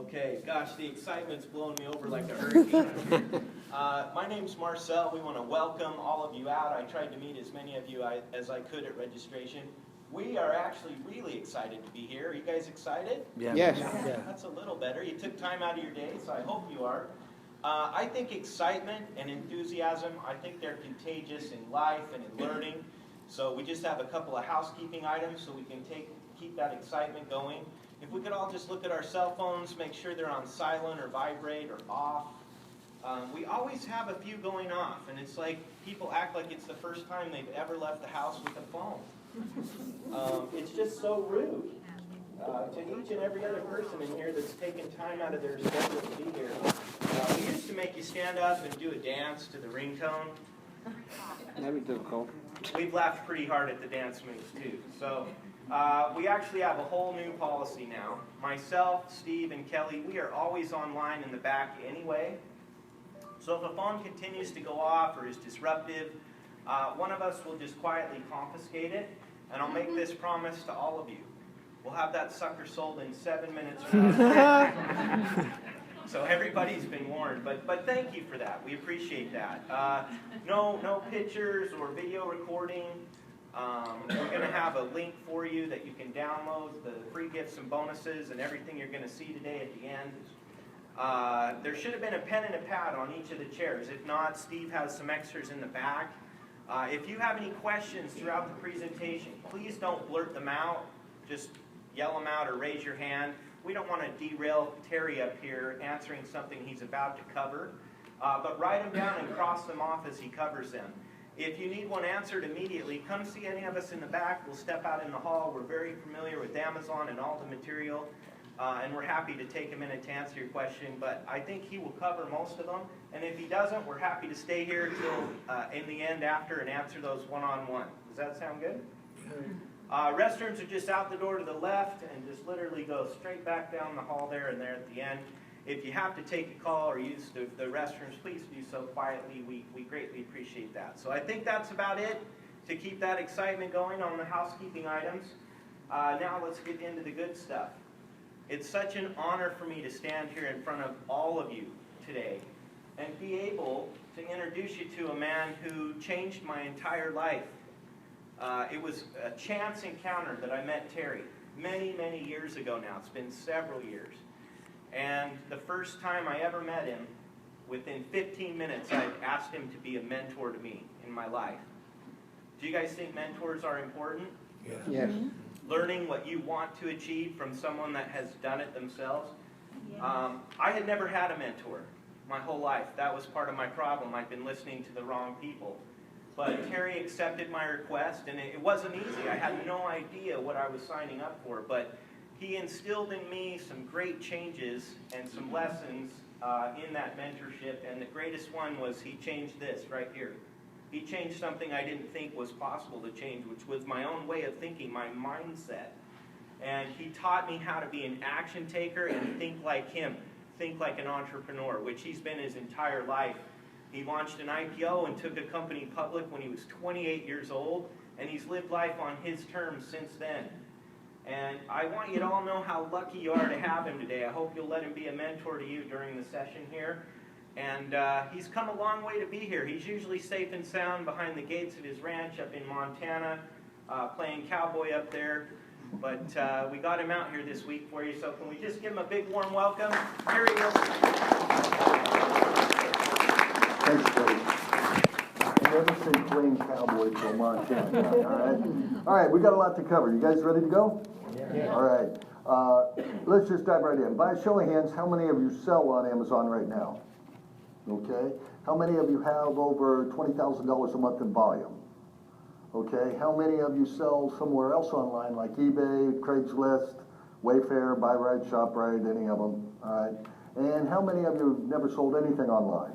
Okay, gosh, the excitement's blowing me over like a hurricane. My name's Marcel. We want to welcome all of you out. I tried to meet as many of you as I could at registration. We are actually really excited to be here. Are you guys excited? Yeah. Yes. Yeah. That's a little better. You took time out of your day, so I hope you are. I think excitement and enthusiasm, I think they're contagious in life and in learning. So we just have a couple of housekeeping items so we can keep that excitement going. If we could all just look at our cell phones, make sure they're on silent or vibrate or off. We always have a few going off, and it's like people act like it's the first time they've ever left the house with a phone. It's just so rude to each and every other person in here that's taken time out of their schedule to be here. We used to make you stand up and do a dance to the ringtone. That'd be difficult. We've laughed pretty hard at the dance moves too. So we actually have a whole new policy now. Myself, Steve, and Kelly, we are always online in the back anyway. So if a phone continues to go off or is disruptive, one of us will just quietly confiscate it, and I'll make this promise to all of you. We'll have that sucker sold in 7 minutes from now. So everybody's been warned, but thank you for that. We appreciate that. No pictures or video recording. We're going to have a link for you that you can download, the free gifts and bonuses and everything you're going to see today at the end. There should have been a pen and a pad on each of the chairs. If not, Steve has some extras in the back. If you have any questions throughout the presentation, please don't blurt them out. Just yell them out or raise your hand. We don't want to derail Terry up here answering something he's about to cover. But write them down and cross them off as he covers them. If you need one answered immediately, come see any of us in the back. We'll step out in the hall. We're very familiar with Amazon and all the material. And we're happy to take a minute to answer your question. But I think he will cover most of them. And if he doesn't, we're happy to stay here till in the end after and answer those one-on-one. Does that sound good? Restrooms are just out the door to the left and just literally go straight back down the hall there and there at the end. If you have to take a call or use the restrooms, please do so quietly. We greatly appreciate that. So I think that's about it to keep that excitement going on the housekeeping items. Now let's get into the good stuff. It's such an honor for me to stand here in front of all of you today and be able to introduce you to a man who changed my entire life. It was a chance encounter that I met Terry many, many years ago now. It's been several years. And the first time I ever met him, within 15 minutes, I asked him to be a mentor to me in my life. Do you guys think mentors are important? Yes. Yes. Learning what you want to achieve from someone that has done it themselves. I had never had a mentor my whole life. That was part of my problem. I'd been listening to the wrong people. But Terry accepted my request, and it wasn't easy. I had no idea what I was signing up for, but he instilled in me some great changes and some lessons in that mentorship, and the greatest one was he changed this right here. He changed something I didn't think was possible to change, which was my own way of thinking, my mindset. And he taught me how to be an action taker and think like him, think like an entrepreneur, which he's been his entire life. He launched an IPO and took a company public when he was 28 years old, and he's lived life on his terms since then. And I want you to all know how lucky you are to have him today. I hope you'll let him be a mentor to you during the session here. And he's come a long way to be here. He's usually safe and sound behind the gates of his ranch up in Montana, playing cowboy up there. But we got him out here this week for you, so can we just give him a big warm welcome? Here he is. Thanks, buddy. I never say playing cowboy till Montana. All right, we got a lot to cover. You guys ready to go? Yeah. All right. Let's just dive right in. By a show of hands, how many of you sell on Amazon right now? Okay. How many of you have over $20,000 a month in volume? Okay. How many of you sell somewhere else online like eBay, Craigslist, Wayfair, Buy Right, Shop Right, any of them? All right. And how many of you have never sold anything online?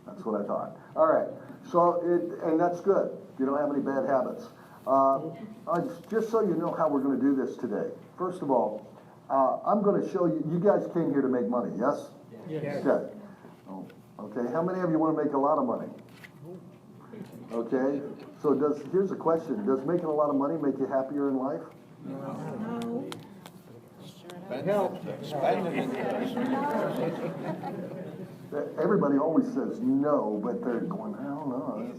That's what I thought. All right. So, and that's good. You don't have any bad habits. Just so you know how we're going to do this today. First of all, I'm going to show you. You guys came here to make money, yes? Yes. Okay. Oh, okay. How many of you want to make a lot of money? Okay. So here's a question. Does making a lot of money make you happier in life? No. Everybody always says no, but they're going, I don't know,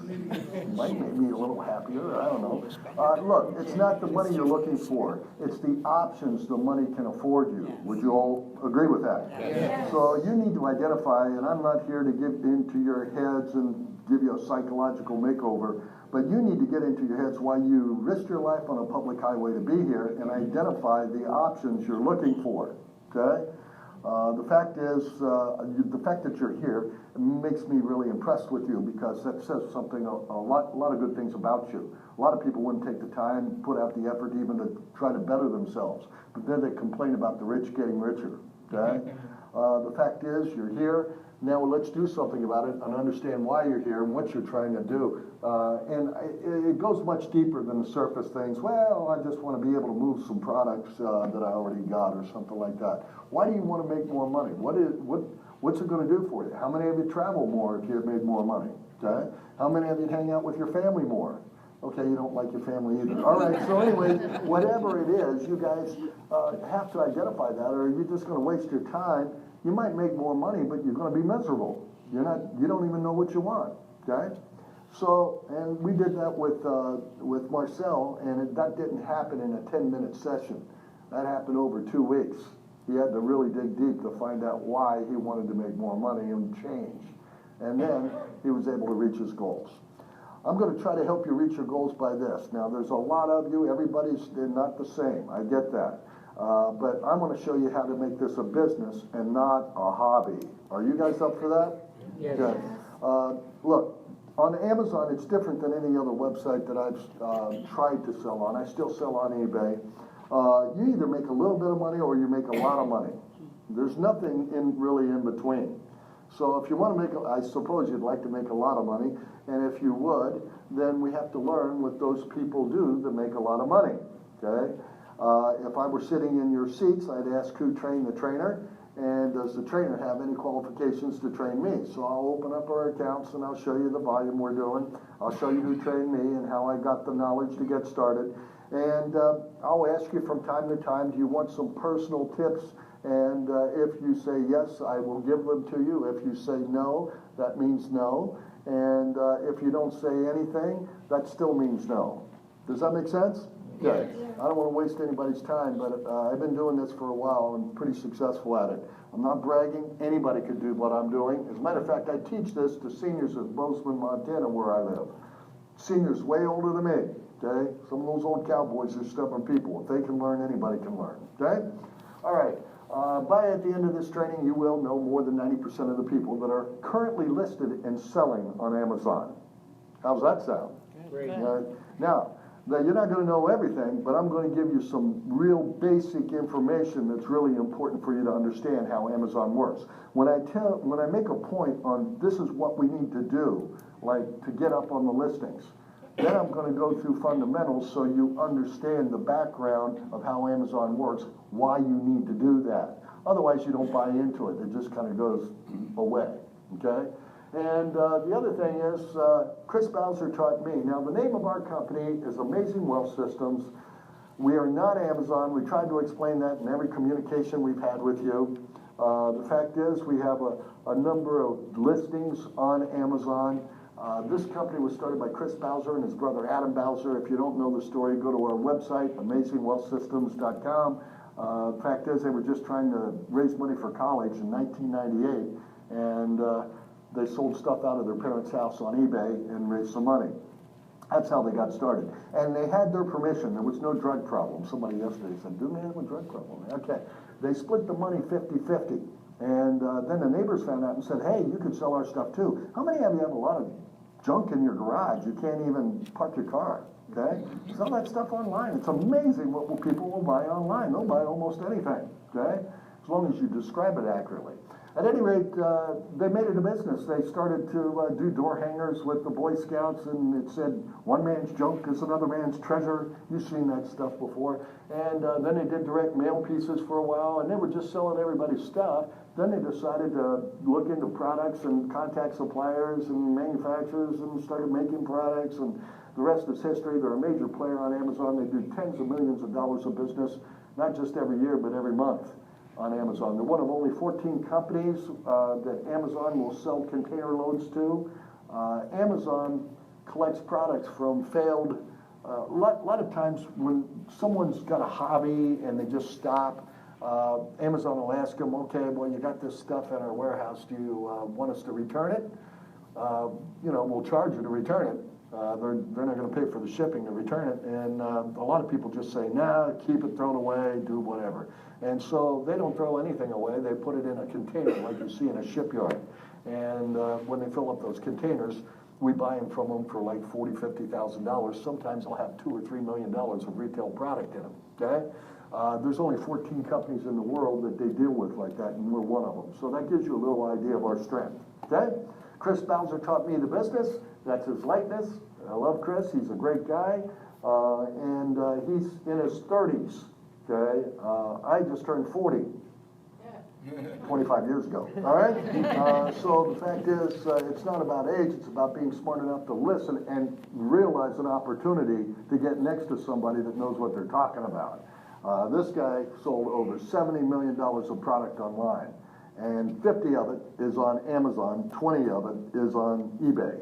it might make me a little happier, I don't know. Look, it's not the money you're looking for, it's the options the money can afford you. Would you all agree with that? Yes. So you need to identify, and I'm not here to get into your heads and give you a psychological makeover, but you need to get into your heads why you risked your life on a public highway to be here and identify the options you're looking for, okay? The fact is, the fact that you're here makes me really impressed with you because that says something, a lot of good things about you. A lot of people wouldn't take the time, put out the effort even to try to better themselves, but then they complain about the rich getting richer, okay? The fact is, you're here. Now let's do something about it and understand why you're here and what you're trying to do. And it goes much deeper than the surface things. Well, I just want to be able to move some products that I already got or something like that. Why do you want to make more money? What's it going to do for you? How many of you travel more if you had made more money? Okay? How many of you hang out with your family more? Okay, you don't like your family either. All right, so anyways, whatever it is, you guys have to identify that, or you're just going to waste your time. You might make more money, but you're going to be miserable. You don't even know what you want, okay? So, and we did that with Marcel, and that didn't happen in a 10-minute session. That happened over 2 weeks. He had to really dig deep to find out why he wanted to make more money and change. And then he was able to reach his goals. I'm going to try to help you reach your goals by this. Now, there's a lot of you. They're not the same. I get that. But I'm going to show you how to make this a business and not a hobby. Are you guys up for that? Yes. Okay. Look, on Amazon, it's different than any other website that I've tried to sell on. I still sell on eBay. You either make a little bit of money or you make a lot of money. There's nothing really in between. So if you want to make, I suppose you'd like to make a lot of money, and if you would, then we have to learn what those people do to make a lot of money, okay? If I were sitting in your seats, I'd ask who trained the trainer, and does the trainer have any qualifications to train me? So I'll open up our accounts and I'll show you the volume we're doing. I'll show you who trained me and how I got the knowledge to get started. And I'll ask you from time to time, do you want some personal tips? And if you say yes, I will give them to you. If you say no, that means no. And if you don't say anything, that still means no. Does that make sense? Okay. I don't want to waste anybody's time, but I've been doing this for a while and pretty successful at it. I'm not bragging. Anybody could do what I'm doing. As a matter of fact, I teach this to seniors of Bozeman, Montana, where I live. Seniors way older than me, okay? Some of those old cowboys are stubborn people. If they can learn, anybody can learn, okay? All right. By at the end of this training, you will know more than 90% of the people that are currently listed and selling on Amazon. How's that sound? Great. Now, you're not going to know everything, but I'm going to give you some real basic information that's really important for you to understand how Amazon works. When I make a point on this is what we need to do, like to get up on the listings, then I'm going to go through fundamentals so you understand the background of how Amazon works, why you need to do that. Otherwise, you don't buy into it. It just kind of goes away, okay? And the other thing is, Chris Bowser taught me. Now, the name of our company is Amazing Wealth Systems. We are not Amazon. We tried to explain that in every communication we've had with you. The fact is, we have a number of listings on Amazon. This company was started by Chris Bowser and his brother Adam Bowser. If you don't know the story, go to our website, amazingwealthsystems.com. The fact is, they were just trying to raise money for college in 1998, and they sold stuff out of their parents' house on eBay and raised some money. That's how they got started. And they had their permission. There was no drug problem. Somebody yesterday said, do we have a drug problem? Okay. They split the money 50-50. And then the neighbors found out and said, hey, you could sell our stuff too. How many of you have a lot of junk in your garage? You can't even park your car. Okay? Sell that stuff online. It's amazing what people will buy online. They'll buy almost anything. Okay? As long as you describe it accurately. At any rate, they made it a business. They started to do door hangers with the Boy Scouts, and it said, one man's junk is another man's treasure. You've seen that stuff before. And then they did direct mail pieces for a while, and they were just selling everybody's stuff. Then they decided to look into products and contact suppliers and manufacturers and started making products, and the rest is history. They're a major player on Amazon. They do tens of millions of dollars of business. not just every year, but every month on Amazon. They're one of only 14 companies that Amazon will sell container loads to. Amazon collects products from failed, a lot of times when someone's got a hobby and they just stop, Amazon will ask them, okay, well, you got this stuff in our warehouse, do you want us to return it? We'll charge you to return it. They're not going to pay for the shipping to return it, and a lot of people just say, nah, keep it, thrown away, do whatever. And so they don't throw anything away. They put it in a container like you see in a shipyard. And when they fill up those containers, we buy them from them for like $40,000, $50,000. Sometimes they'll have $2 or $3 million of retail product in them, okay? There's only 14 companies in the world that they deal with like that, and we're one of them. So that gives you a little idea of our strength, okay? Chris Bowser taught me the business. That's his likeness. I love Chris. He's a great guy. And he's in his 30s, okay? I just turned 40. 25 years ago, all right? So the fact is, it's not about age, it's about being smart enough to listen and realize an opportunity to get next to somebody that knows what they're talking about. This guy sold over $70 million of product online, and 50 of it is on Amazon, 20 of it is on eBay.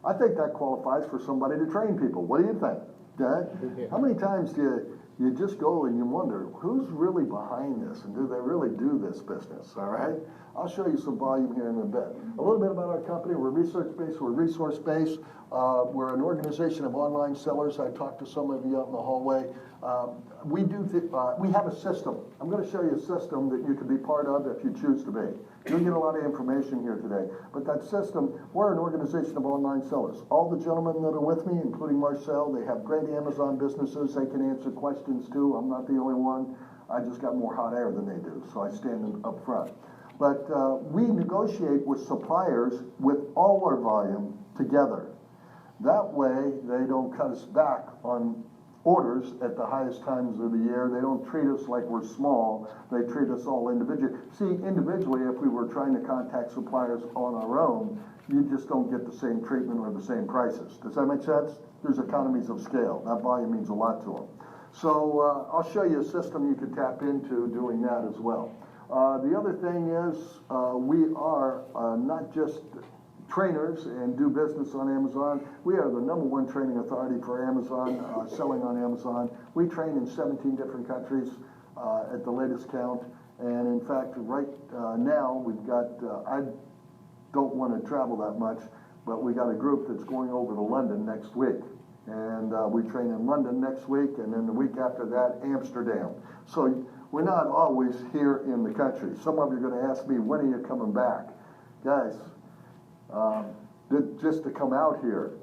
I think that qualifies for somebody to train people. What do you think? Okay? How many times do you just go and you wonder, who's really behind this, and do they really do this business, all right? I'll show you some volume here in a bit. A little bit about our company. We're research-based, we're resource-based. We're an organization of online sellers. I talked to some of you out in the hallway. We have a system. I'm going to show you a system that you can be part of if you choose to be. You'll get a lot of information here today. But that system, we're an organization of online sellers. All the gentlemen that are with me, including Marcel, they have great Amazon businesses. They can answer questions too. I'm not the only one. I just got more hot air than they do, so I stand up front. But we negotiate with suppliers with all our volume together. That way, they don't cut us back on orders at the highest times of the year. They don't treat us like we're small. They treat us all individually. See, individually, if we were trying to contact suppliers on our own, you just don't get the same treatment or the same prices. Does that make sense? There's economies of scale. That volume means a lot to them. So I'll show you a system you can tap into doing that as well. The other thing is we are not just trainers and do business on Amazon. We are the #1 training authority for Amazon, selling on Amazon. We train in 17 different countries at the latest count. And in fact, right now we've got, I don't want to travel that much, but we got a group that's going over to London next week. And we train in London next week, and then the week after that, Amsterdam. So we're not always here in the country. Some of you are going to ask me, when are you coming back? Guys, just to come out here,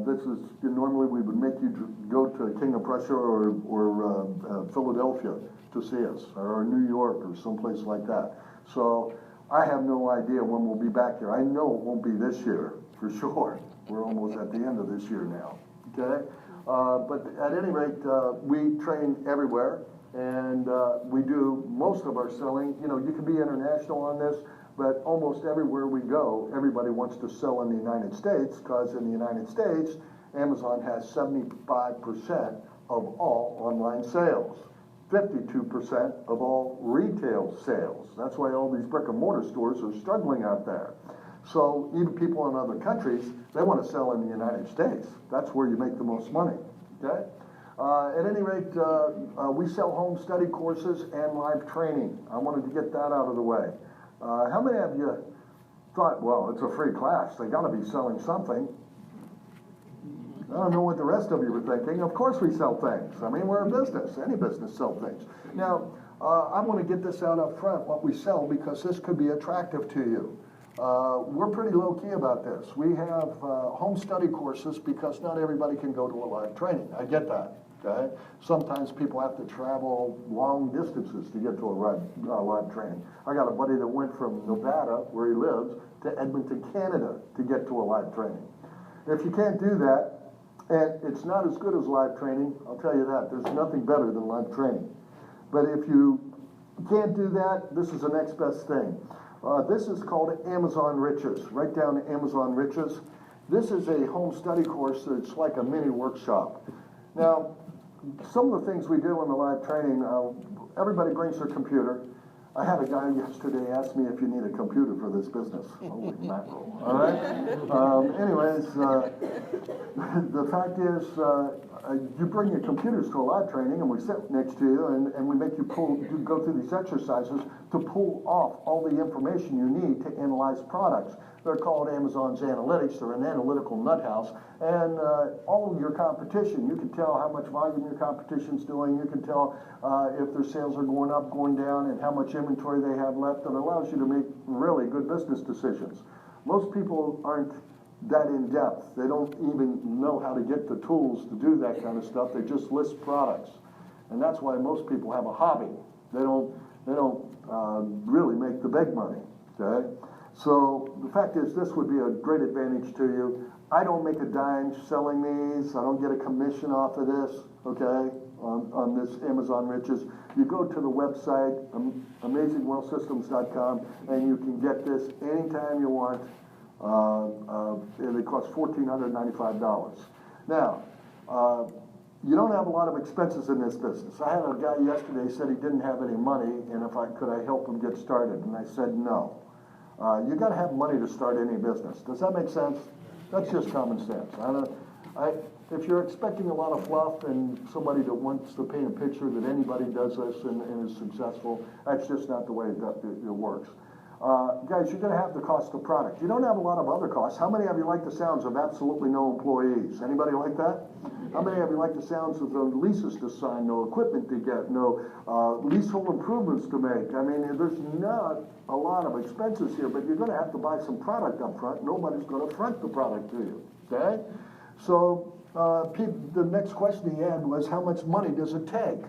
this is, normally we would make you go to King of Prussia or Philadelphia to see us, or New York or someplace like that. So I have no idea when we'll be back here. I know it won't be this year, for sure. We're almost at the end of this year now, okay? But at any rate, we train everywhere, and we do most of our selling. You know, you can be international on this, but almost everywhere we go, everybody wants to sell in the United States, because in the United States, Amazon has 75% of all online sales, 52% of all retail sales. That's why all these brick and mortar stores are struggling out there. So even people in other countries, they want to sell in the United States. That's where you make the most money, okay? At any rate, we sell home study courses and live training. I wanted to get that out of the way. How many of you thought, well, it's a free class, they got to be selling something? I don't know what the rest of you were thinking. Of course we sell things. I mean, we're a business. Any business sells things. Now, I want to get this out up front, what we sell, because this could be attractive to you. We're pretty low-key about this. We have home study courses because not everybody can go to a live training. I get that. Okay? Sometimes people have to travel long distances to get to a live training. I got a buddy that went from Nevada, where he lives, to Edmonton, Canada to get to a live training. If you can't do that, and it's not as good as live training, I'll tell you that. There's nothing better than live training. But if you can't do that, this is the next best thing. This is called Amazon Riches. Write down Amazon Riches. This is a home study course that's like a mini workshop. Now, some of the things we do in the live training, everybody brings their computer. I had a guy yesterday ask me if you need a computer for this business. Holy mackerel, all right? Anyways, the fact is, you bring your computers to a live training and we sit next to you and we make you go through these exercises to pull off all the information you need to analyze products. They're called Amazon's analytics. They're an analytical nut house. And all of your competition, you can tell how much volume your competition's doing. You can tell if their sales are going up, going down, and how much inventory they have left. It allows you to make really good business decisions. Most people aren't that in depth. They don't even know how to get the tools to do that kind of stuff. They just list products. And that's why most people have a hobby. They don't really make the big money, okay? So the fact is, this would be a great advantage to you. I don't make a dime selling these. I don't get a commission off of this, okay, on this Amazon Riches. You go to the website, amazingwealthsystems.com, and you can get this anytime you want. It costs $1,495. Now, you don't have a lot of expenses in this business. I had a guy yesterday said he didn't have any money, and could I help him get started? And I said no. You got to have money to start any business. Does that make sense? That's just common sense. If you're expecting a lot of fluff and somebody that wants to paint a picture that anybody does this and is successful, that's just not the way it works. Guys, you're going to have the cost of product. You don't have a lot of other costs. How many of you like the sounds of absolutely no employees? Anybody like that? How many of you like the sounds of the leases to sign, no equipment to get, no leasehold improvements to make? I mean, there's not a lot of expenses here, but you're going to have to buy some product up front. Nobody's going to front the product to you, okay? So the next question he had was, how much money does it take?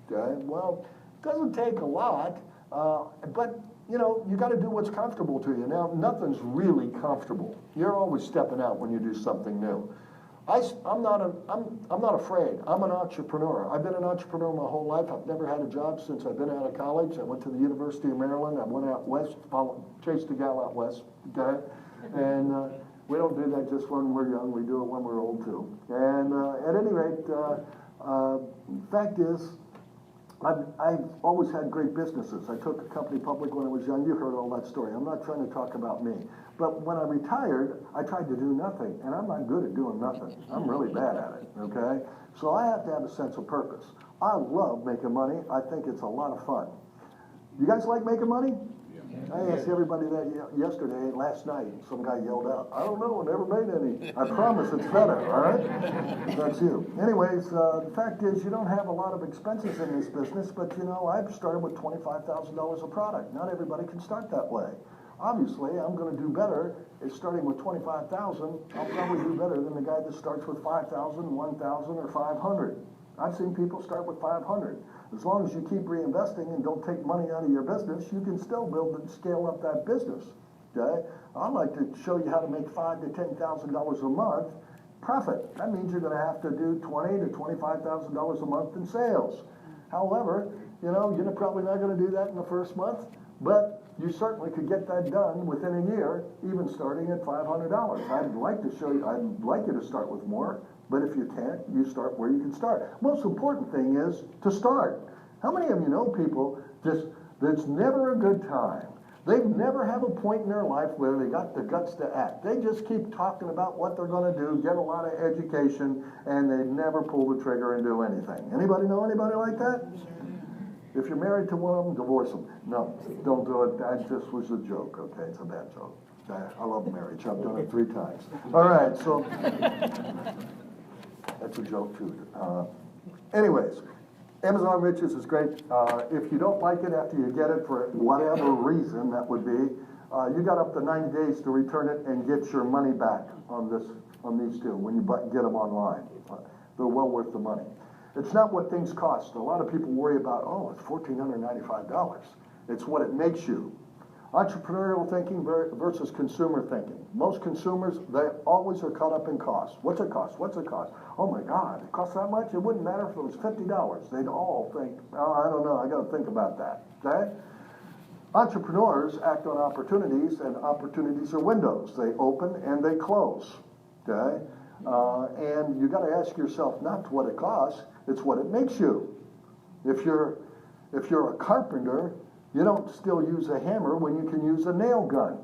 Okay, well, it doesn't take a lot, but you know, you got to do what's comfortable to you. Now, nothing's really comfortable. You're always stepping out when you do something new. I'm not afraid. I'm an entrepreneur. I've been an entrepreneur my whole life. I've never had a job since I've been out of college. I went to the University of Maryland. I went out west, chased a gal out west, okay? And we don't do that just when we're young. We do it when we're old, too. And at any rate, fact is, I've always had great businesses. I took a company public when I was young. You heard all that story. I'm not trying to talk about me. But when I retired, I tried to do nothing. And I'm not good at doing nothing. I'm really bad at it, okay? So I have to have a sense of purpose. I love making money. I think it's a lot of fun. You guys like making money? I asked everybody that yesterday, last night. Some guy yelled out, I don't know, I never made any. I promise it's better, all right? That's you. Anyways, the fact is you don't have a lot of expenses in this business, but you know, I've started with $25,000 a product. Not everybody can start that way. Obviously, I'm going to do better at starting with $25,000. I'll probably do better than the guy that starts with $5,000, $1,000, or $500. I've seen people start with $500. As long as you keep reinvesting and don't take money out of your business, you can still build and scale up that business. Okay? I'd like to show you how to make $5,000 to $10,000 a month profit. That means you're going to have to do $20,000 to $25,000 a month in sales. However, you know, you're probably not going to do that in the first month, but you certainly could get that done within a year, even starting at $500. I'd like to show you, I'd like you to start with more. But if you can't, you start where you can start. Most important thing is to start. How many of you know people that's never a good time? They never have a point in their life where they got the guts to act. They just keep talking about what they're going to do, get a lot of education, and they never pull the trigger and do anything. Anybody know anybody like that? If you're married to one of them, divorce them. No, don't do it. That just was a joke, okay? It's a bad joke. I love marriage. I've done it 3 times. All right, so... That's a joke, too. Anyways, Amazon Riches is great. If you don't like it after you get it for whatever reason that would be, you got up to 90 days to return it and get your money back on these two when you get them online. They're well worth the money. It's not what things cost. A lot of people worry about, oh, it's $1,495. It's what it makes you. Entrepreneurial thinking versus consumer thinking. Most consumers, they always are caught up in cost. What's it cost? What's it cost? Oh my God, it costs that much? It wouldn't matter if it was $50. They'd all think, oh, I don't know, I got to think about that. Okay? Entrepreneurs act on opportunities, and opportunities are windows. They open and they close. Okay? And you got to ask yourself not what it costs. It's what it makes you. If you're a carpenter, you don't still use a hammer when you can use a nail gun.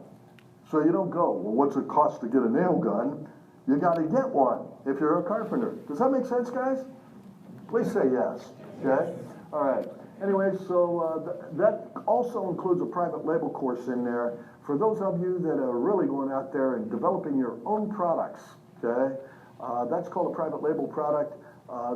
So you don't go, well, what's it cost to get a nail gun? You got to get one if you're a carpenter. Does that make sense, guys? Please say yes. Okay? All right. Anyway, so that also includes a private label course in there for those of you that are really going out there and developing your own products. Okay? That's called a private label product.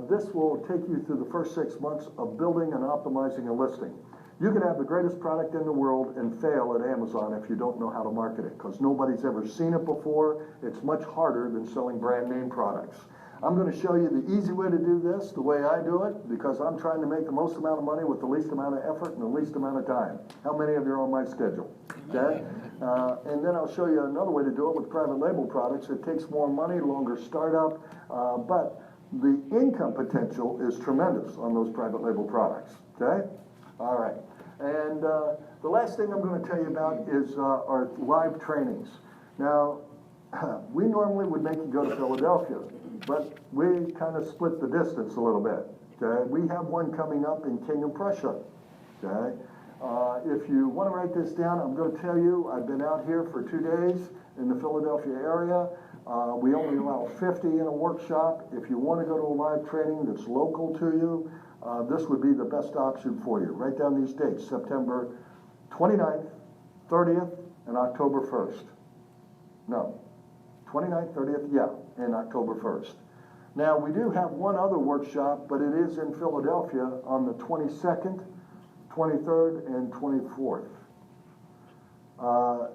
This will take you through the first 6 months of building and optimizing a listing. You can have the greatest product in the world and fail at Amazon if you don't know how to market it, because nobody's ever seen it before. It's much harder than selling brand name products. I'm going to show you the easy way to do this, the way I do it, because I'm trying to make the most amount of money with the least amount of effort and the least amount of time. How many of you are on my schedule? Okay? And then I'll show you another way to do it with private label products. It takes more money, longer startup, but the income potential is tremendous on those private label products. Okay? All right. And the last thing I'm going to tell you about is our live trainings. Now, we normally would make you go to Philadelphia, but we kind of split the distance a little bit. Okay? We have one coming up in King of Prussia. Okay? If you want to write this down, I'm going to tell you, I've been out here for 2 days in the Philadelphia area. We only allow 50 in a workshop. If you want to go to a live training that's local to you, this would be the best option for you. Write down these dates: September 29th, 30th, and October 1st. No, 29th, 30th, yeah, and October 1st. Now, we do have one other workshop, but it is in Philadelphia on the 22nd, 23rd, and 24th.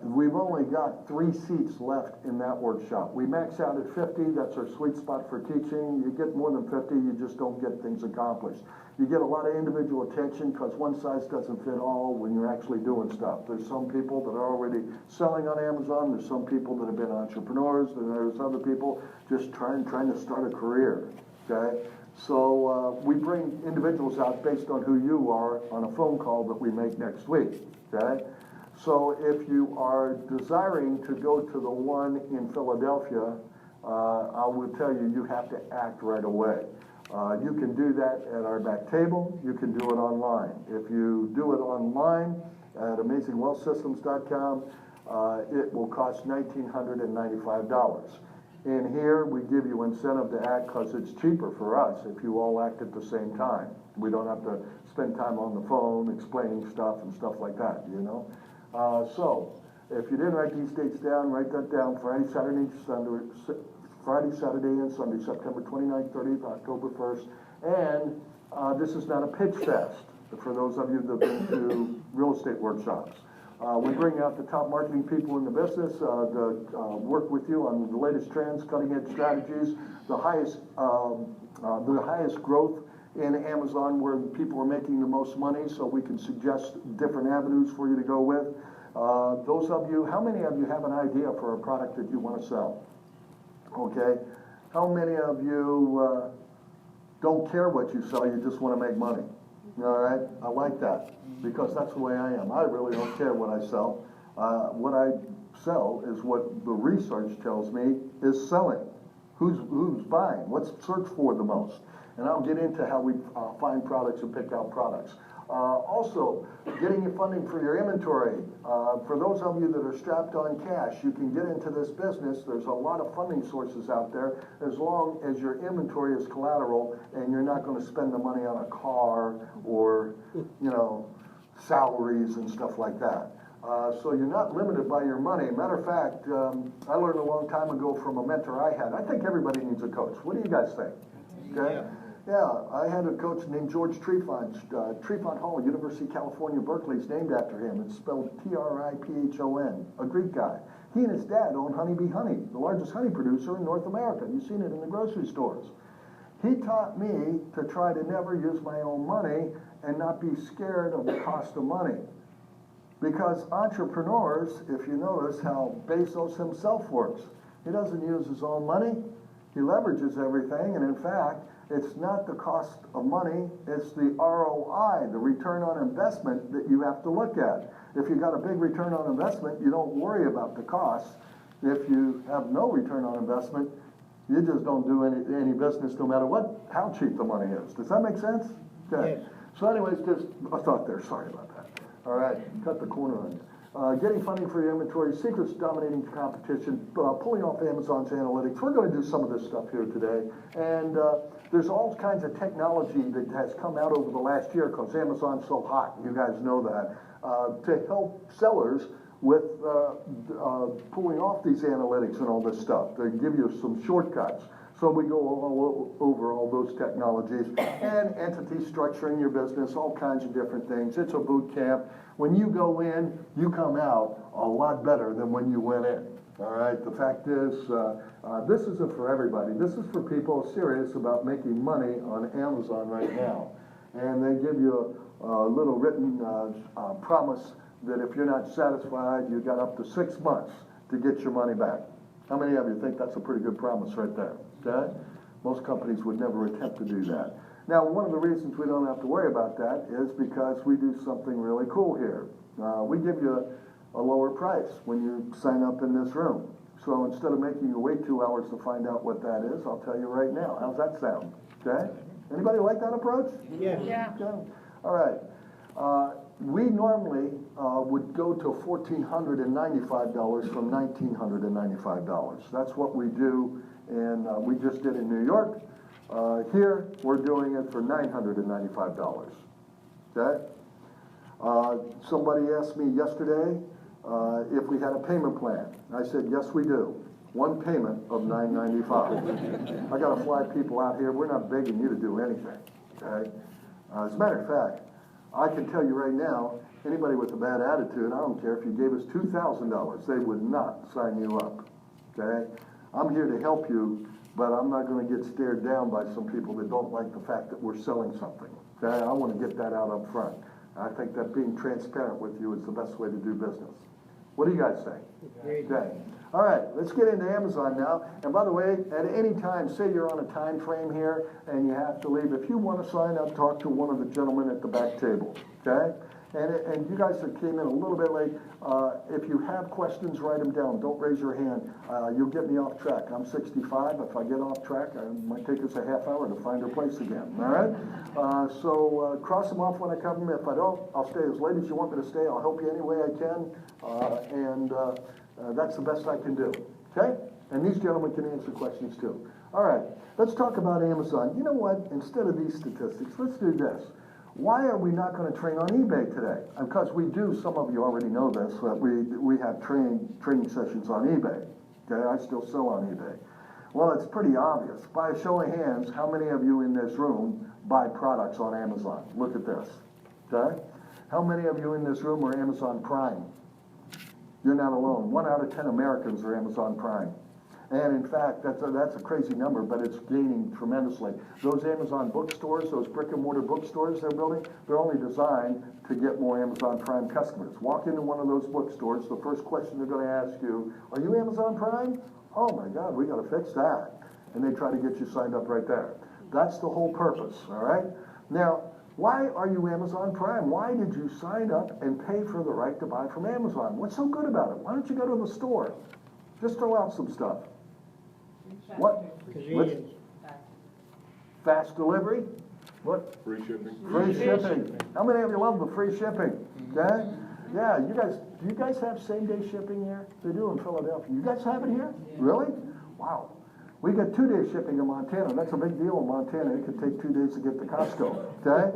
We've only got 3 seats left in that workshop. We max out at 50. That's our sweet spot for teaching. You get more than 50, you just don't get things accomplished. You get a lot of individual attention because one size doesn't fit all when you're actually doing stuff. There's some people that are already selling on Amazon. There's some people that have been entrepreneurs. And there's other people just trying to start a career. Okay? So we bring individuals out based on who you are on a phone call that we make next week. Okay? So if you are desiring to go to the one in Philadelphia, I will tell you, you have to act right away. You can do that at our back table. You can do it online. If you do it online at amazingwealthsystems.com, it will cost $1,995. In here, we give you incentive to act because it's cheaper for us if you all act at the same time. We don't have to spend time on the phone explaining stuff and stuff like that, you know. So, if you didn't write these dates down, write that down: Friday, Saturday, and Sunday, September 29th, 30th, October 1st. And this is not a pitch fest for those of you that have been to real estate workshops. We bring out the top marketing people in the business to work with you on the latest trends, cutting edge strategies, the highest growth in Amazon where people are making the most money, so we can suggest different avenues for you to go with. Those of you, how many of you have an idea for a product that you want to sell? Okay. How many of you don't care what you sell, you just want to make money? All right. I like that because that's the way I am. I really don't care what I sell. What I sell is what the research tells me is selling. Who's buying? What's searched for the most? And I'll get into how we find products and pick out products. Also, getting you funding for your inventory. For those of you that are strapped on cash, you can get into this business. There's a lot of funding sources out there as long as your inventory is collateral and you're not going to spend the money on a car or, you know, salaries and stuff like that. So you're not limited by your money. Matter of fact, I learned a long time ago from a mentor I had. I think everybody needs a coach. What do you guys think? Okay. Yeah, I had a coach named George Trifont. Trifont Hall, University of California, Berkeley is named after him. It's spelled Triphon, a Greek guy. He and his dad own Honeybee Honey, the largest honey producer in North America. You've seen it in the grocery stores. He taught me to try to never use my own money and not be scared of the cost of money. Because entrepreneurs, if you notice how Bezos himself works, he doesn't use his own money. He leverages everything, and in fact, it's not the cost of money, it's the ROI, the return on investment that you have to look at. If you got a big return on investment, you don't worry about the cost. If you have no return on investment, You just don't do any business no matter how cheap the money is. Does that make sense? Okay. Yes. So anyways, just a thought there. Sorry about that. All right, cut the corner on you. Getting funding for your inventory, secrets dominating competition, pulling off Amazon's analytics. We're going to do some of this stuff here today. And there's all kinds of technology that has come out over the last year because Amazon's so hot. You guys know that. To help sellers with pulling off these analytics and all this stuff. They give you some shortcuts. So we go all over all those technologies and entity structuring your business, all kinds of different things. It's a boot camp. When you go in, you come out a lot better than when you went in. All right, the fact is, this isn't for everybody. This is for people serious about making money on Amazon right now. And they give you a little written promise that if you're not satisfied, you got up to 6 months to get your money back. How many of you think that's a pretty good promise right there? Okay? Most companies would never attempt to do that. Now, one of the reasons we don't have to worry about that is because we do something really cool here. We give you a lower price when you sign up in this room. So instead of making you wait 2 hours to find out what that is, I'll tell you right now. How's that sound? Okay? Anybody like that approach? Yes. Yeah. Okay. All right. We normally would go to $1,495 from $1,995. That's what we do, and we just did in New York. Here, we're doing it for $995. Okay? Somebody asked me yesterday if we had a payment plan. I said, yes, we do. One payment of $995. I got to fly people out here. We're not begging you to do anything. Okay? As a matter of fact, I can tell you right now, anybody with a bad attitude, I don't care if you gave us $2,000, they would not sign you up. Okay? I'm here to help you, but I'm not going to get stared down by some people that don't like the fact that we're selling something. Okay? I want to get that out up front. I think that being transparent with you is the best way to do business. What do you guys say? Okay. All right, let's get into Amazon now. And by the way, at any time, say you're on a time frame here and you have to leave. If you want to sign up, talk to one of the gentlemen at the back table. Okay? And you guys that came in a little bit late, if you have questions, write them down. Don't raise your hand. You'll get me off track. I'm 65. If I get off track, it might take us a half hour to find our place again. All right? So cross them off when I come. If I don't, I'll stay as late as you want me to stay. I'll help you any way I can. That's the best I can do. Okay? And these gentlemen can answer questions too. All right. Let's talk about Amazon. You know what? Instead of these statistics, let's do this. Why are we not going to train on eBay today? Because we do, some of you already know this, that we have training sessions on eBay. Okay, I still sell on eBay. Well, it's pretty obvious. By a show of hands, how many of you in this room buy products on Amazon? Look at this. Okay? How many of you in this room are Amazon Prime? You're not alone. 1 out of 10 Americans are Amazon Prime. And in fact, that's a crazy number, but it's gaining tremendously. Those Amazon bookstores, those brick and mortar bookstores they're building, they're only designed to get more Amazon Prime customers. Walk into one of those bookstores, the first question they're going to ask you, are you Amazon Prime? Oh my God, we got to fix that. And they try to get you signed up right there. That's the whole purpose, all right? Now, why are you Amazon Prime? Why did you sign up and pay for the right to buy from Amazon? What's so good about it? Why don't you go to the store? Just throw out some stuff. What? Convenience. Fast delivery? What? Free shipping. Free shipping. How many of you love the free shipping? Okay? Yeah, do you guys have same day shipping here? They do in Philadelphia. You guys have it here? Really? Wow. We get 2-day shipping in Montana. That's a big deal in Montana. It could take 2 days to get to Costco. Okay?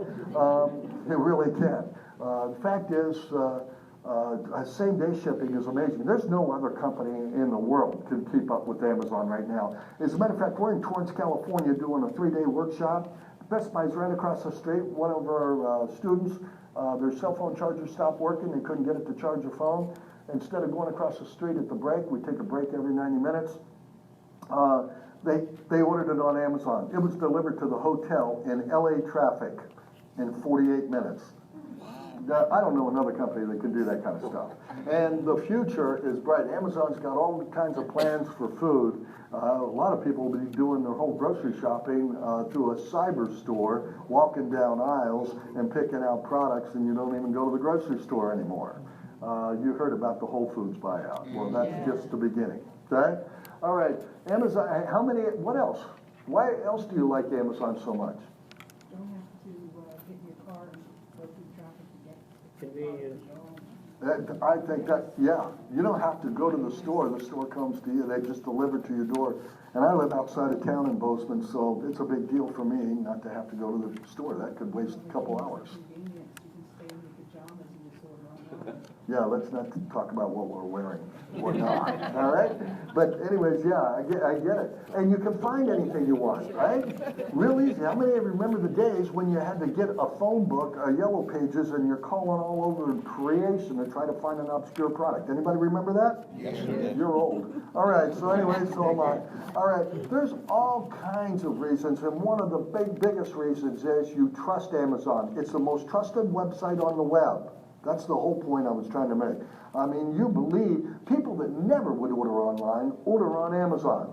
It really can. The fact is, same-day shipping is amazing. There's no other company in the world can keep up with Amazon right now. As a matter of fact, we're in Torrance, California doing a 3-day workshop. Best Buy's right across the street. One of our students, their cell phone charger stopped working. They couldn't get it to charge their phone. Instead of going across the street at the break, we take a break every 90 minutes. They ordered it on Amazon. It was delivered to the hotel in LA traffic in 48 minutes. I don't know another company that can do that kind of stuff. And the future is bright. Amazon's got all kinds of plans for food. A lot of people will be doing their whole grocery shopping through a cyber store, walking down aisles and picking out products, and you don't even go to the grocery store anymore. You heard about the Whole Foods buyout. Well, that's just the beginning, okay? All right, Amazon, what else? Why else do you like Amazon so much? Don't have to get in your car and go through traffic to get. Convenience. I think that, yeah, you don't have to go to the store comes to you, they just deliver to your door. And I live outside of town in Bozeman, so it's a big deal for me not to have to go to the store. That could waste a couple hours. Convenience, you can stay in your pajamas and just order online. Yeah, let's not talk about what we're wearing or not, all right? But anyways, yeah, I get it. And you can find anything you want, right? Real easy. How many of you remember the days when you had to get a phone book, a Yellow Pages, and you're calling all over creation to try to find an obscure product? Anybody remember that? Yes, sir. You're old. All right, so anyway, so am I. All right, there's all kinds of reasons, and one of the biggest reasons is you trust Amazon. It's the most trusted website on the web. That's the whole point I was trying to make. I mean, you believe people that never would order online order on Amazon,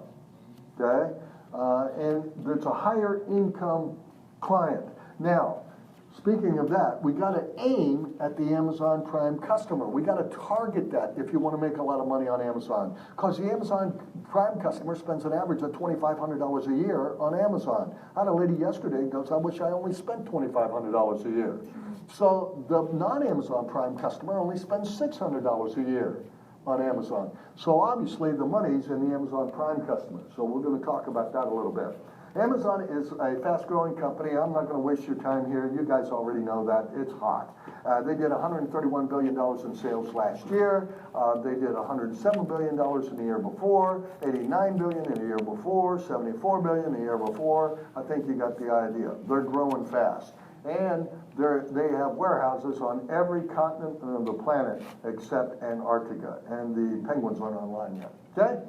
okay? And there's a higher income client. Now, speaking of that, we got to aim at the Amazon Prime customer. We got to target that if you want to make a lot of money on Amazon. Because the Amazon Prime customer spends an average of $2,500 a year on Amazon. I had a lady yesterday who goes, I wish I only spent $2,500 a year. So the non-Amazon Prime customer only spends $600 a year on Amazon. So obviously the money's in the Amazon Prime customer. So we're going to talk about that a little bit. Amazon is a fast-growing company. I'm not going to waste your time here. You guys already know that. It's hot. They did $131 billion in sales last year. They did $107 billion in the year before, $89 billion in the year before, $74 billion the year before. I think you got the idea. They're growing fast. And they have warehouses on every continent of the planet except Antarctica. And the penguins aren't online yet. Okay?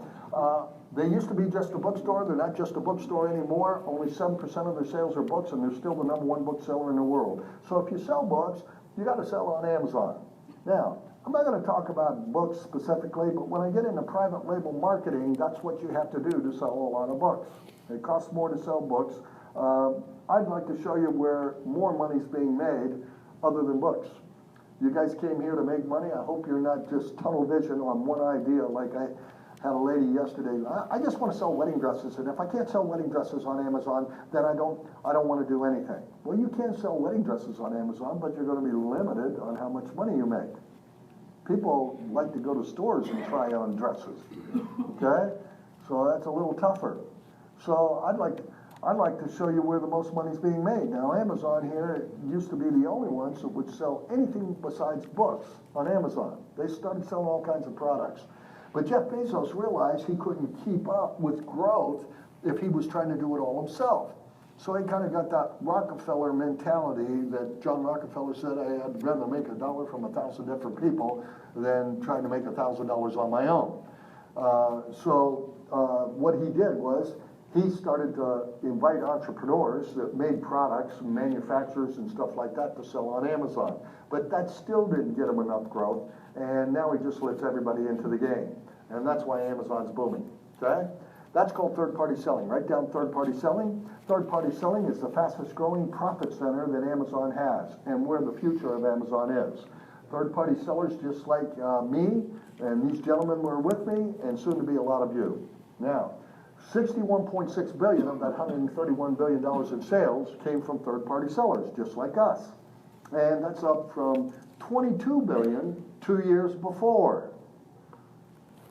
They used to be just a bookstore. They're not just a bookstore anymore. Only 7% of their sales are books, and they're still the #1 bookseller in the world. So if you sell books, you got to sell on Amazon. Now, I'm not going to talk about books specifically, but when I get into private label marketing, that's what you have to do to sell a lot of books. It costs more to sell books. I'd like to show you where more money's being made other than books. You guys came here to make money. I hope you're not just tunnel vision on one idea like I had a lady yesterday. I just want to sell wedding dresses, and if I can't sell wedding dresses on Amazon, then I don't want to do anything. Well, you can sell wedding dresses on Amazon, but you're going to be limited on how much money you make. People like to go to stores and try on dresses, okay? So that's a little tougher. So I'd like to show you where the most money's being made. Now, Amazon here used to be the only ones that would sell anything besides books on Amazon. They started selling all kinds of products. But Jeff Bezos realized he couldn't keep up with growth if he was trying to do it all himself. So he kind of got that Rockefeller mentality that John Rockefeller said, I'd rather make $1 from 1,000 different people than trying to make $1,000 on my own. What he did was he started to invite entrepreneurs that made products, manufacturers and stuff like that to sell on Amazon. But that still didn't get him enough growth, and now he just lets everybody into the game. And that's why Amazon's booming, okay? That's called third-party selling. Write down third-party selling. Third-party selling is the fastest-growing profit center that Amazon has and where the future of Amazon is. Third-party sellers just like me, and these gentlemen were with me, and soon to be a lot of you. Now, $61.6 billion of that $131 billion in sales came from third-party sellers, just like us. And that's up from $22 billion 2 years before.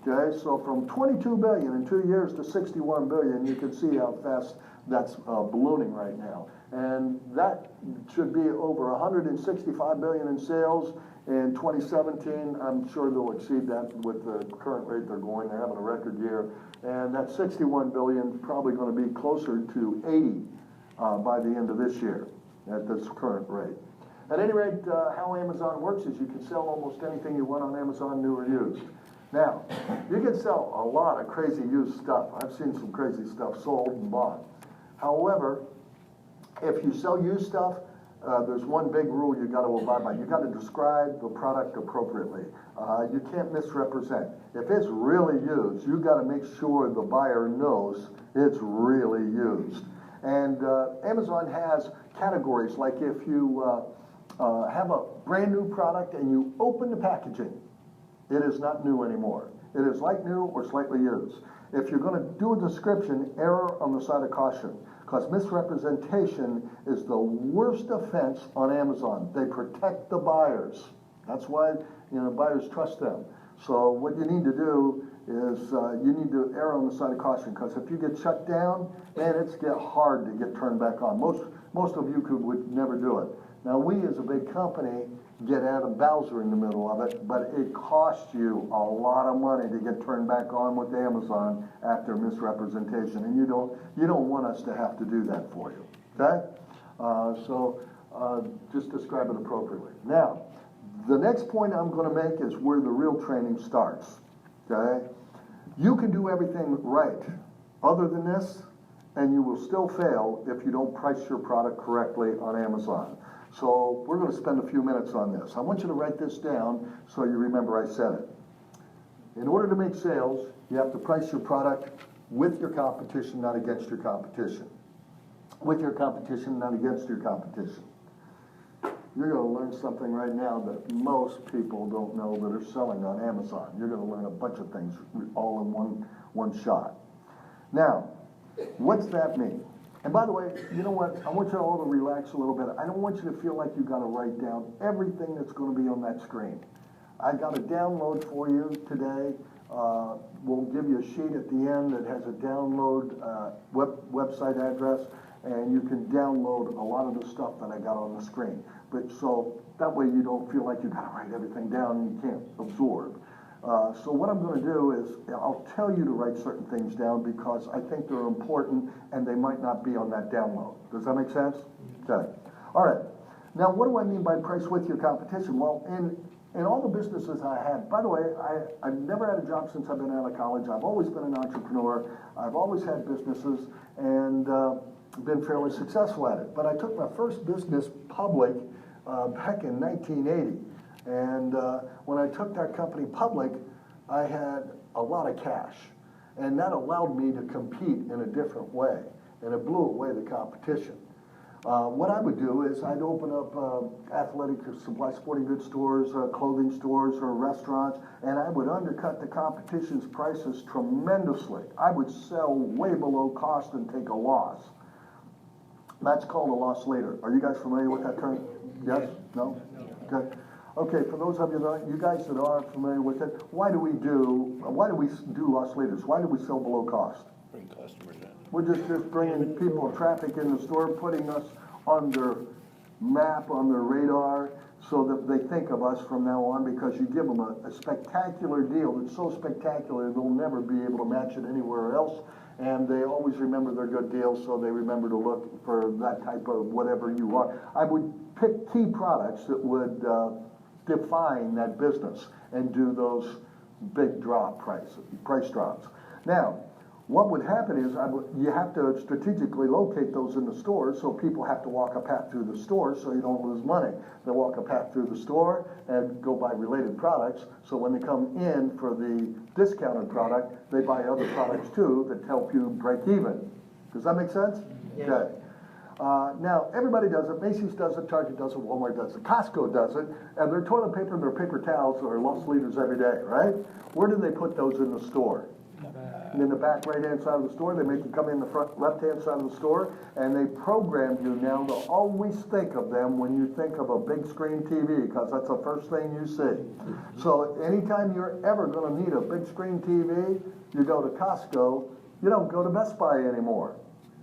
Okay, so from $22 billion in 2 years to $61 billion, you can see how fast that's ballooning right now. And that should be over $165 billion in sales in 2017. I'm sure they'll exceed that with the current rate they're going. They're having a record year. And that $61 billion is probably going to be closer to 80 by the end of this year at this current rate. At any rate, how Amazon works is you can sell almost anything you want on Amazon, new or used. Now, you can sell a lot of crazy used stuff. I've seen some crazy stuff sold and bought. However, if you sell used stuff, there's one big rule you got to abide by. You got to describe the product appropriately. You can't misrepresent. If it's really used, you got to make sure the buyer knows it's really used. And Amazon has categories like if you have a brand new product and you open the packaging It is not new anymore. It is like new or slightly used. If you're going to do a description, error on the side of caution, because misrepresentation is the worst offense on Amazon. They protect the buyers. That's why buyers trust them. So what you need to do is you need to err on the side of caution, because if you get shut down, man, it's hard to get turned back on. Most of you would never do it. Now, we as a big company get Adam Bowser in the middle of it, but it costs you a lot of money to get turned back on with Amazon after misrepresentation, and you don't want us to have to do that for you. Okay? So just describe it appropriately. Now, the next point I'm going to make is where the real training starts. Okay? You can do everything right other than this, and you will still fail if you don't price your product correctly on Amazon. So we're going to spend a few minutes on this. I want you to write this down so you remember I said it. In order to make sales, you have to price your product with your competition, not against your competition. With your competition, not against your competition. You're going to learn something right now that most people don't know that are selling on Amazon. You're going to learn a bunch of things all in one shot. Now, what's that mean? And by the way, you know what? I want you all to relax a little bit. I don't want you to feel like you've got to write down everything that's going to be on that screen. I got a download for you today. We'll give you a sheet at the end that has a download website address, and you can download a lot of the stuff that I got on the screen. But so that way you don't feel like you've got to write everything down and you can't absorb. So what I'm going to do is I'll tell you to write certain things down because I think they're important and they might not be on that download. Does that make sense? Okay. All right. Now, what do I mean by price with your competition? Well, in all the businesses I had, by the way, I've never had a job since I've been out of college. I've always been an entrepreneur. I've always had businesses and been fairly successful at it. But I took my first business public back in 1980. And when I took that company public, I had a lot of cash. And that allowed me to compete in a different way. And it blew away the competition. What I would do is I'd open up athletic supply sporting goods stores, clothing stores, or restaurants, and I would undercut the competition's prices tremendously. I would sell way below cost and take a loss. That's called a loss leader. Are you guys familiar with that term? Yes? No? Okay. Okay, for those of you guys that are familiar with it, why do we do loss leaders? Why do we sell below cost? Bring customers in. We're just bringing people, traffic in the store, putting us on their map, on their radar, so that they think of us from now on, because you give them a spectacular deal that's so spectacular they'll never be able to match it anywhere else. And they always remember their good deals, so they remember to look for that type of whatever you are. I would pick key products that would define that business and do those big price drops. Now, what would happen is you have to strategically locate those in the stores, so people have to walk a path through the store so you don't lose money. They walk a path through the store and go buy related products, so when they come in for the discounted product, they buy other products too that help you break even. Does that make sense? Yeah. Okay. Now, everybody does it. Macy's does it, Target does it, Walmart does it, Costco does it, and their toilet paper and their paper towels are loss leaders every day, right? Where do they put those in the store? In the back right-hand side of the store. They make you come in the front left-hand side of the store, and they program you now to always think of them when you think of a big screen TV, because that's the first thing you see. So anytime you're ever going to need a big screen TV, you go to Costco. You don't go to Best Buy anymore.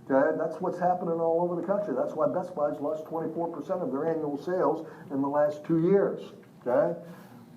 Okay? That's what's happening all over the country. That's why Best Buy's lost 24% of their annual sales in the last 2 years. Okay?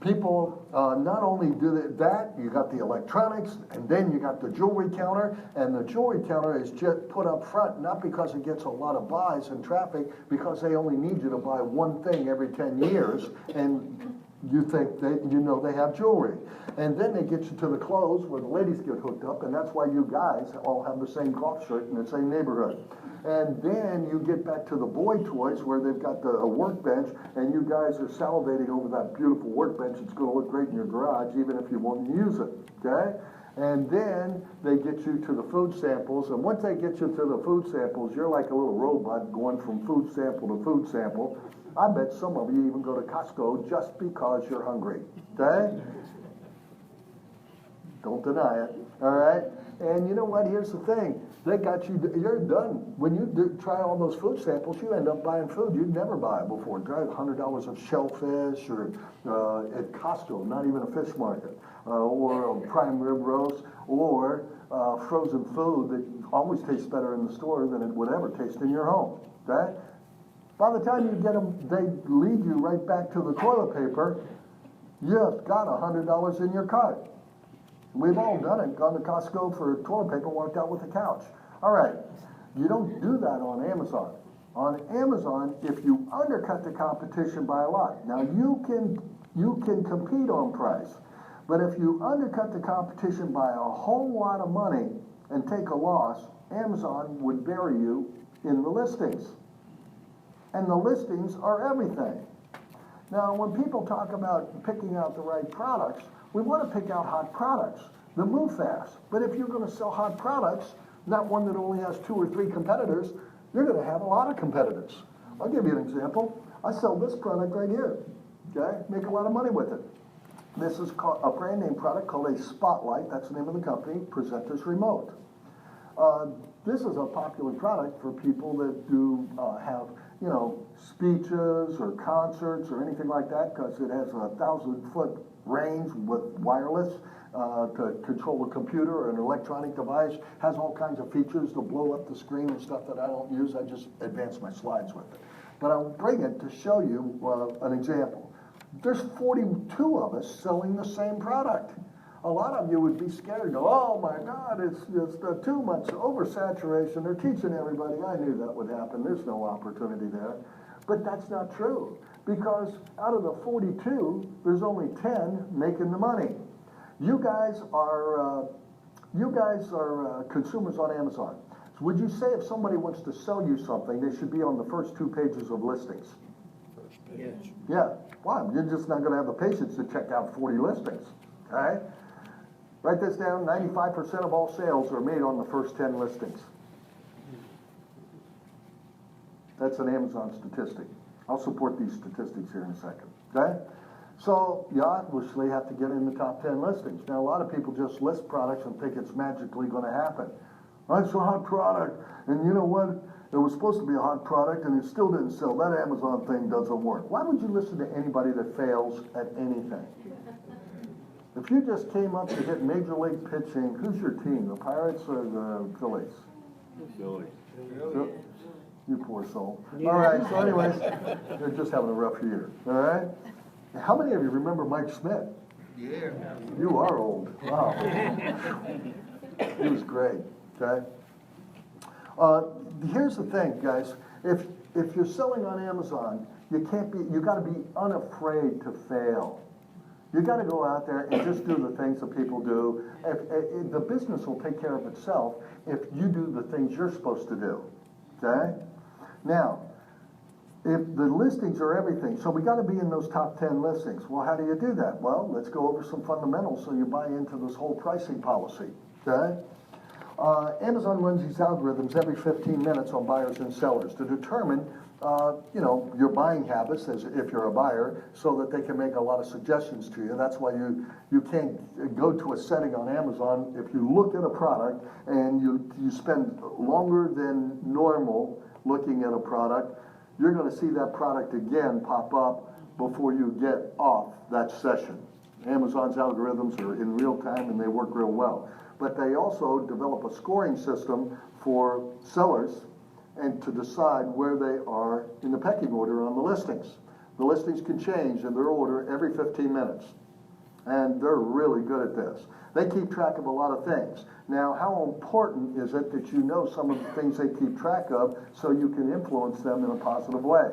People, not only do that, you got the electronics, and then you got the jewelry counter, and the jewelry counter is just put up front, not because it gets a lot of buys and traffic, because they only need you to buy one thing every 10 years, and you think they have jewelry. And then they get you to the clothes where the ladies get hooked up, and that's why you guys all have the same golf shirt in the same neighborhood. And then you get back to the boy toys where they've got a workbench, and you guys are salivating over that beautiful workbench. It's going to look great in your garage, even if you won't use it, okay? And then they get you to the food samples, and once they get you to the food samples, you're like a little robot going from food sample to food sample. I bet some of you even go to Costco just because you're hungry, okay? Don't deny it, all right? And you know what? Here's the thing. They got you, you're done. When you try all those food samples, you end up buying food you'd never buy before. Try $100 of shellfish or at Costco, not even a fish market, or a prime rib roast, or frozen food that always tastes better in the store than it would ever taste in your home, okay? By the time you get them, they lead you right back to the toilet paper. You've got $100 in your cart. We've all done it, gone to Costco for toilet paper, walked out with a couch. All right, you don't do that on Amazon. On Amazon, if you undercut the competition by a lot, now you can compete on price, but if you undercut the competition by a whole lot of money and take a loss, Amazon would bury you in the listings. And the listings are everything. Now, when people talk about picking out the right products, we want to pick out hot products that move fast. But if you're going to sell hot products, not one that only has 2 or 3 competitors, you're going to have a lot of competitors. I'll give you an example. I sell this product right here, okay? Make a lot of money with it. This is called a brand name product called a Spotlight. That's the name of the company, Presenters Remote. This is a popular product for people that do have, you know, speeches or concerts or anything like that, because it has a 1,000-foot range with wireless to control a computer or an electronic device. Has all kinds of features to blow up the screen and stuff that I don't use. I just advance my slides with it. But I'll bring it to show you an example. There's 42 of us selling the same product. A lot of you would be scared and go, oh my God, it's just too much oversaturation. They're teaching everybody. I knew that would happen. There's no opportunity there. But that's not true, because out of the 42, there's only 10 making the money. You guys are consumers on Amazon. So would you say if somebody wants to sell you something, they should be on the first 2 pages of listings? First page. Yeah. Why? You're just not going to have the patience to check out 40 listings. Okay? Write this down. 95% of all sales are made on the first 10 listings. That's an Amazon statistic. I'll support these statistics here in a second. Okay? So you obviously have to get in the top 10 listings. Now, a lot of people just list products and think it's magically going to happen. It's a hot product, and you know what? It was supposed to be a hot product, and it still didn't sell. That Amazon thing doesn't work. Why would you listen to anybody that fails at anything? If you just came up to hit Major League pitching, who's your team, the Pirates or the Phillies? Phillies. You poor soul. All right, so anyways, they're just having a rough year, all right? How many of you remember Mike Smith? Yeah. You are old. Wow. He was great, okay? Here's the thing, guys. If you're selling on Amazon, you got to be unafraid to fail. You got to go out there and just do the things that people do. The business will take care of itself if you do the things you're supposed to do. Okay? Now, if the listings are everything, so we got to be in those top 10 listings. Well, how do you do that? Well, let's go over some fundamentals so you buy into this whole pricing policy. Okay? Amazon runs these algorithms every 15 minutes on buyers and sellers to determine your buying habits as if you're a buyer, so that they can make a lot of suggestions to you. That's why you can't go to a setting on Amazon. If you look at a product and you spend longer than normal looking at a product, you're going to see that product again pop up before you get off that session. Amazon's algorithms are in real time and they work real well. But they also develop a scoring system for sellers and to decide where they are in the pecking order on the listings. The listings can change in their order every 15 minutes. And they're really good at this. They keep track of a lot of things. Now, how important is it that you know some of the things they keep track of so you can influence them in a positive way?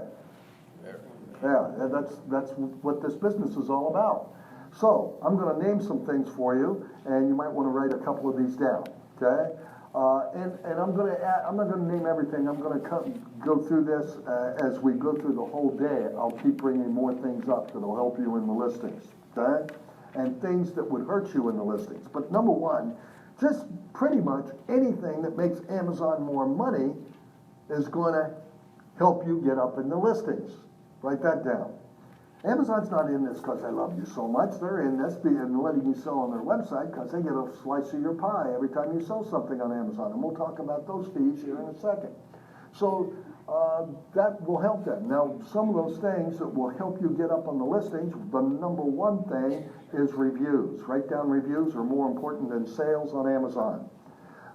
Yeah, and that's what this business is all about. So, I'm going to name some things for you, and you might want to write a couple of these down, okay? And I'm not going to name everything. I'm going to go through this as we go through the whole day. I'll keep bringing more things up that will help you in the listings, okay? And things that would hurt you in the listings. But number one, just pretty much anything that makes Amazon more money is going to help you get up in the listings. Write that down. Amazon's not in this because they love you so much. They're in this and letting you sell on their website because they get a slice of your pie every time you sell something on Amazon. And we'll talk about those fees here in a second. So that will help them. Now, some of those things that will help you get up on the listings, the number one thing is reviews. Write down reviews are more important than sales on Amazon.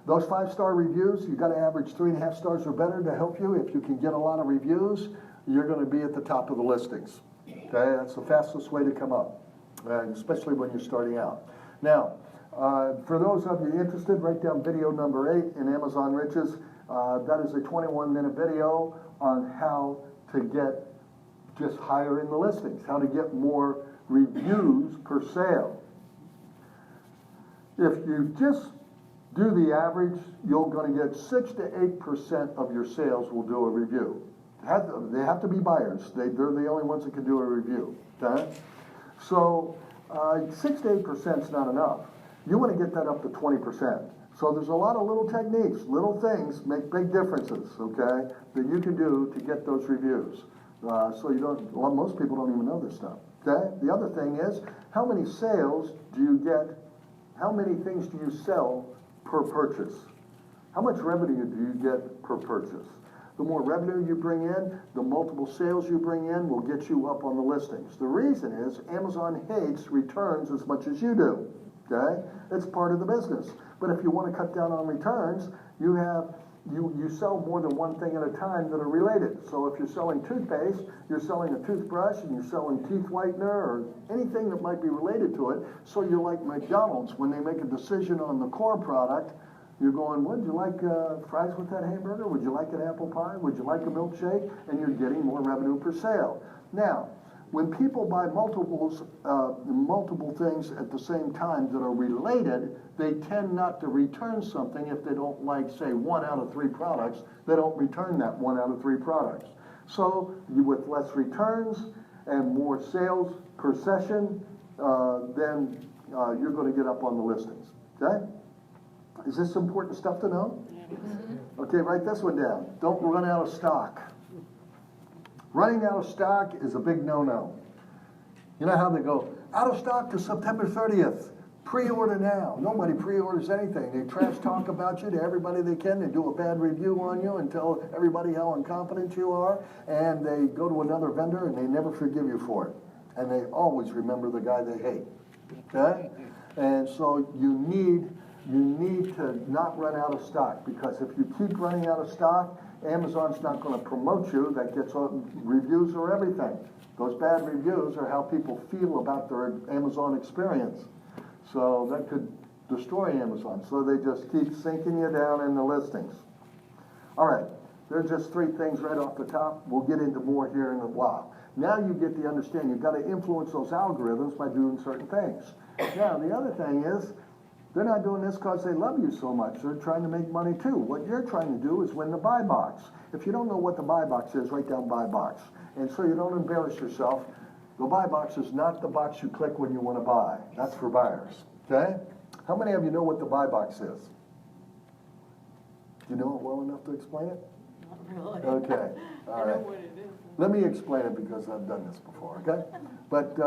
Those 5-star reviews, you got to average 3.5 stars or better to help you. If you can get a lot of reviews, you're going to be at the top of the listings. Okay, that's the fastest way to come up, and especially when you're starting out. Now, for those of you interested, write down video number 8 in Amazon Riches. That is a 21-minute video on how to get just higher in the listings, how to get more reviews per sale. If you just do the average, you're going to get 6 to 8% of your sales will do a review. They have to be buyers. They're the only ones that can do a review. Okay? So 6 to 8% is not enough. You want to get that up to 20%. So there's a lot of little techniques, little things make big differences, okay, that you can do to get those reviews. So you don't, well, most people don't even know this stuff, okay? The other thing is, how many sales do you get, how many things do you sell per purchase? How much revenue do you get per purchase? The more revenue you bring in, the multiple sales you bring in will get you up on the listings. The reason is Amazon hates returns as much as you do, okay? It's part of the business. But if you want to cut down on returns, you sell more than one thing at a time that are related. So if you're selling toothpaste, you're selling a toothbrush, and you're selling teeth whitener, or anything that might be related to it. So you're like McDonald's, when they make a decision on the core product, you're going, would you like fries with that hamburger? Would you like an apple pie? Would you like a milkshake? And you're getting more revenue per sale. Now, when people buy multiple things at the same time that are related, they tend not to return something if they don't like, say, 1 out of 3 products. They don't return that 1 out of 3 products. So with less returns and more sales per session, then you're going to get up on the listings. Okay? Is this important stuff to know? Okay, write this one down. Don't run out of stock. Running out of stock is a big no-no. You know how they go, out of stock to September 30th. Pre-order now. Nobody pre-orders anything. They trash talk about you to everybody they can. They do a bad review on you and tell everybody how incompetent you are. And they go to another vendor and they never forgive you for it. And they always remember the guy they hate. Okay? And so you need to not run out of stock, because if you keep running out of stock, Amazon's not going to promote you. That gets reviews or everything. Those bad reviews are how people feel about their Amazon experience. So that could destroy Amazon. So they just keep sinking you down in the listings. All right, there's just 3 things right off the top. We'll get into more here in a while. Now you get the understanding. You've got to influence those algorithms by doing certain things. Now, the other thing is, they're not doing this because they love you so much. They're trying to make money too. What you're trying to do is win the buy box. If you don't know what the buy box is, write down buy box. And so you don't embarrass yourself, the buy box is not the box you click when you want to buy. That's for buyers. Okay? How many of you know what the buy box is? Do you know it well enough to explain it? Not really. Okay. All right. I know what it is. Let me explain it because I've done this before, okay? But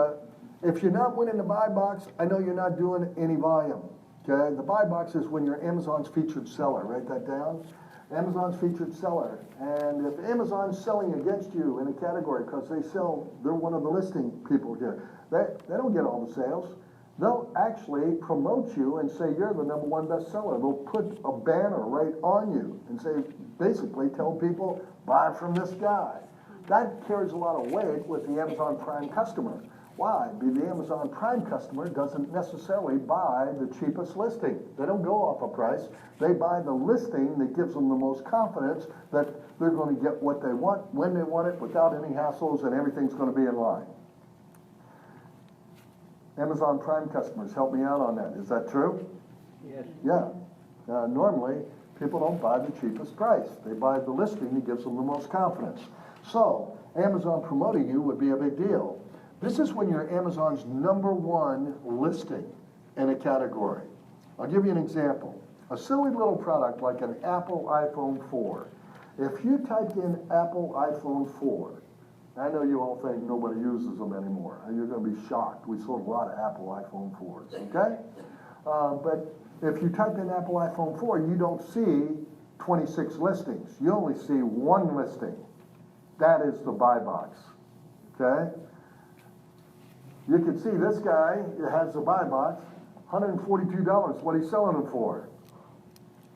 if you're not winning the buy box, I know you're not doing any volume. Okay, the buy box is when you're Amazon's featured seller. Write that down. Amazon's featured seller. And if Amazon's selling against you in a category because they're one of the listing people here, they don't get all the sales. They'll actually promote you and say you're the #1 bestseller. They'll put a banner right on you and say, basically tell people, buy from this guy. That carries a lot of weight with the Amazon Prime customer. Why? Because the Amazon Prime customer doesn't necessarily buy the cheapest listing. They don't go off a price. They buy the listing that gives them the most confidence that they're going to get what they want, when they want it, without any hassles, and everything's going to be in line. Amazon Prime customers, help me out on that. Is that true? Yes. Yeah. Normally, people don't buy the cheapest price. They buy the listing that gives them the most confidence. So, Amazon promoting you would be a big deal. This is when you're Amazon's #1 listing in a category. I'll give you an example. A silly little product like an Apple iPhone 4. If you typed in Apple iPhone 4 I know you all think nobody uses them anymore. You're gonna be shocked. We sold a lot of Apple iPhone 4s, okay? But if you type in Apple iPhone 4, you don't see 26 listings. You only see one listing. That is the buy box, okay? You can see this guy has the buy box, $142, what he's selling them for.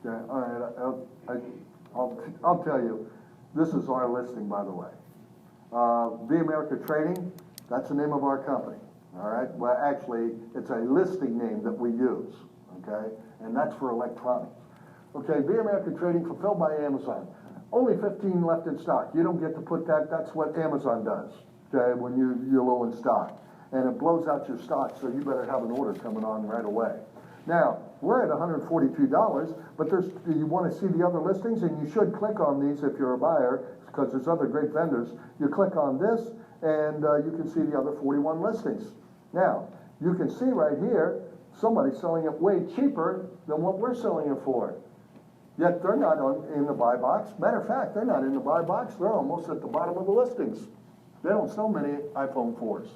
Okay, all right, I'll tell you, this is our listing, by the way. FBA America Trading, that's the name of our company, all right? Well, actually, it's a listing name that we use, okay? And that's for electronics. Okay, FBA America Trading, fulfilled by Amazon. Only 15 left in stock. You don't get to put that, that's what Amazon does, okay, when you're low in stock. And it blows out your stock, so you better have an order coming on right away. Now, we're at $142, but you want to see the other listings, and you should click on these if you're a buyer, because there's other great vendors. You click on this, and you can see the other 41 listings. Now, you can see right here, somebody's selling it way cheaper than what we're selling it for. Yet they're not in the buy box. Matter of fact, they're not in the buy box. They're almost at the bottom of the listings. They don't sell many iPhone 4s.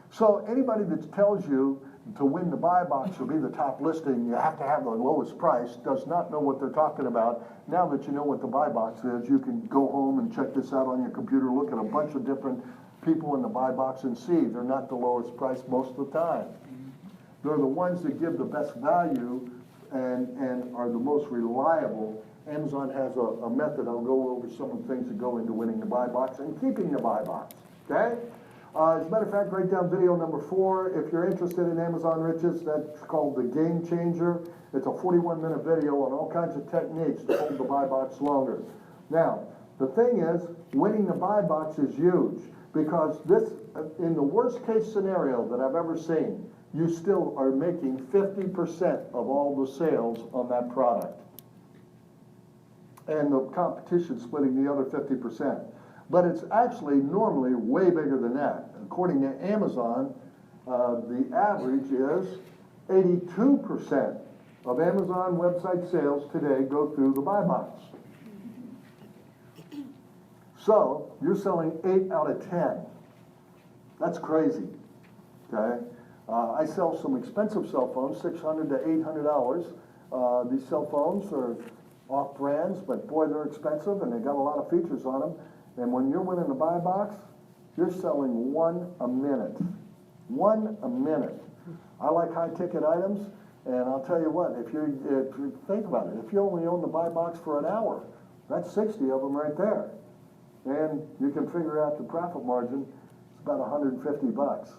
So anybody that tells you to win the buy box or be the top listing, you have to have the lowest price, does not know what they're talking about. Now that you know what the buy box is, you can go home and check this out on your computer, look at a bunch of different people in the buy box and see they're not the lowest price most of the time. They're the ones that give the best value and are the most reliable. Amazon has a method. I'll go over some of the things that go into winning the buy box and keeping the buy box, okay? As a matter of fact, write down video number 4. If you're interested in Amazon Riches, that's called the Game Changer. It's a 41-minute video on all kinds of techniques to hold the buy box longer. Now, the thing is, winning the buy box is huge because this, in the worst case scenario that I've ever seen, you still are making 50% of all the sales on that product. And the competition splitting the other 50%. But it's actually normally way bigger than that. According to Amazon, the average is 82% of Amazon website sales today go through the buy box. So you're selling 8 out of 10. That's crazy, okay? I sell some expensive cell phones, $600 to $800. These cell phones are off brands, but boy, they're expensive and they got a lot of features on them. And when you're winning the buy box, you're selling 1 a minute. 1 a minute. I like high ticket items, and I'll tell you what, if you think about it, if you only own the buy box for an hour, that's 60 of them right there. And you can figure out the profit margin, it's about 150 bucks.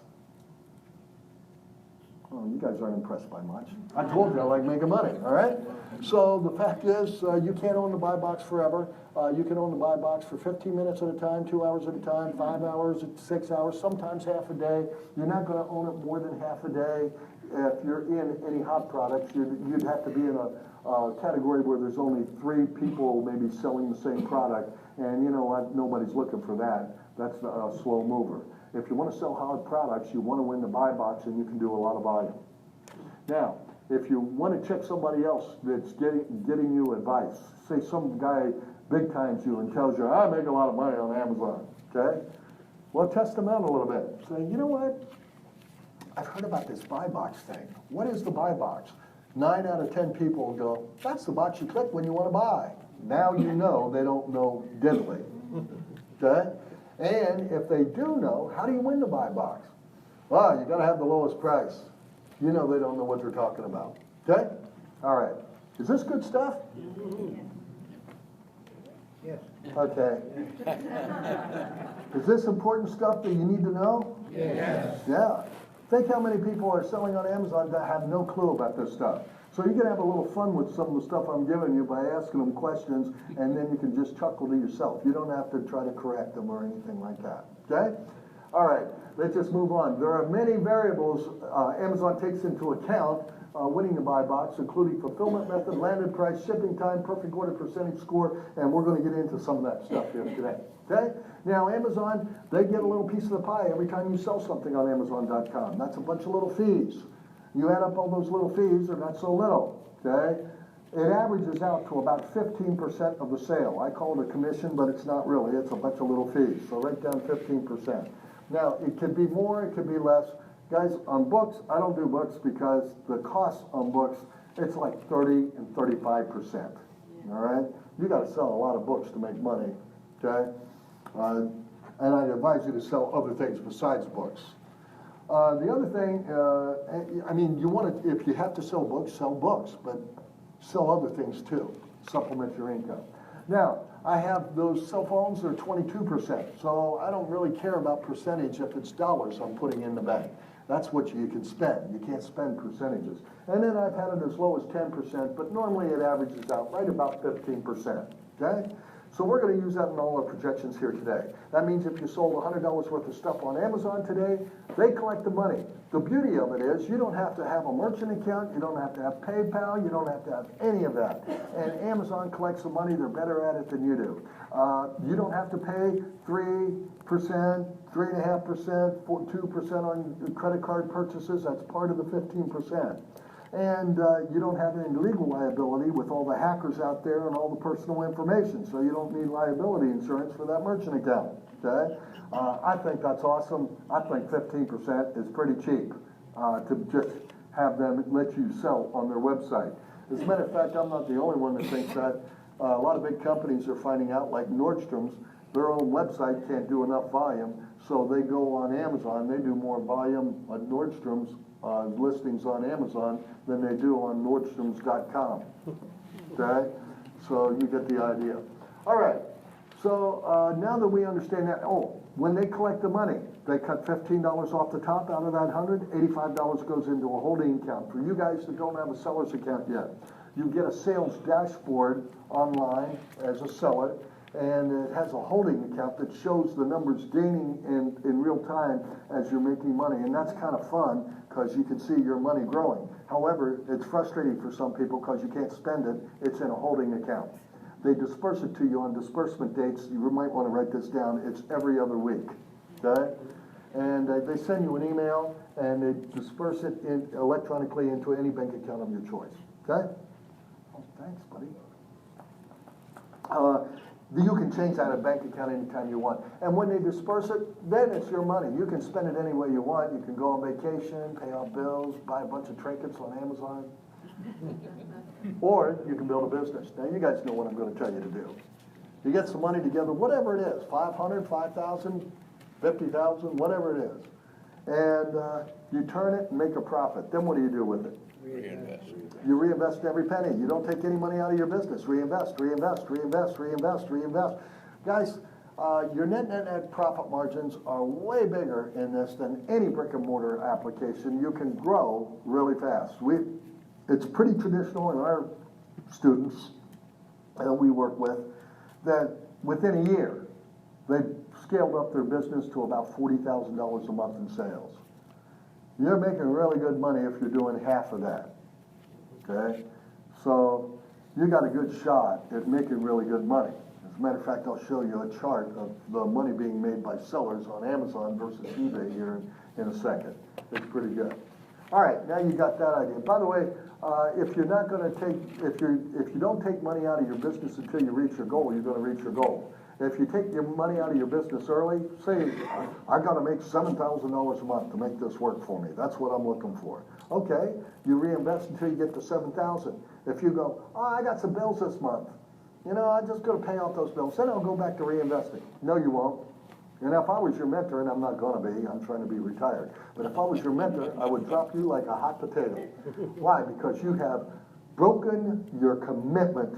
Oh, you guys aren't impressed by much. I told you I like making money, all right? So the fact is, you can't own the buy box forever. You can own the buy box for 15 minutes at a time, 2 hours at a time, 5 hours, 6 hours, sometimes half a day. You're not going to own it more than half a day. If you're in any hot products, you'd have to be in a category where there's only 3 people maybe selling the same product. And you know what? Nobody's looking for that. That's a slow mover. If you want to sell hot products, you want to win the buy box, and you can do a lot of volume. Now, if you want to check somebody else that's getting you advice, say some guy big times you and tells you, I make a lot of money on Amazon, okay? Well, test them out a little bit. Say, you know what? I've heard about this buy box thing. What is the buy box? 9 out of 10 people will go, that's the box you click when you want to buy. Now you know they don't know diddly, okay? And if they do know, how do you win the buy box? Well, you got to have the lowest price. You know they don't know what they're talking about. Okay? All right. Is this good stuff? Yes. Okay. Is this important stuff that you need to know? Yes. Yeah. Think how many people are selling on Amazon that have no clue about this stuff. So you can have a little fun with some of the stuff I'm giving you by asking them questions, and then you can just chuckle to yourself. You don't have to try to correct them or anything like that. Okay? All right, let's just move on. There are many variables Amazon takes into account winning the buy box, including fulfillment method, landed price, shipping time, perfect order percentage score, and we're going to get into some of that stuff here today. Okay? Now, Amazon, they get a little piece of the pie every time you sell something on Amazon.com. That's a bunch of little fees. You add up all those little fees, they're not so little, okay? it averages out to about 15% of the sale. I call it a commission, but it's not really. It's a bunch of little fees. So write down 15%. Now, it could be more, it could be less. Guys, on books, I don't do books because the cost on books, it's like 30 and 35%. All right? You got to sell a lot of books to make money, okay? And I'd advise you to sell other things besides books. The other thing, I mean, you want to, if you have to sell books, but sell other things too, supplement your income. Now, I have those cell phones, they're 22%, so I don't really care about percentage if it's dollars I'm putting in the bank. That's what you can spend. You can't spend percentages. And then I've had it as low as 10%, but normally it averages out right about 15%, okay? So we're going to use that in all our projections here today. That means if you sold $100 worth of stuff on Amazon today, they collect the money. The beauty of it is you don't have to have a merchant account, you don't have to have PayPal, you don't have to have any of that. And Amazon collects the money, they're better at it than you do. You don't have to pay 3%, 3.5%, 2% on credit card purchases, that's part of the 15%. And you don't have any legal liability with all the hackers out there and all the personal information, so you don't need liability insurance for that merchant account, okay? I think that's awesome. I think 15% is pretty cheap to just have them let you sell on their website. As a matter of fact, I'm not the only one that thinks that. A lot of big companies are finding out, like Nordstrom's, their own website can't do enough volume, so they go on Amazon, they do more volume at Nordstrom's listings on Amazon than they do on Nordstroms.com. Okay? So you get the idea. All right. So now that we understand that, when they collect the money, they cut $15 off the top out of that 100, $85 goes into a holding account. For you guys that don't have a seller's account yet, you get a sales dashboard online as a seller, and it has a holding account that shows the numbers gaining in real time as you're making money, and that's kind of fun because you can see your money growing. However, it's frustrating for some people because you can't spend it. It's in a holding account. They disperse it to you on disbursement dates. You might want to write this down. It's every other week, okay? And they send you an email, and they disperse it electronically into any bank account of your choice, okay? Oh, thanks, buddy. You can change that bank account anytime you want. And when they disperse it, then it's your money. You can spend it any way you want. You can go on vacation, pay off bills, buy a bunch of trinkets on Amazon. Or you can build a business. Now, you guys know what I'm going to tell you to do. You get some money together, whatever it is, 500, 5,000, 50,000, whatever it is. And you turn it and make a profit. Then what do you do with it? Reinvest. You reinvest every penny. You don't take any money out of your business. Reinvest, reinvest, reinvest, reinvest, reinvest. Guys, your net profit margins are way bigger in this than any brick and mortar application. You can grow really fast. It's pretty traditional in our students that we work with that within a year, they've scaled up their business to about $40,000 a month in sales. You're making really good money if you're doing half of that, okay? So you got a good shot at making really good money. As a matter of fact, I'll show you a chart of the money being made by sellers on Amazon versus eBay here in a second. It's pretty good. All right, now you got that idea. By the way, if you're not going to take, if you don't take money out of your business until you reach your goal, you're going to reach your goal. If you take your money out of your business early, say, I got to make $7,000 a month to make this work for me. That's what I'm looking for. Okay, you reinvest until you get to $7,000. If you go, I got some bills this month. You know, I'm just going to pay off those bills. Then I'll go back to reinvesting. No, you won't. And if I was your mentor, and I'm not going to be, I'm trying to be retired, but if I was your mentor, I would drop you like a hot potato. Why? Because you have broken your commitment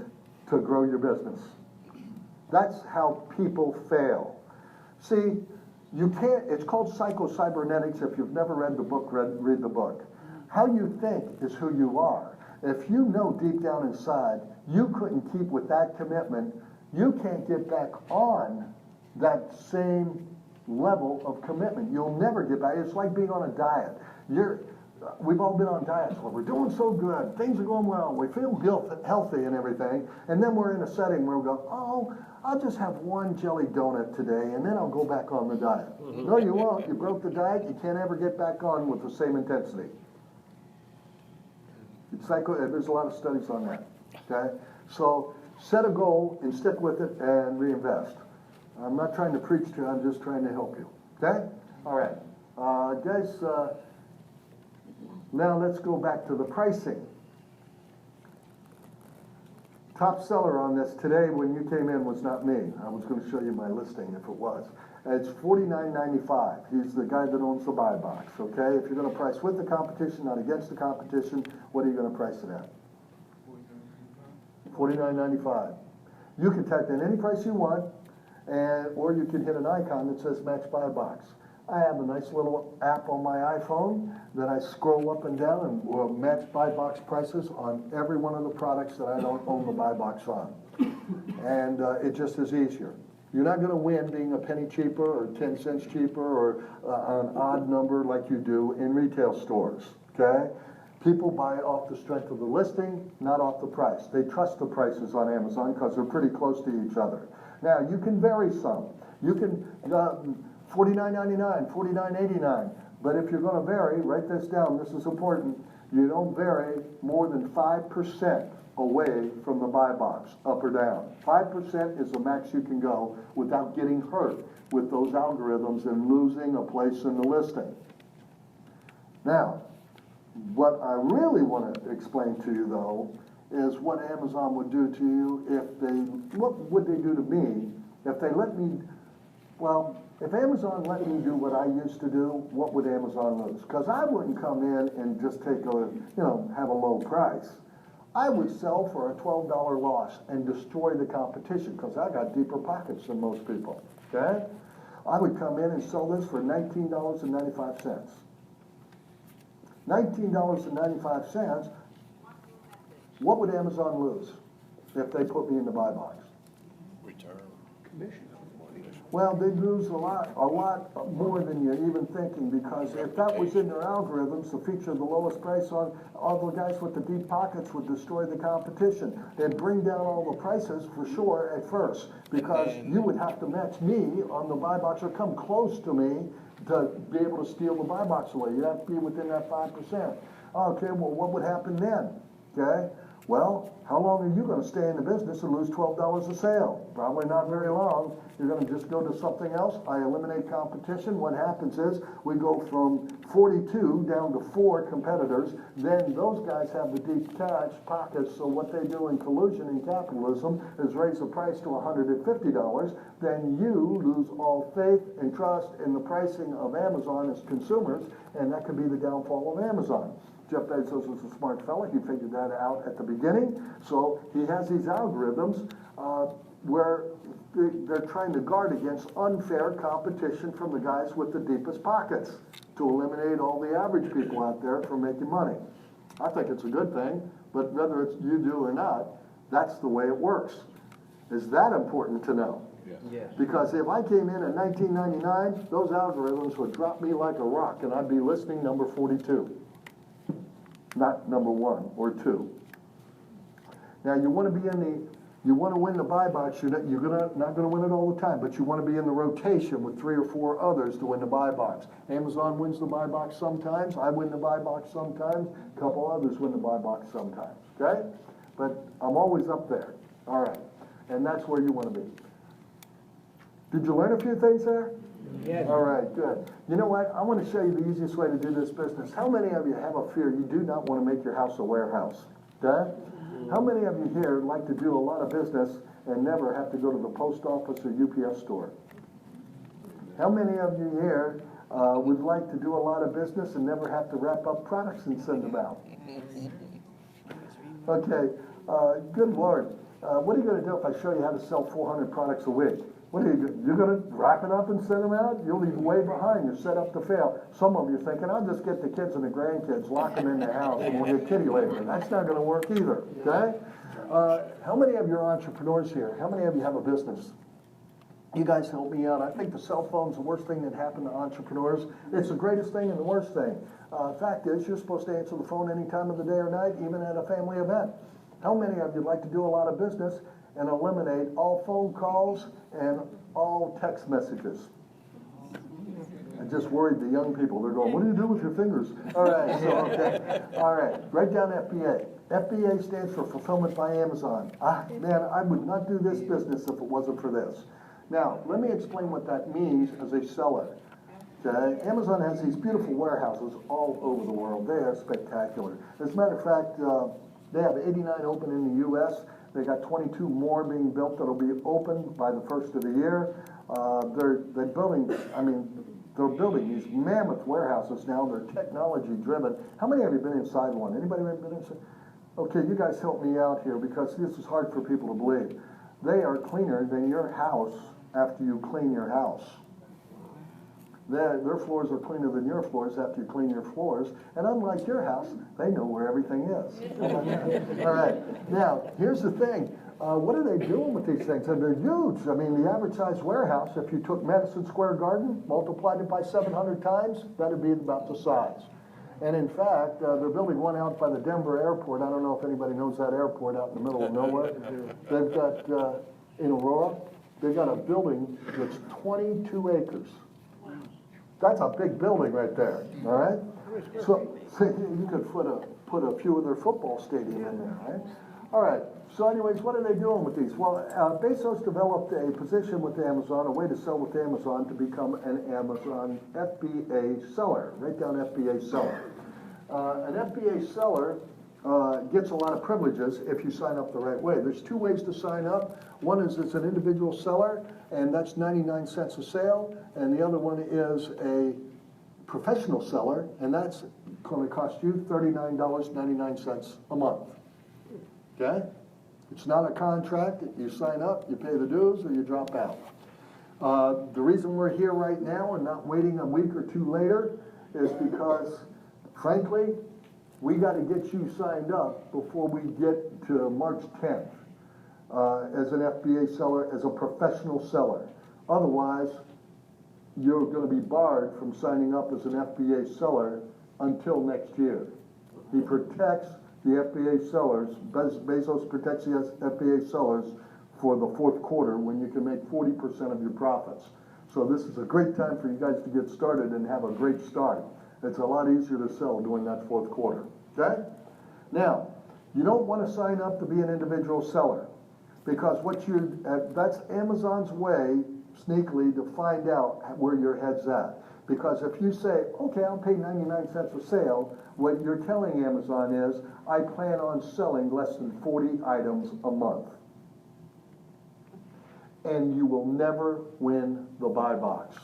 to grow your business. That's how people fail. See, you can't, it's called psycho-cybernetics. If you've never read the book, read the book. How you think is who you are. If you know deep down inside you couldn't keep with that commitment, you can't get back on that same level of commitment. You'll never get back. It's like being on a diet. We've all been on diets where we're doing so good, things are going well, we feel healthy and everything, and then we're in a setting where we go, I'll just have one jelly donut today, and then I'll go back on the diet. No, you won't. You broke the diet. You can't ever get back on with the same intensity. There's a lot of studies on that. okay? So set a goal and stick with it and reinvest. I'm not trying to preach to you, I'm just trying to help you, okay? All right, guys, now let's go back to the pricing. Top seller on this today when you came in was not me. I was going to show you my listing if it was. It's $49.95. He's the guy that owns the buy box, okay? If you're going to price with the competition, not against the competition, what are you going to price it at? $49.95. You can type in any price you want, or you can hit an icon that says match buy box. I have a nice little app on my iPhone that I scroll up and down and will match buy box prices on every one of the products that I don't own the buy box on. And it just is easier. You're not going to win being a penny cheaper or 10 cents cheaper or an odd number like you do in retail stores, okay? People buy off the strength of the listing, not off the price. They trust the prices on Amazon because they're pretty close to each other. Now, you can vary some. You can $49.99, $49.89. But if you're going to vary, write this down, this is important, you don't vary more than 5% away from the buy box, up or down. 5% is the max you can go without getting hurt with those algorithms and losing a place in the listing. Now, what I really want to explain to you, though, is what Amazon would do to you if they, what would they do to me if they let me, well, if Amazon let me do what I used to do, what would Amazon lose? Because I wouldn't come in and just take a, have a low price. I would sell for a $12 loss and destroy the competition because I got deeper pockets than most people, okay? I would come in and sell this for $19.95. $19.95, what would Amazon lose if they put me in the buy box? Return. Commission. Well, they'd lose a lot more than you're even thinking, because if that was in their algorithms, to feature the lowest price on, all the guys with the deep pockets would destroy the competition. They'd bring down all the prices for sure at first, because you would have to match me on the buy box or come close to me to be able to steal the buy box away. You'd have to be within that 5%. Okay, well, what would happen then? Okay? Well, how long are you going to stay in the business and lose $12 a sale? Probably not very long. You're going to just go to something else. I eliminate competition. What happens is we go from 42 down to 4 competitors. Then those guys have the deep cash pockets. So what they do in collusion in capitalism is raise the price to $150. Then you lose all faith and trust in the pricing of Amazon as consumers, and that could be the downfall of Amazon. Jeff Bezos was a smart fella. He figured that out at the beginning. So he has these algorithms where they're trying to guard against unfair competition from the guys with the deepest pockets to eliminate all the average people out there from making money. I think it's a good thing, but whether it's you do or not, that's the way it works. Is that important to know? Yes. Because if I came in 1999, those algorithms would drop me like a rock, and I'd be listing number 42. Not number 1 or 2. Now you want to be you want to win the buy box. You're not going to win it all the time, but you want to be in the rotation with 3 or 4 others to win the buy box. Amazon wins the buy box sometimes. I win the buy box sometimes. A couple others win the buy box sometimes. Okay, but I'm always up there. All right, and that's where you want to be. Did you learn a few things there? Yes. All right, good. You know what? I want to show you the easiest way to do this business. How many of you have a fear you do not want to make your house a warehouse? Okay? How many of you here like to do a lot of business and never have to go to the post office or UPS store? How many of you here would like to do a lot of business and never have to wrap up products and send them out? Okay, good Lord. What are you going to do if I show you how to sell 400 products a week? What are you, you're going to wrap it up and send them out? You'll be way behind. You're set up to fail. Some of you are thinking, I'll just get the kids and the grandkids, lock them in the house, and we'll get kitty later. That's not going to work either, okay? How many of you are entrepreneurs here? How many of you have a business? You guys help me out. I think the cell phone's the worst thing that happened to entrepreneurs. It's the greatest thing and the worst thing. Fact is, you're supposed to answer the phone any time of the day or night, even at a family event. How many of you like to do a lot of business and eliminate all phone calls and all text messages? just worried the young people. They're going, what do you do with your fingers? All right, so, okay. All right, write down FBA. FBA stands for Fulfillment by Amazon. Man, I would not do this business if it wasn't for this. Now, let me explain what that means as a seller. Okay? Amazon has these beautiful warehouses all over the world. They are spectacular. As a matter of fact, they have 89 open in the U.S. They got 22 more being built that'll be open by the first of the year. They're building, they're building these mammoth warehouses now. They're technology driven. How many of you been inside one? Anybody ever been inside? Okay, you guys help me out here because this is hard for people to believe. They are cleaner than your house after you clean your house. Their floors are cleaner than your floors after you clean your floors. And unlike your house, they know where everything is. All right. Now, here's the thing. What are they doing with these things? And they're huge. I mean, the average size warehouse, if you took Madison Square Garden, multiplied it by 700 times, that'd be about the size. And in fact, they're building one out by the Denver airport. I don't know if anybody knows that airport out in the middle of nowhere. They've got, in Aurora, they've got a building that's 22 acres. That's a big building right there, all right? So you could put a few of their football stadium in there, right? All right, so anyways, what are they doing with these? Well, Bezos developed a position with Amazon, a way to sell with Amazon to become an Amazon FBA seller. Write down FBA seller. An FBA seller gets a lot of privileges if you sign up the right way. There's two ways to sign up. One is as an individual seller, and that's 99 cents a sale, and the other one is a professional seller, and that's going to cost you $39.99 a month. Okay? It's not a contract. You sign up, you pay the dues, or you drop out. The reason we're here right now and not waiting a week or two later is because, frankly, we got to get you signed up before we get to March 10th as an FBA seller, as a professional seller. Otherwise, you're going to be barred from signing up as an FBA seller until next year. He protects the FBA sellers, Bezos protects the FBA sellers for the fourth quarter when you can make 40% of your profits. So this is a great time for you guys to get started and have a great start. It's a lot easier to sell during that fourth quarter, okay? Now, you don't want to sign up to be an individual seller because that's Amazon's way, sneakily, to find out where your head's at. Because if you say, okay, I'll pay 99 cents a sale, what you're telling Amazon is, I plan on selling less than 40 items a month. And you will never win the buy box.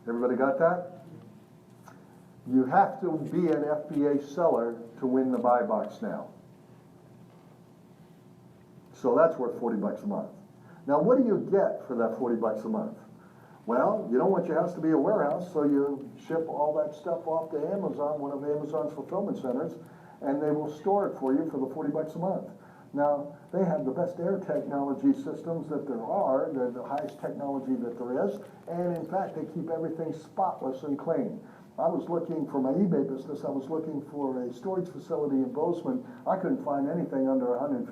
Everybody got that? You have to be an FBA seller to win the buy box now. So that's worth 40 bucks a month. Now, what do you get for that 40 bucks a month? Well, you don't want your house to be a warehouse, so you ship all that stuff off to Amazon, one of Amazon's fulfillment centers, and they will store it for you for the 40 bucks a month. Now, they have the best air technology systems that there are. They're the highest technology that there is, and in fact, they keep everything spotless and clean. I was looking for my eBay business. I was looking for a storage facility in Bozeman. I couldn't find anything under $150,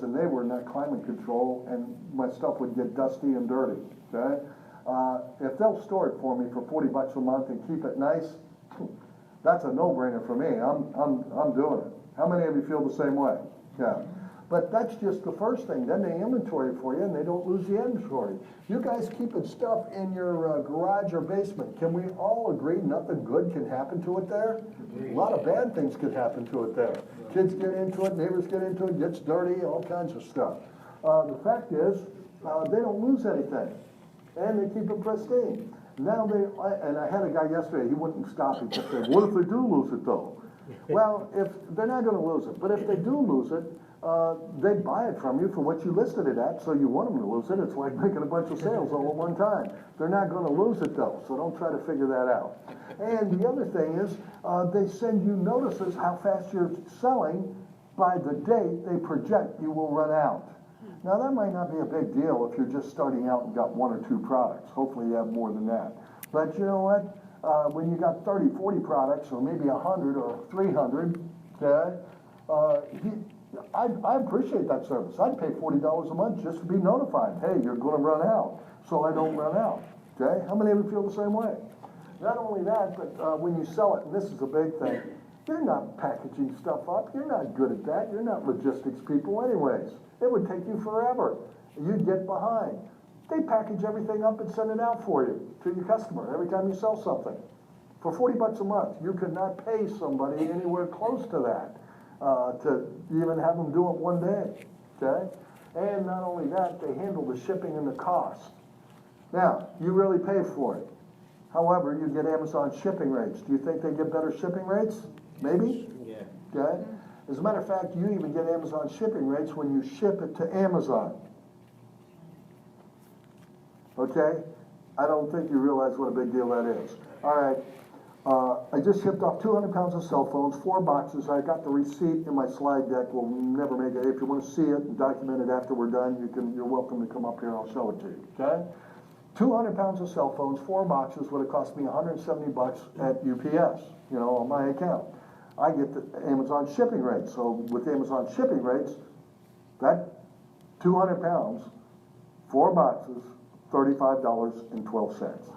and they were not climate control, and my stuff would get dusty and dirty, okay? If they'll store it for me for 40 bucks a month and keep it nice, that's a no-brainer for me. I'm doing it. How many of you feel the same way? Yeah. But that's just the first thing. Then they inventory for you, and they don't lose the inventory. You guys keeping stuff in your garage or basement. Can we all agree nothing good can happen to it there? A lot of bad things could happen to it there. Kids get into it, neighbors get into it, gets dirty, all kinds of stuff. The fact is, they don't lose anything. And they keep it pristine. Now and I had a guy yesterday, he wouldn't stop. He kept saying, what if they do lose it though? Well, if they're not going to lose it, but if they do lose it, they buy it from you for what you listed it at, so you want them to lose it. It's like making a bunch of sales all at one time. They're not going to lose it though, so don't try to figure that out. And the other thing is, they send you notices how fast you're selling by the date they project you will run out. Now, that might not be a big deal if you're just starting out and got one or two products. Hopefully you have more than that. But you know what? When you got 30, 40 products, or maybe 100 or 300, okay, I appreciate that service. I'd pay $40 a month just to be notified. Hey, you're going to run out, so I don't run out. Okay, how many of you feel the same way? Not only that, but when you sell it, and this is a big thing, you're not packaging stuff up. You're not good at that. You're not logistics people anyways. It would take you forever. You'd get behind. They package everything up and send it out for you to your customer every time you sell something. For 40 bucks a month, you could not pay somebody anywhere close to that to even have them do it one day, okay? And not only that, they handle the shipping and the cost. Now, you really pay for it. However, you get Amazon shipping rates. Do you think they get better shipping rates? Maybe? Yeah. Okay? As a matter of fact, you even get Amazon shipping rates when you ship it to Amazon. Okay? I don't think you realize what a big deal that is. All right. I just shipped off 200 pounds of cell phones, 4 boxes. I got the receipt in my slide deck. We'll never make it. If you want to see it and document it after we're done, you're welcome to come up here and I'll show it to you. Okay? 200 pounds of cell phones, 4 boxes would have cost me 170 bucks at UPS, on my account. I get the Amazon shipping rates. So with Amazon shipping rates, that 200 pounds, 4 boxes, $35.12.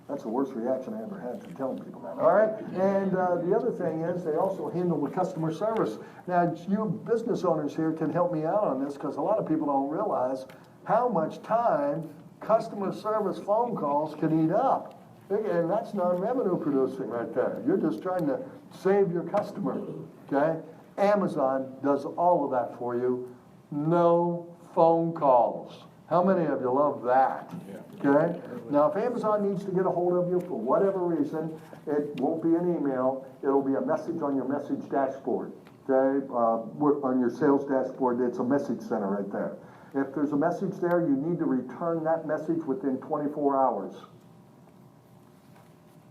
That's the worst reaction I ever had to telling people that. All right? And the other thing is they also handle the customer service. Now, you business owners here can help me out on this because a lot of people don't realize how much time customer service phone calls can eat up. And that's non-revenue producing right there. You're just trying to save your customer, okay? Amazon does all of that for you. No phone calls. How many of you love that? Okay? Now, if Amazon needs to get a hold of you for whatever reason, it won't be an email. It'll be a message on your message dashboard. Okay? On your sales dashboard, it's a message center right there. If there's a message there, you need to return that message within 24 hours.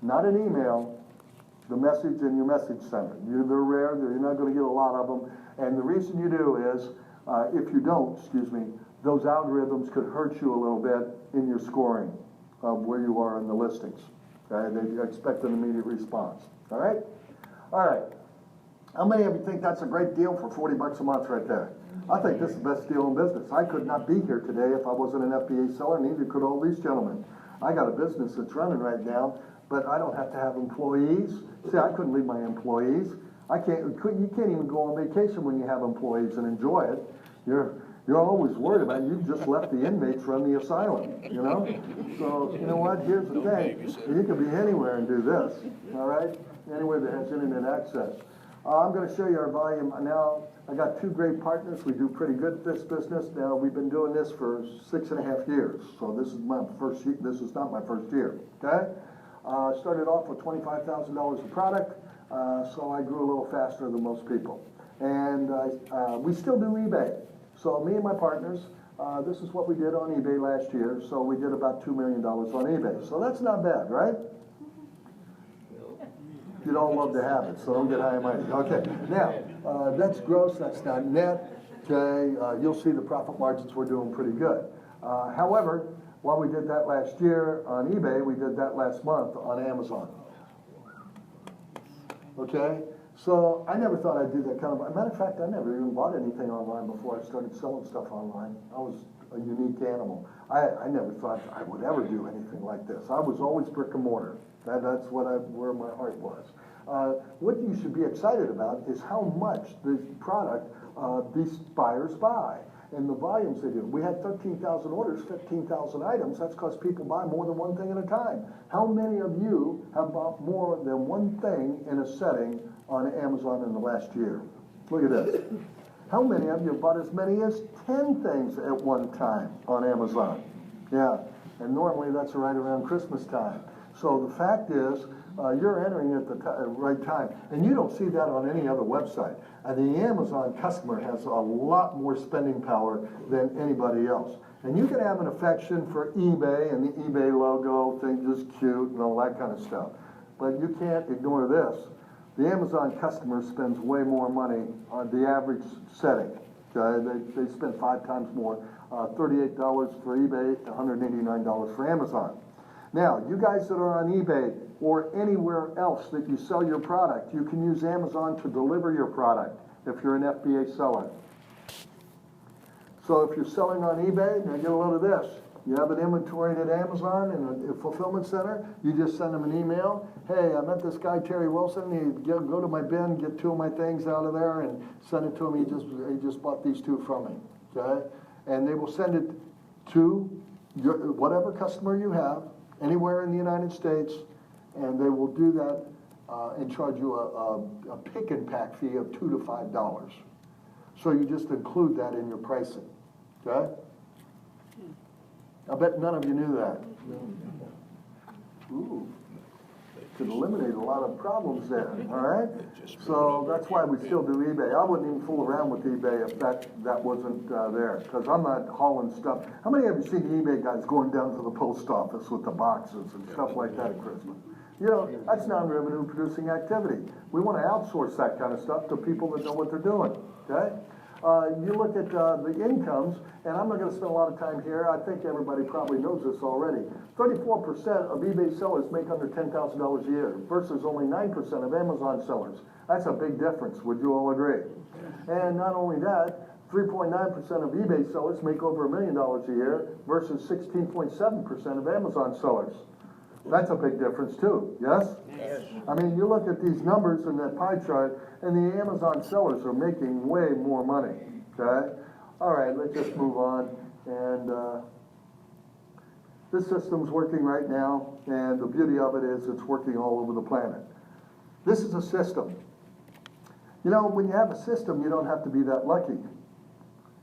Not an email, the message in your message center. They're rare, you're not going to get a lot of them. And the reason you do is, if you don't, those algorithms could hurt you a little bit in your scoring of where you are in the listings. Okay? They expect an immediate response. All right? All right. How many of you think that's a great deal for 40 bucks a month right there? I think this is the best deal in business. I could not be here today if I wasn't an FBA seller, neither could all these gentlemen. I got a business that's running right now, but I don't have to have employees. See, I couldn't leave my employees. You can't even go on vacation when you have employees and enjoy it. You're always worried about you just left the inmates run the asylum, So, you know what? Here's the thing. You can be anywhere and do this, all right? Anywhere that has internet access. I'm going to show you our volume now. I got 2 great partners. We do pretty good at this business. Now, we've been doing this for 6.5 years. So this is my first year. This is not my first year, okay? Started off with $25,000 a product, so I grew a little faster than most people. And we still do eBay. So me and my partners, this is what we did on eBay last year. So we did about $2 million on eBay. So that's not bad, right? You'd all love to have it, so don't get high and mighty. Okay, now, that's gross, that's not net. Okay, you'll see the profit margins we're doing pretty good. However, while we did that last year on eBay, we did that last month on Amazon. Okay? So I never thought I'd do that kind of, matter of fact, I never even bought anything online before I started selling stuff online. I was a unique animal. I never thought I would ever do anything like this. I was always brick and mortar. That's where my heart was. What you should be excited about is how much the product these buyers buy and the volumes they do. We had 13,000 orders, 15,000 items. That's because people buy more than one thing at a time. How many of you have bought more than one thing in a setting on Amazon in the last year? Look at this. How many of you have bought as many as 10 things at one time on Amazon? Yeah, and normally that's right around Christmas time. So the fact is, you're entering at the right time. And you don't see that on any other website. The Amazon customer has a lot more spending power than anybody else. And you can have an affection for eBay and the eBay logo, thing just cute and all that kind of stuff. But you can't ignore this. The Amazon customer spends way more money on the average setting. They spend 5 times more. $38 for eBay, $189 for Amazon. Now, you guys that are on eBay or anywhere else that you sell your product, you can use Amazon to deliver your product if you're an FBA seller. So if you're selling on eBay, now get a load of this. You have it inventoried at Amazon in a fulfillment center, you just send them an email. Hey, I met this guy, Terry Wilson, go to my bin, get 2 of my things out of there and send it to him. He just bought these 2 from me, okay? And they will send it to whatever customer you have, anywhere in the United States, and they will do that and charge you a pick and pack fee of $2 to $5. So you just include that in your pricing, okay? I bet none of you knew that. Ooh, could eliminate a lot of problems there, all right? So that's why we still do eBay. I wouldn't even fool around with eBay if that wasn't there, because I'm not hauling stuff. How many of you seen eBay guys going down to the post office with the boxes and stuff like that at Christmas? You know, that's non-revenue producing activity. We want to outsource that kind of stuff to people that know what they're doing, okay? You look at the incomes, and I'm not going to spend a lot of time here. I think everybody probably knows this already. 34% of eBay sellers make under $10,000 a year versus only 9% of Amazon sellers. That's a big difference. Would you all agree? And not only that, 3.9% of eBay sellers make over $1 million a year versus 16.7% of Amazon sellers. That's a big difference too, yes? Yes. I mean, you look at these numbers in that pie chart, and the Amazon sellers are making way more money, okay? All right, let's just move on. And this system's working right now, and the beauty of it is it's working all over the planet. This is a system. You know, when you have a system, you don't have to be that lucky.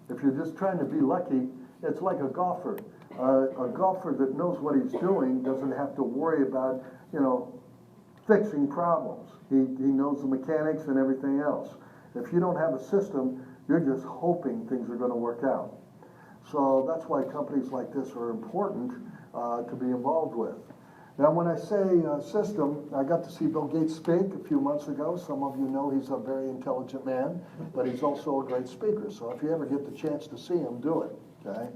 If you're just trying to be lucky, it's like a golfer. A golfer that knows what he's doing doesn't have to worry about, you know, fixing problems. He knows the mechanics and everything else. If you don't have a system, you're just hoping things are going to work out. So that's why companies like this are important to be involved with. Now, when I say system, I got to see Bill Gates speak a few months ago. Some of you know he's a very intelligent man, but he's also a great speaker. So if you ever get the chance to see him, do it, okay?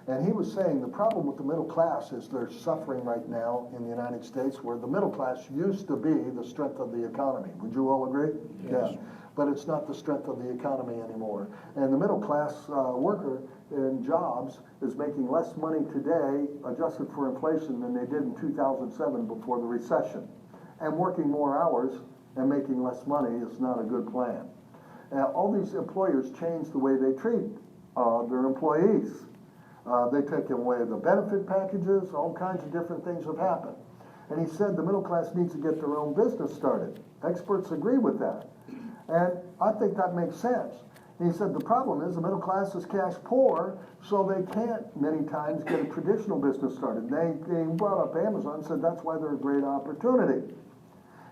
And he was saying the problem with the middle class is they're suffering right now in the United States, where the middle class used to be the strength of the economy. Would you all agree? Yes. Yeah. But it's not the strength of the economy anymore. And the middle class worker in jobs is making less money today, adjusted for inflation, than they did in 2007 before the recession. And working more hours and making less money is not a good plan. All these employers change the way they treat their employees. They take away the benefit packages, all kinds of different things have happened. And he said the middle class needs to get their own business started. Experts agree with that. And I think that makes sense. And he said the problem is the middle class is cash poor, so they can't many times get a traditional business started. They brought up Amazon and said that's why they're a great opportunity.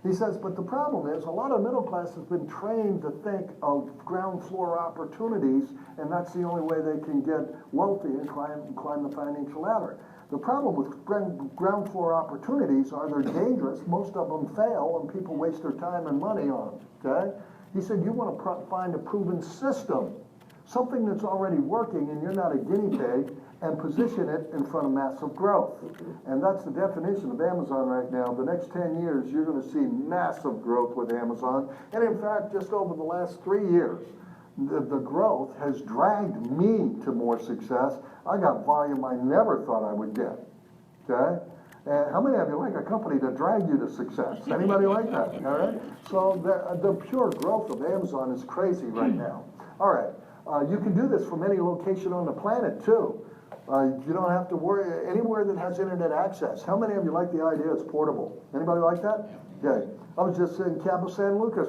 He says, but the problem is a lot of middle class has been trained to think of ground floor opportunities, and that's the only way they can get wealthy and climb the financial ladder. The problem with ground floor opportunities are they're dangerous. Most of them fail, and people waste their time and money on them, okay? He said you want to find a proven system, something that's already working and you're not a guinea pig, and position it in front of massive growth. And that's the definition of Amazon right now. The next 10 years, you're going to see massive growth with Amazon. And in fact, just over the last 3 years, the growth has dragged me to more success. I got volume I never thought I would get, okay? And how many of you like a company to drag you to success? Anybody like that, all right? So the pure growth of Amazon is crazy right now. All right, you can do this from any location on the planet, too. You don't have to worry anywhere that has internet access. How many of you like the idea it's portable? Anybody like that? Okay. I was just in Cabo San Lucas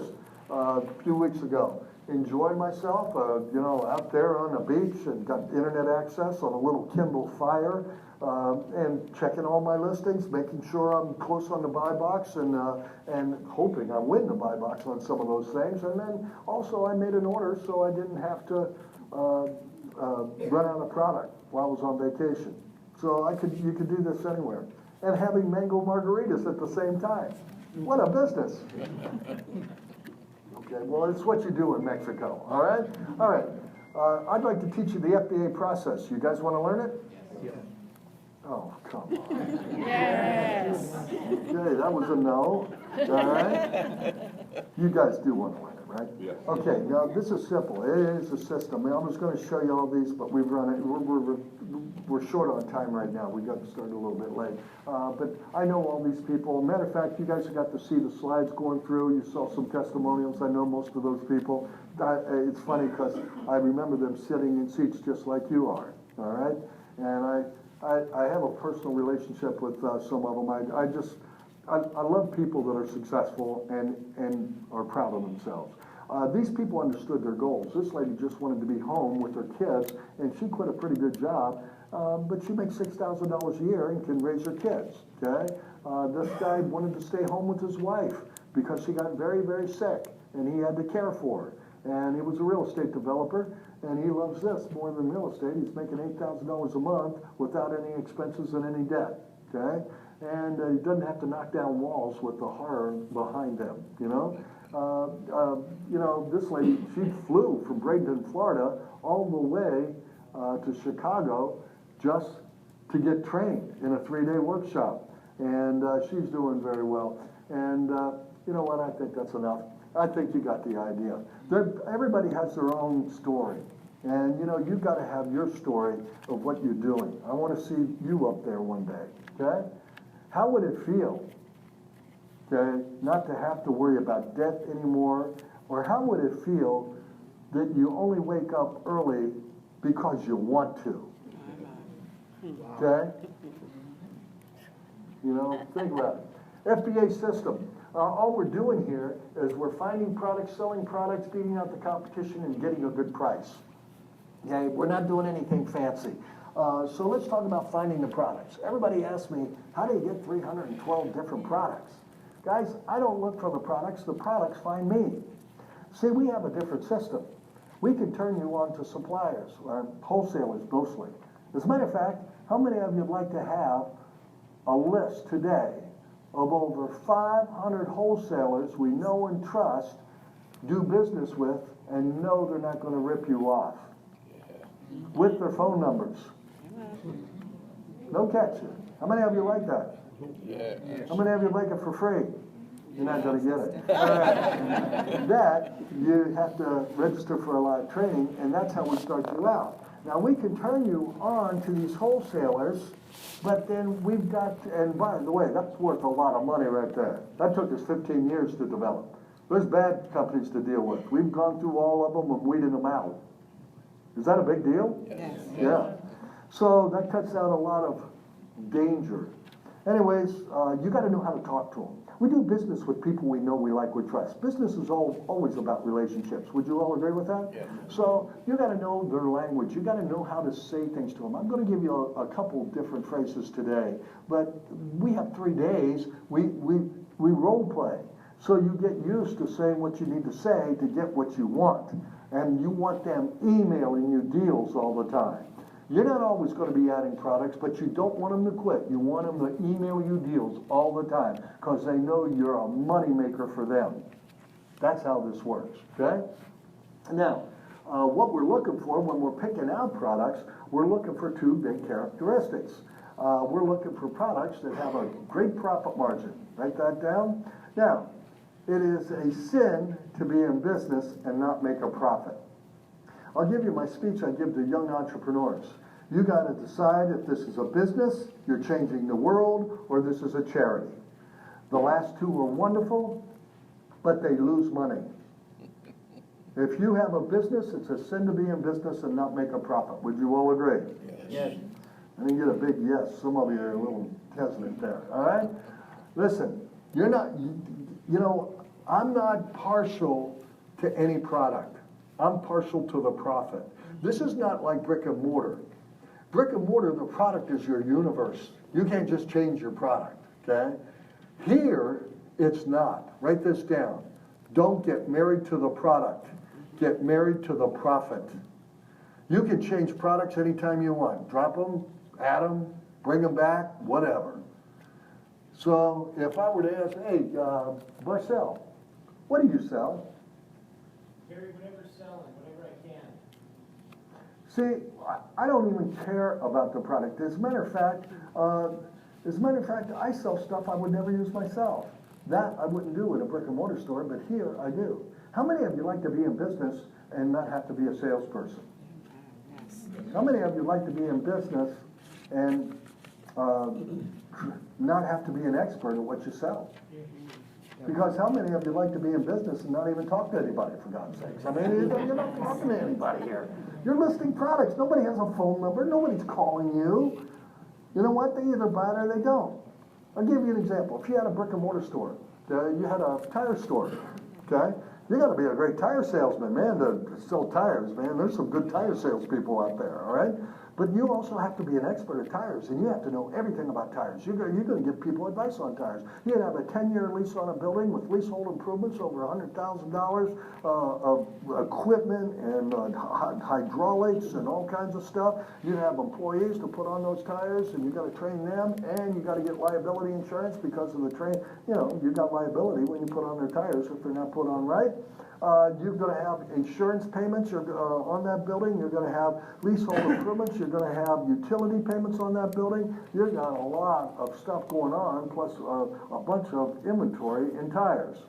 a few weeks ago. Enjoyed myself, you know, out there on the beach and got internet access on a little Kindle Fire and checking all my listings, making sure I'm close on the buy box and hoping I win the buy box on some of those things. And then also I made an order so I didn't have to run out of product while I was on vacation. So you could do this anywhere. And having mango margaritas at the same time. What a business. Okay, well, it's what you do in Mexico, all right? All right, I'd like to teach you the FBA process. You guys want to learn it? Yes. Oh, come on. Yes. Okay, that was a no, all right? You guys do want to learn it, right? Yeah. Okay, now this is simple. It is a system. I was gonna show you all these, but we've run it, we're short on time right now. We got started a little bit late. But I know all these people. Matter of fact, you guys got to see the slides going through. You saw some testimonials. I know most of those people. It's funny because I remember them sitting in seats just like you are, all right? And I have a personal relationship with some of them. I love people that are successful and are proud of themselves. These people understood their goals. This lady just wanted to be home with her kids, and she quit a pretty good job, but she makes $6,000 a year and can raise her kids, okay? This guy wanted to stay home with his wife because she got very, very sick, and he had to care for her. And he was a real estate developer, and he loves this more than real estate. He's making $8,000 a month without any expenses and any debt, okay? And he doesn't have to knock down walls with the horror behind them, you know? This lady, she flew from Bradenton, Florida, all the way to Chicago just to get trained in a 3-day workshop. And she's doing very well. And you know what? I think that's enough. I think you got the idea. Everybody has their own story. And, you've got to have your story of what you're doing. I want to see you up there one day, okay? How would it feel, okay, not to have to worry about debt anymore? Or how would it feel that you only wake up early because you want to? Okay? Think about it. FBA system. All we're doing here is we're finding products, selling products, beating out the competition, and getting a good price. Okay? We're not doing anything fancy. So let's talk about finding the products. Everybody asks me, how do you get 312 different products? Guys, I don't look for the products find me. See, we have a different system. We can turn you on to suppliers, or wholesalers mostly. As a matter of fact, how many of you would like to have a list today of over 500 wholesalers we know and trust, do business with, and know they're not going to rip you off? With their phone numbers. No catch. How many of you like that? Yeah. How many of you like it for free? You're not going to get it. All right. That, you have to register for a lot of training, and that's how we start you out. Now, we can turn you on to these wholesalers, but then we've got, and by the way, that's worth a lot of money right there. That took us 15 years to develop. There's bad companies to deal with. We've gone through all of them and weeded them out. Is that a big deal? Yes. Yeah. So that cuts out a lot of danger. Anyways, you got to know how to talk to them. We do business with people we know, we like, we trust. Business is always about relationships. Would you all agree with that? Yeah. So you got to know their language. You got to know how to say things to them. I'm going to give you a couple different phrases today, but we have 3 days. We role play. So you get used to saying what you need to say to get what you want. And you want them emailing you deals all the time. You're not always going to be adding products, but you don't want them to quit. You want them to email you deals all the time because they know you're a money maker for them. That's how this works, okay? Now, what we're looking for when we're picking out products, we're looking for 2 big characteristics. We're looking for products that have a great profit margin. Write that down. Now, it is a sin to be in business and not make a profit. I'll give you my speech I give to young entrepreneurs. You got to decide if this is a business, you're changing the world, or this is a charity. The last 2 are wonderful, but they lose money. If you have a business, it's a sin to be in business and not make a profit. Would you all agree? Yes. I didn't get a big yes. Some of you are a little hesitant there. All right? Listen, you're not, I'm not partial to any product. I'm partial to the profit. This is not like brick and mortar. Brick and mortar, the product is your universe. You can't just change your product, okay? Here, it's not. Write this down. Don't get married to the product. Get married to the profit. You can change products anytime you want. Drop them, add them, bring them back, whatever. So if I were to ask, hey, Marcel, what do you sell? Gary, whatever's selling, whatever I can. See, I don't even care about the product. As a matter of fact, I sell stuff I would never use myself. That I wouldn't do in a brick and mortar store, but here I do. How many of you like to be in business and not have to be a salesperson? How many of you like to be in business and not have to be an expert at what you sell? Because how many of you like to be in business and not even talk to anybody, for God's sakes? I mean, you're not talking to anybody here. You're listing products. Nobody has a phone number. Nobody's calling you. You know what? They either buy it or they don't. I'll give you an example. If you had a brick and mortar store, you had a tire store, okay? You got to be a great tire salesman, man, to sell tires, man. There's some good tire salespeople out there, all right? But you also have to be an expert at tires, and you have to know everything about tires. You're going to give people advice on tires. You'd have a 10-year lease on a building with leasehold improvements over $100,000 of equipment and hydraulics and all kinds of stuff. You'd have employees to put on those tires, and you've got to train them, and you've got to get liability insurance because of the you've got liability when you put on their tires if they're not put on right. You're going to have insurance payments on that building. You're going to have leasehold improvements. You're going to have utility payments on that building. You've got a lot of stuff going on, plus a bunch of inventory in tires.